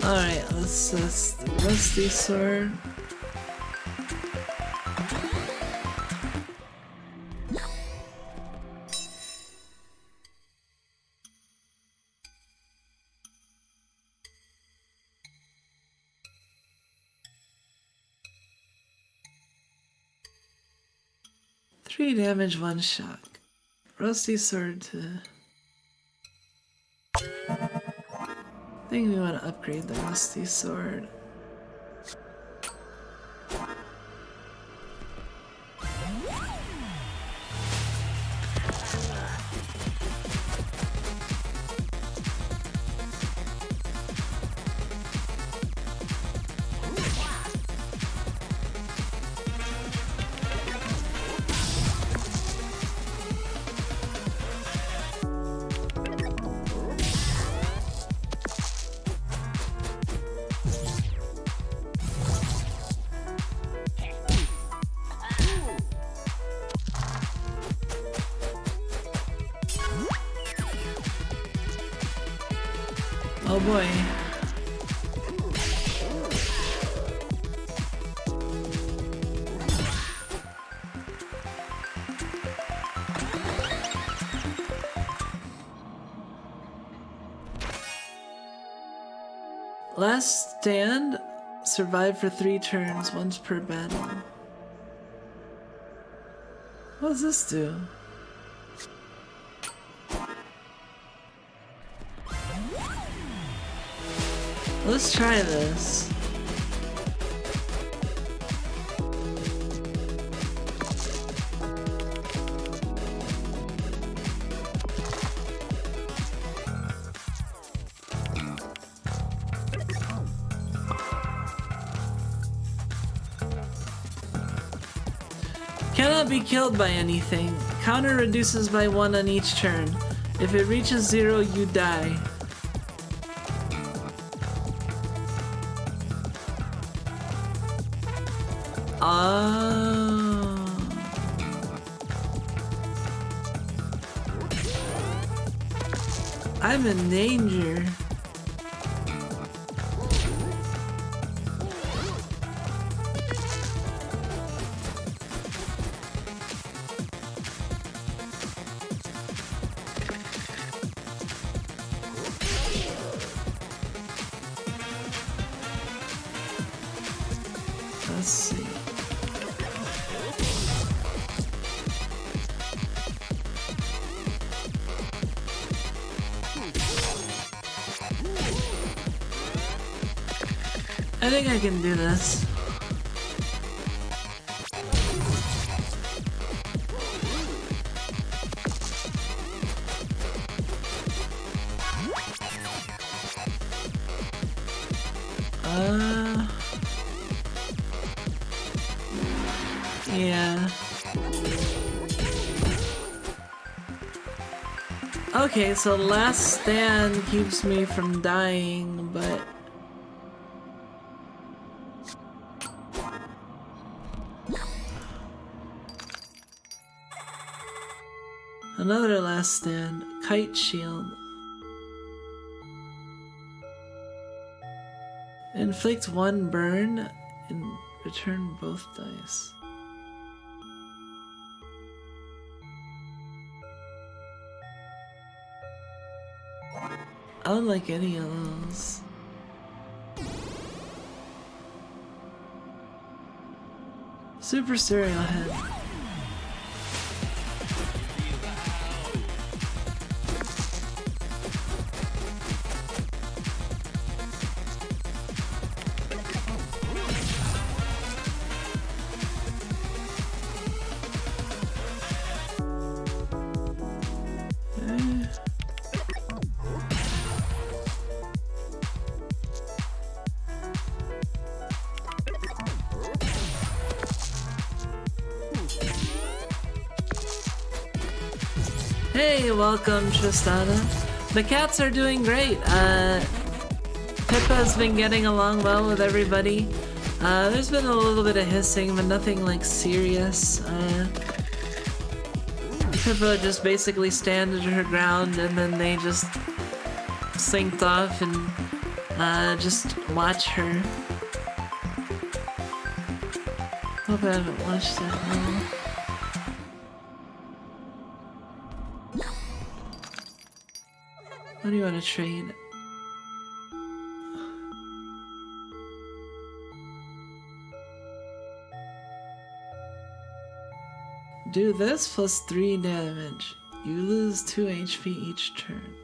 Alright, let's Rusty Sword. Three damage, one shock. Rusty Sword to... I think we want to upgrade the Rusty Sword. Oh boy. Last stand, survive for 3 turns, once per battle. What does this do? Let's try this. Cannot be killed by anything. Counter reduces by 1 on each turn. If it reaches 0, you die. I'm in danger. Let's see. I think I can do this. Yeah. Okay, so last stand keeps me from dying, but... Another last stand. Kite shield. Inflict 1 burn and return both dice. I don't like any of those. Super Serial Head. Hey, welcome, Tristana. The cats are doing great. Pippa's been getting along well with everybody. There's been a little bit of hissing, but nothing like serious. Pippa just basically standed her ground and then they just synced off and just watch her. Hope I haven't watched it. No. What do you want to trade? Do this plus 3 damage. You lose 2 HP each turn.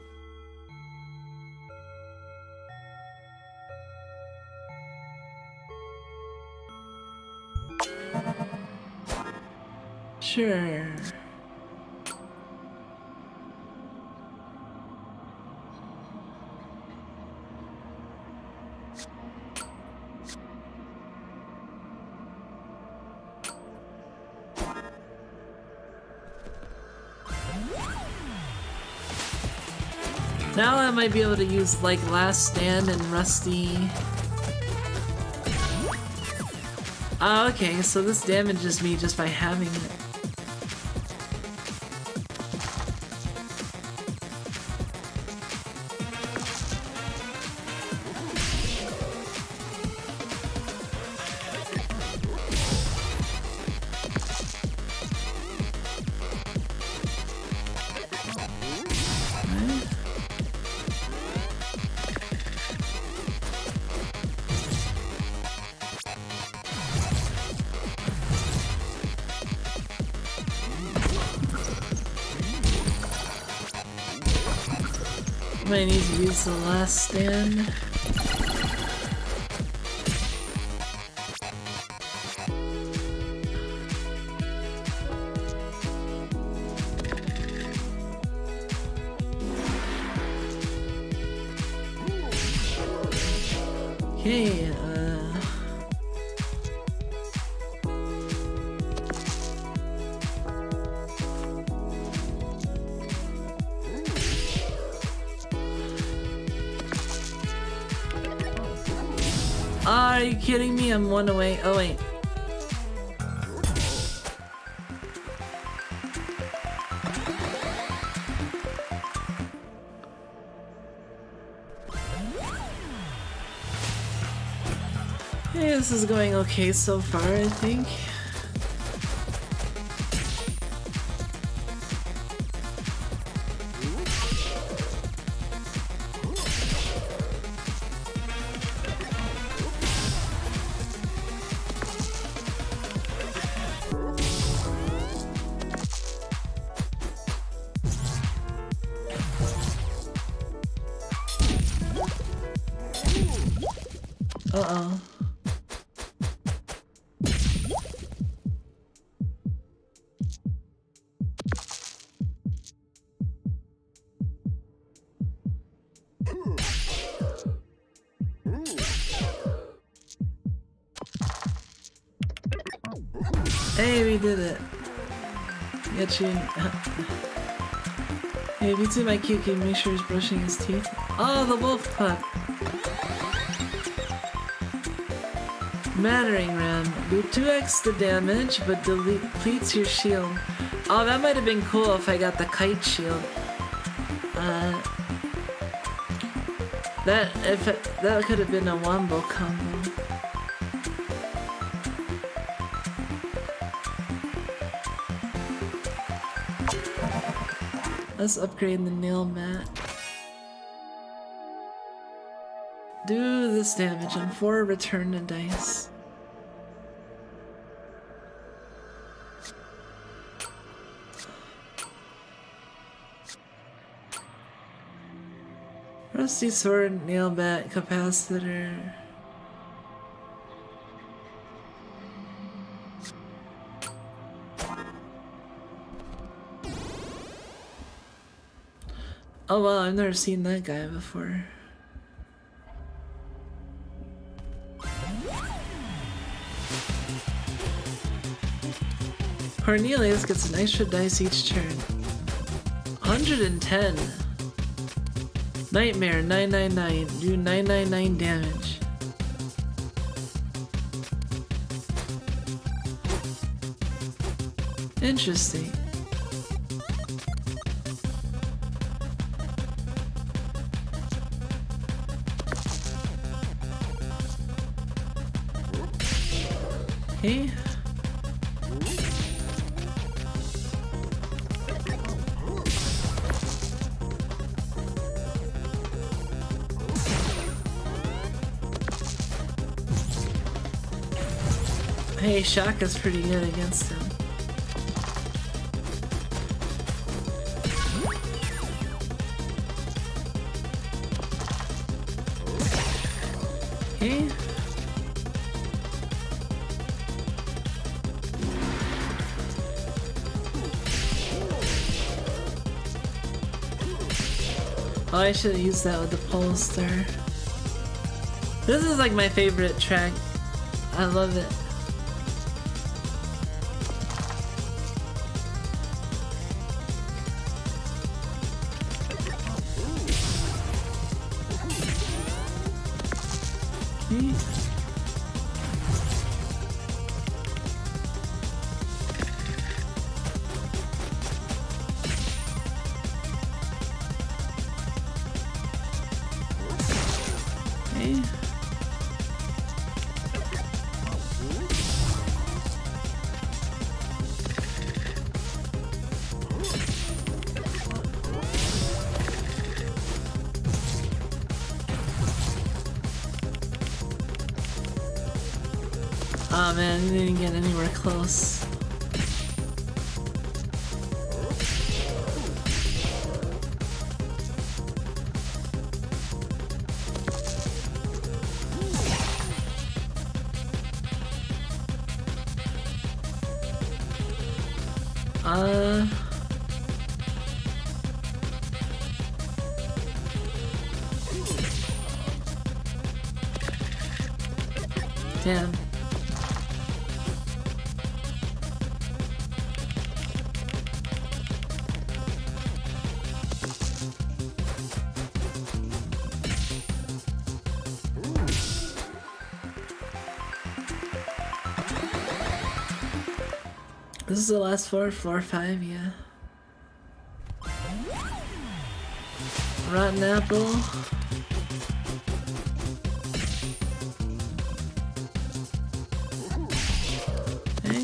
Sure. Now I might be able to use like Last Stand and Rusty. Oh, okay, so this damages me just by having it. Might need to use the Last Stand. Okay, are you kidding me? I'm 1 away. Oh wait. Hey, this is going okay so far, I think. Uh-oh. Hey, we did it. Get you. Hey, if you see my Kiki, make sure he's brushing his teeth. Oh, the wolf pup. Mattering Ram. Do 2x the damage, but depletes your shield. Oh, that might have been cool if I got the kite shield. That could have been a wombo combo. Let's upgrade the nail mat. Do this damage on 4 return to dice. Rusty sword, nail bat, capacitor. Oh wow, I've never seen that guy before. Cornelius gets an extra dice each turn. 110. Nightmare 999. Do 999 damage. Interesting. Okay. Hey, Shaka's pretty good against him. Okay. Oh, I should have used that with the Polestar. This is like my favorite track. I love it. Okay. Okay. Oh man, I didn't get anywhere close. Damn. This is the last floor, floor 5, yeah. Rotten apple. Okay.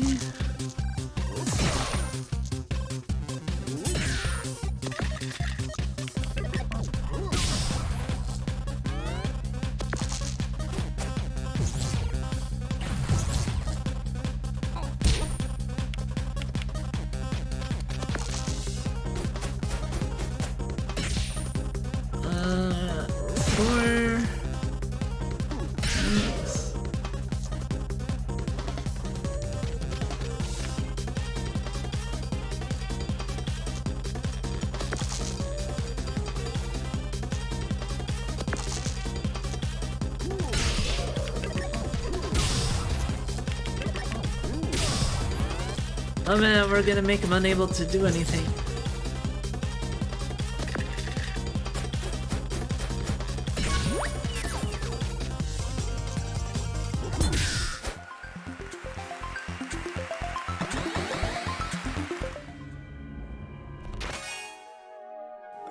Oh man, we're gonna make him unable to do anything.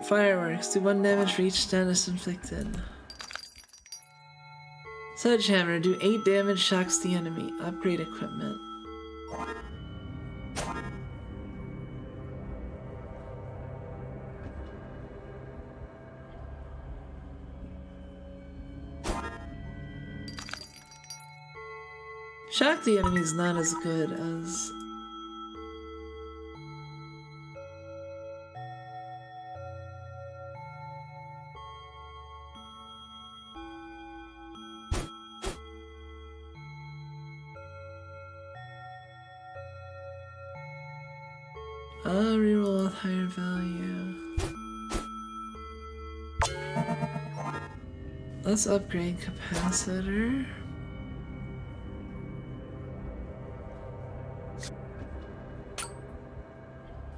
Fireworks, do 1 damage for each status inflicted. Sledgehammer, do 8 damage, shocks the enemy. Upgrade equipment. Shock the enemy is not as good as... reroll with higher value. Let's upgrade capacitor.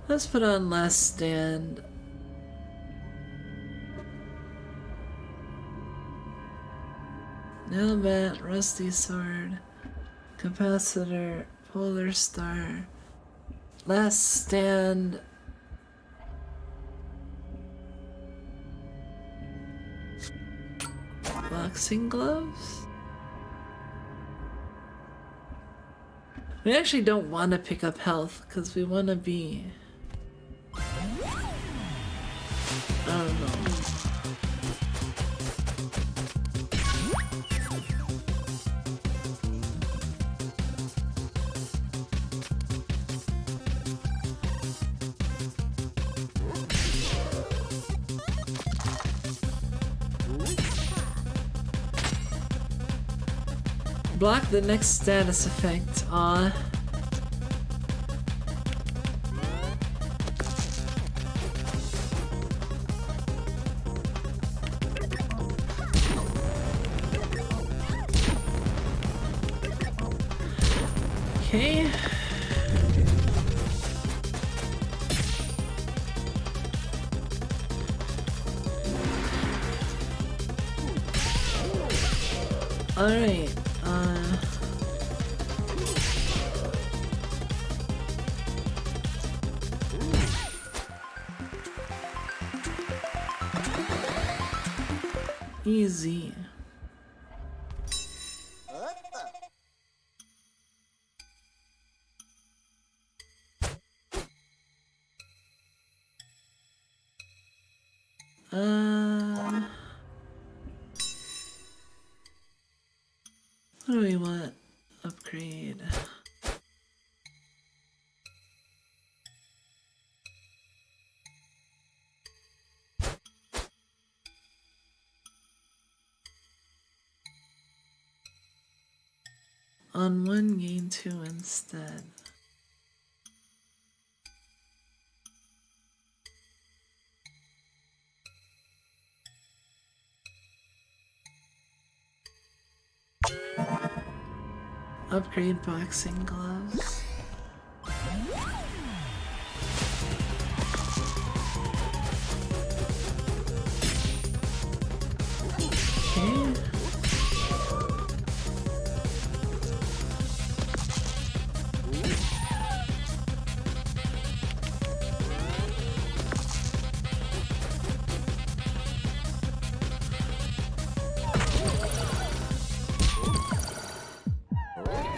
Let's put on last stand. nail bat, rusty sword, capacitor, polar star, last stand. Boxing gloves? We actually don't want to pick up health because we want to be... I don't know. Block the next status effect. Aw. Okay. All right. Easy. What do we want? Upgrade. On one, gain two instead. Upgrade boxing gloves. Okay.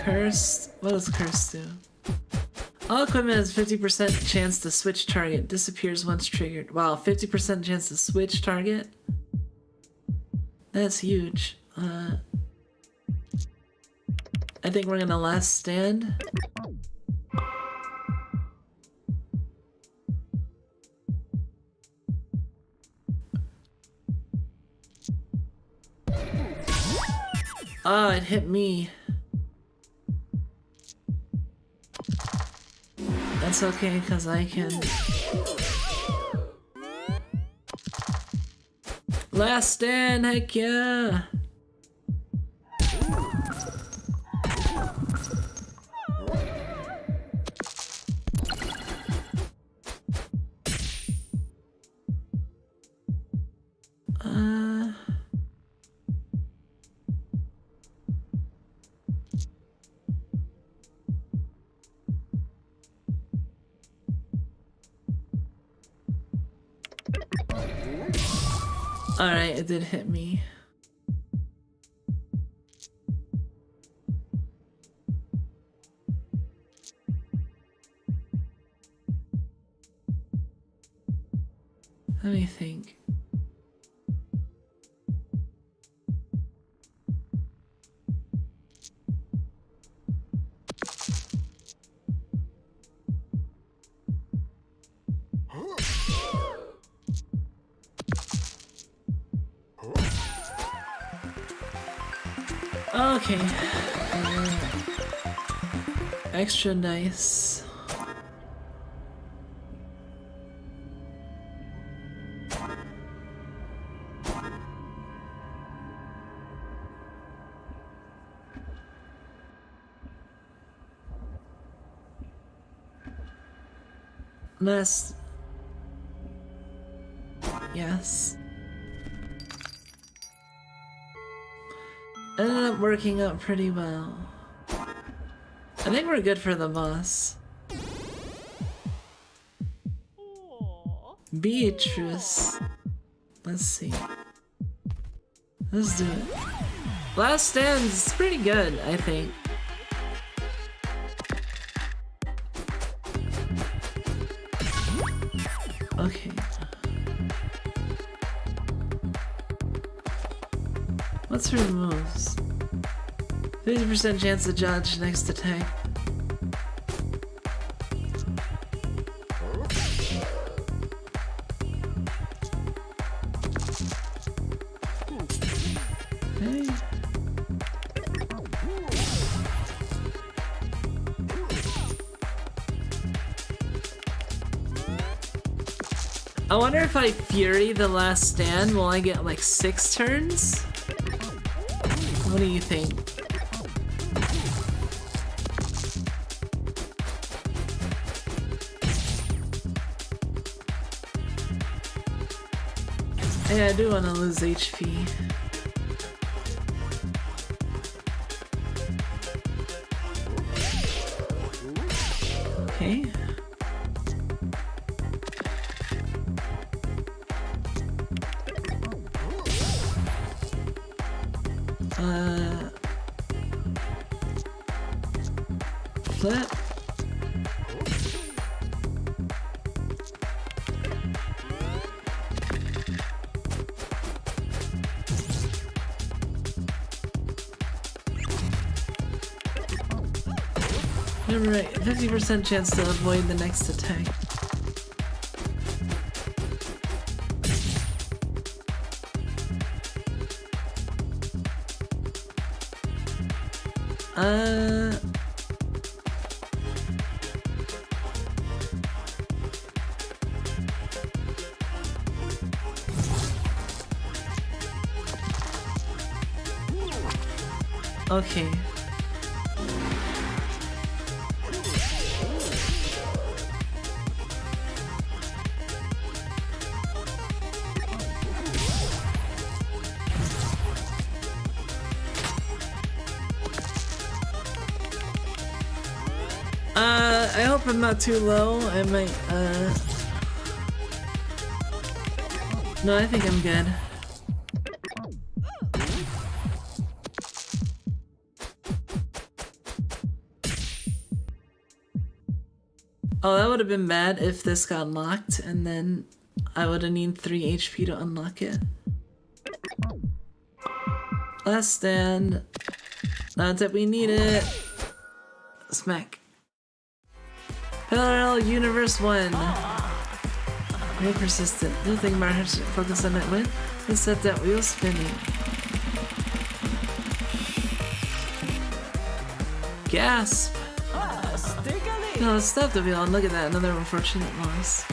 Cursed? What does cursed do? All equipment has 50% chance to switch target. Disappears once triggered. Wow, 50% chance to switch target? That's huge. I think we're gonna last stand. Oh, it hit me. That's okay, because I can... Last stand, heck yeah! Alright, it did hit me. Let me think. Okay. Extra nice. Less. Yes. ended up working out pretty well. I think we're good for the boss. Beatrice. Let's see. Let's do it. Last Stand's pretty good, I think. Okay. What's her moves? 50% chance to dodge next attack. Okay. I wonder if I Fury the Last Stand, will I get like 6 turns? What do you think? Yeah, I do want to lose HP. Okay. Flip. Remember, right, 50% chance to avoid the next attack. Okay. I hope I'm not too low. I might, no, I think I'm good. Oh, that would have been bad if this got locked, and then I would have needed 3 HP to unlock it. Last Stand. Not that we need it. Smack. Parallel Universe 1. Very persistent. Nothing matters. Focus on that win. Let's set that wheel spinning. Gasp! No, let's stop the wheel and look at that. Another unfortunate loss.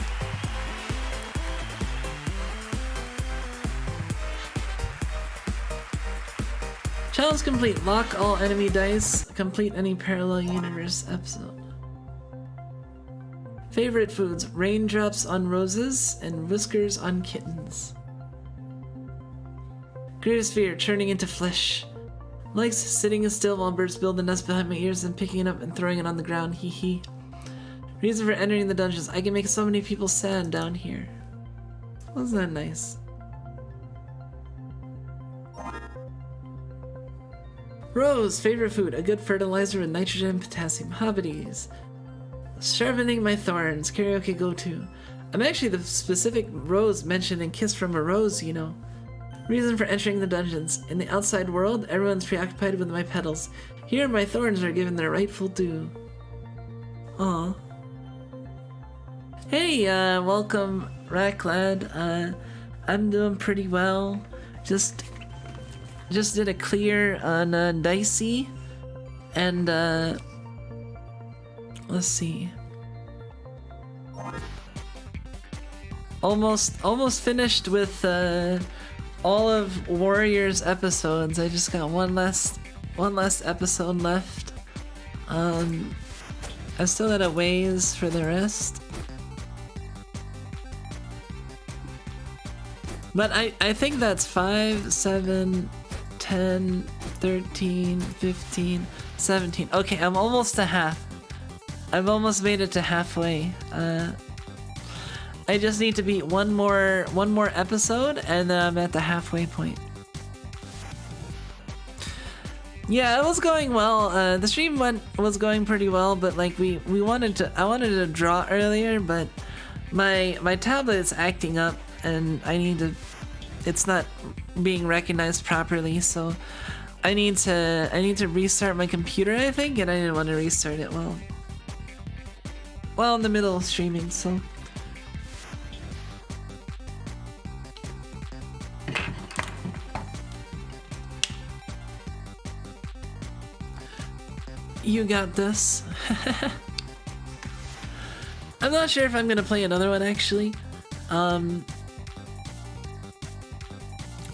Challenge complete. Lock all enemy dice. Complete any parallel universe episode. Favorite foods: raindrops on roses and whiskers on kittens. Greatest fear: turning into flesh. Likes sitting still while birds build a nest behind my ears and picking it up and throwing it on the ground. Hee hee. Reason for entering the dungeons: I can make so many people sad down here. Wasn't that nice? Rose, favorite food: a good fertilizer with nitrogen and potassium. Hobbies: sharpening my thorns. Karaoke go-to. I'm actually the specific rose mentioned in Kiss from a Rose, you know. Reason for entering the dungeons: in the outside world, everyone's preoccupied with my petals. Here, my thorns are given their rightful due. Aw. Hey, welcome, Racklad. I'm doing pretty well. Just did a clear on Dicey, and let's see. Almost finished with all of Warriors episodes. I just got one last episode left. I still got a ways for the rest. But I think that's 5, 7, 10, 13, 15, 17. Okay, I'm almost to half. I've almost made it to halfway. I just need to beat one more episode, and then I'm at the halfway point. Yeah, it was going well. The stream was going pretty well, but like I wanted to draw earlier, but my tablet's acting up, and it's not being recognized properly, so I need to restart my computer, I think, and I didn't want to restart it while in the middle of streaming, so. You got this. I'm not sure if I'm gonna play another one actually. I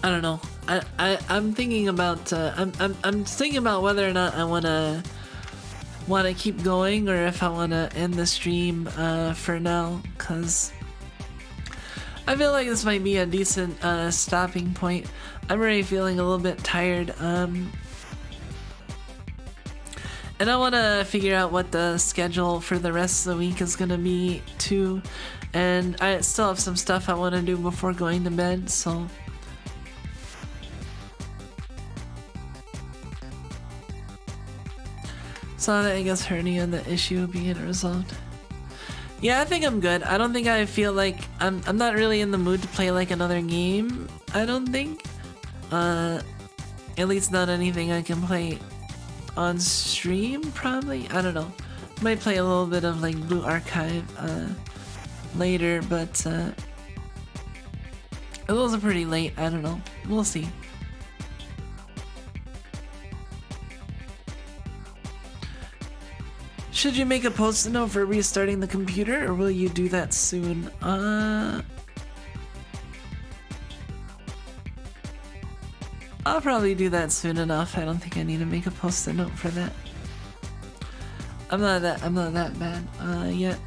don't know. I'm thinking about I'm thinking about whether or not I wanna keep going or if I wanna end the stream for now, cause I feel like this might be a decent stopping point. I'm already feeling a little bit tired. And I want to figure out what the schedule for the rest of the week is going to be too. And I still have some stuff I want to do before going to bed, so. I guess hernia, the issue being resolved. Yeah, I think I'm good. I don't think I feel like I'm not really in the mood to play like another game, I don't think. At least not anything I can play on stream, probably. I don't know. Might play a little bit of like Blue Archive later, but those are pretty late. I don't know. We'll see. Should you make a post-it note for restarting the computer, or will you do that soon? I'll probably do that soon enough. I don't think I need to make a post-it note for that. I'm not that bad yet.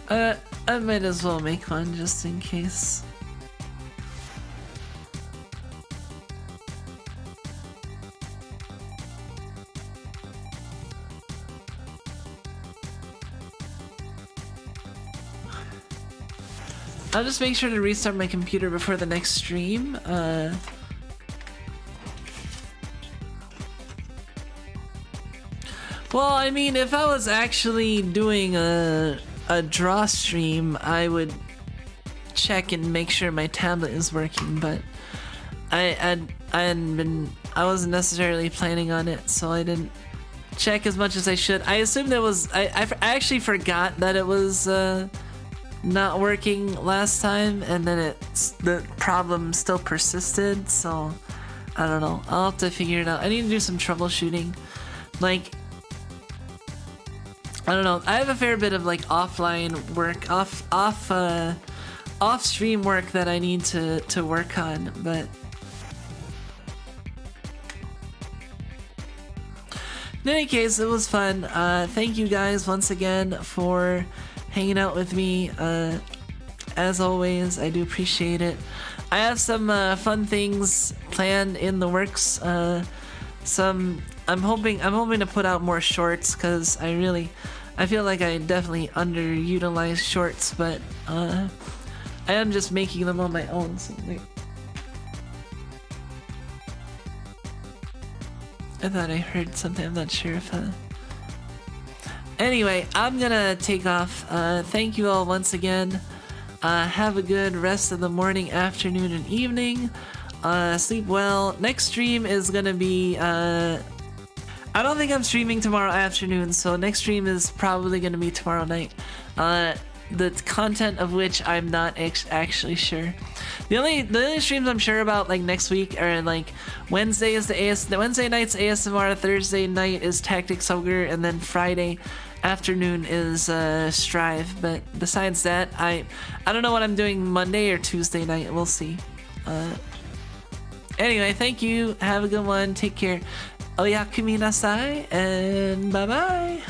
I might as well make one just in case. I'll just make sure to restart my computer before the next stream. Well, I mean, if I was actually doing a draw stream, I would check and make sure my tablet is working, but I wasn't necessarily planning on it, so I didn't check as much as I should. I assumed it was, I actually forgot that it was not working last time, and then the problem still persisted, so I don't know. I'll have to figure it out. I need to do some troubleshooting. Like, I don't know. I have a fair bit of like offline work, off stream work that I need to work on, but in any case, it was fun. Thank you guys once again for hanging out with me. As always, I do appreciate it. I have some fun things planned in the works. I'm hoping to put out more shorts, because I feel like I definitely underutilize shorts, but I am just making them on my own. So I thought I heard something. I'm not sure if Anyway, I'm gonna take off. Thank you all once again. Have a good rest of the morning, afternoon, and evening. Sleep well. Next stream is gonna be, I don't think I'm streaming tomorrow afternoon, so next stream is probably gonna be tomorrow night. The content of which I'm not actually sure. The only streams I'm sure about like next week are like Wednesday night's ASMR, Thursday night is Tactics Ogre, and then Friday afternoon is Strive. But besides that, I don't know what I'm doing Monday or Tuesday night. We'll see. Anyway, thank you. Have a good one. Take care. Oyakumi nasai, and bye bye.